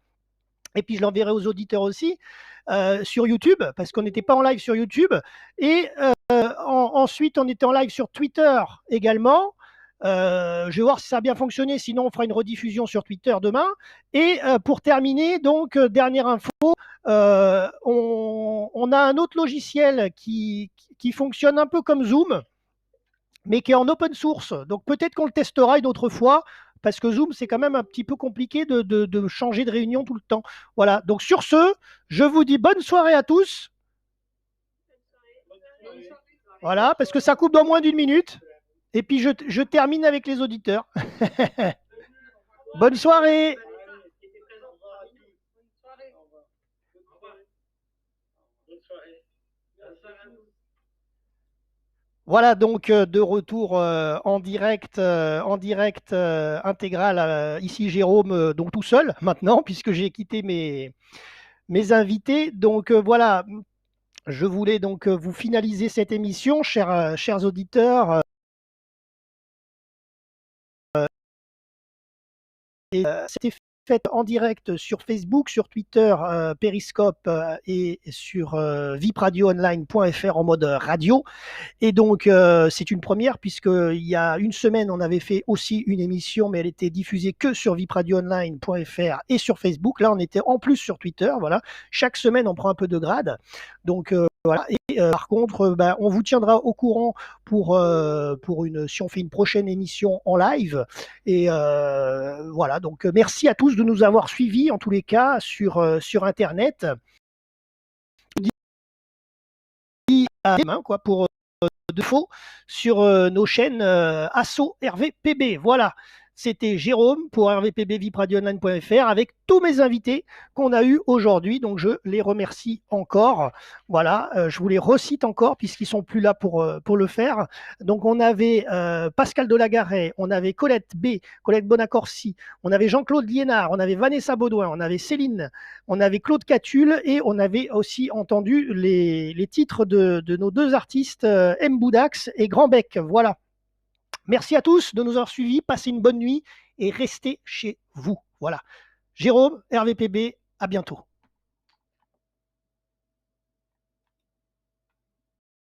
Et puis je l'enverrai aux auditeurs aussi sur YouTube, parce qu'on n'était pas en live sur YouTube. Et ensuite, on était en live sur Twitter également. Je vais voir si ça a bien fonctionné, sinon on fera une rediffusion sur Twitter demain. Et pour terminer, donc, dernière info, on a un autre logiciel qui fonctionne un peu comme Zoom, mais qui est en open source. Donc peut-être qu'on le testera une autre fois, parce que Zoom, c'est quand même un petit peu compliqué de changer de réunion tout le temps. Voilà, donc sur ce, je vous dis bonne soirée à tous. Voilà, parce que ça coupe dans moins d'1 minute. Et puis je termine avec les auditeurs. Bonne soirée. Voilà, donc de retour en direct intégral, ici Jérôme, donc tout seul maintenant, puisque j'ai quitté mes invités. Donc voilà, je voulais donc vous finaliser cette émission, chers auditeurs. C'était fait en direct sur Facebook, sur Twitter, Periscope et sur vipradioonline.fr en mode radio. Et donc, c'est une première, puisqu'il y a 1 semaine, on avait fait aussi une émission, mais elle était diffusée que sur vipradioonline.fr et sur Facebook. Là, on était en plus sur Twitter. Voilà. Chaque semaine, on prend un peu de grade. Donc, voilà. Et par contre, on vous tiendra au courant si on fait une prochaine émission en live. Et voilà. Donc, merci à tous de nous avoir suivis, en tous les cas, sur Internet. À demain, quoi, pour de faux sur nos chaînes Asso RVPB. Voilà, c'était Jérôme pour RVPB vipradioonline.fr avec tous mes invités qu'on a eu aujourd'hui. Donc je les remercie encore. Voilà, je vous les recite encore puisqu'ils sont plus là pour le faire. Donc on avait Pascal Delagaret, on avait Colette Bonaccorsi, on avait Jean-Claude Liénard, on avait Vanessa Baudouin, on avait Céline, on avait Claude Catulle et on avait aussi entendu les titres de nos 2 artistes, M. Boudax et Grand Bec. Voilà. Merci à tous de nous avoir suivis. Passez une bonne nuit et restez chez vous. Voilà. Jérôme, RVPB, à bientôt.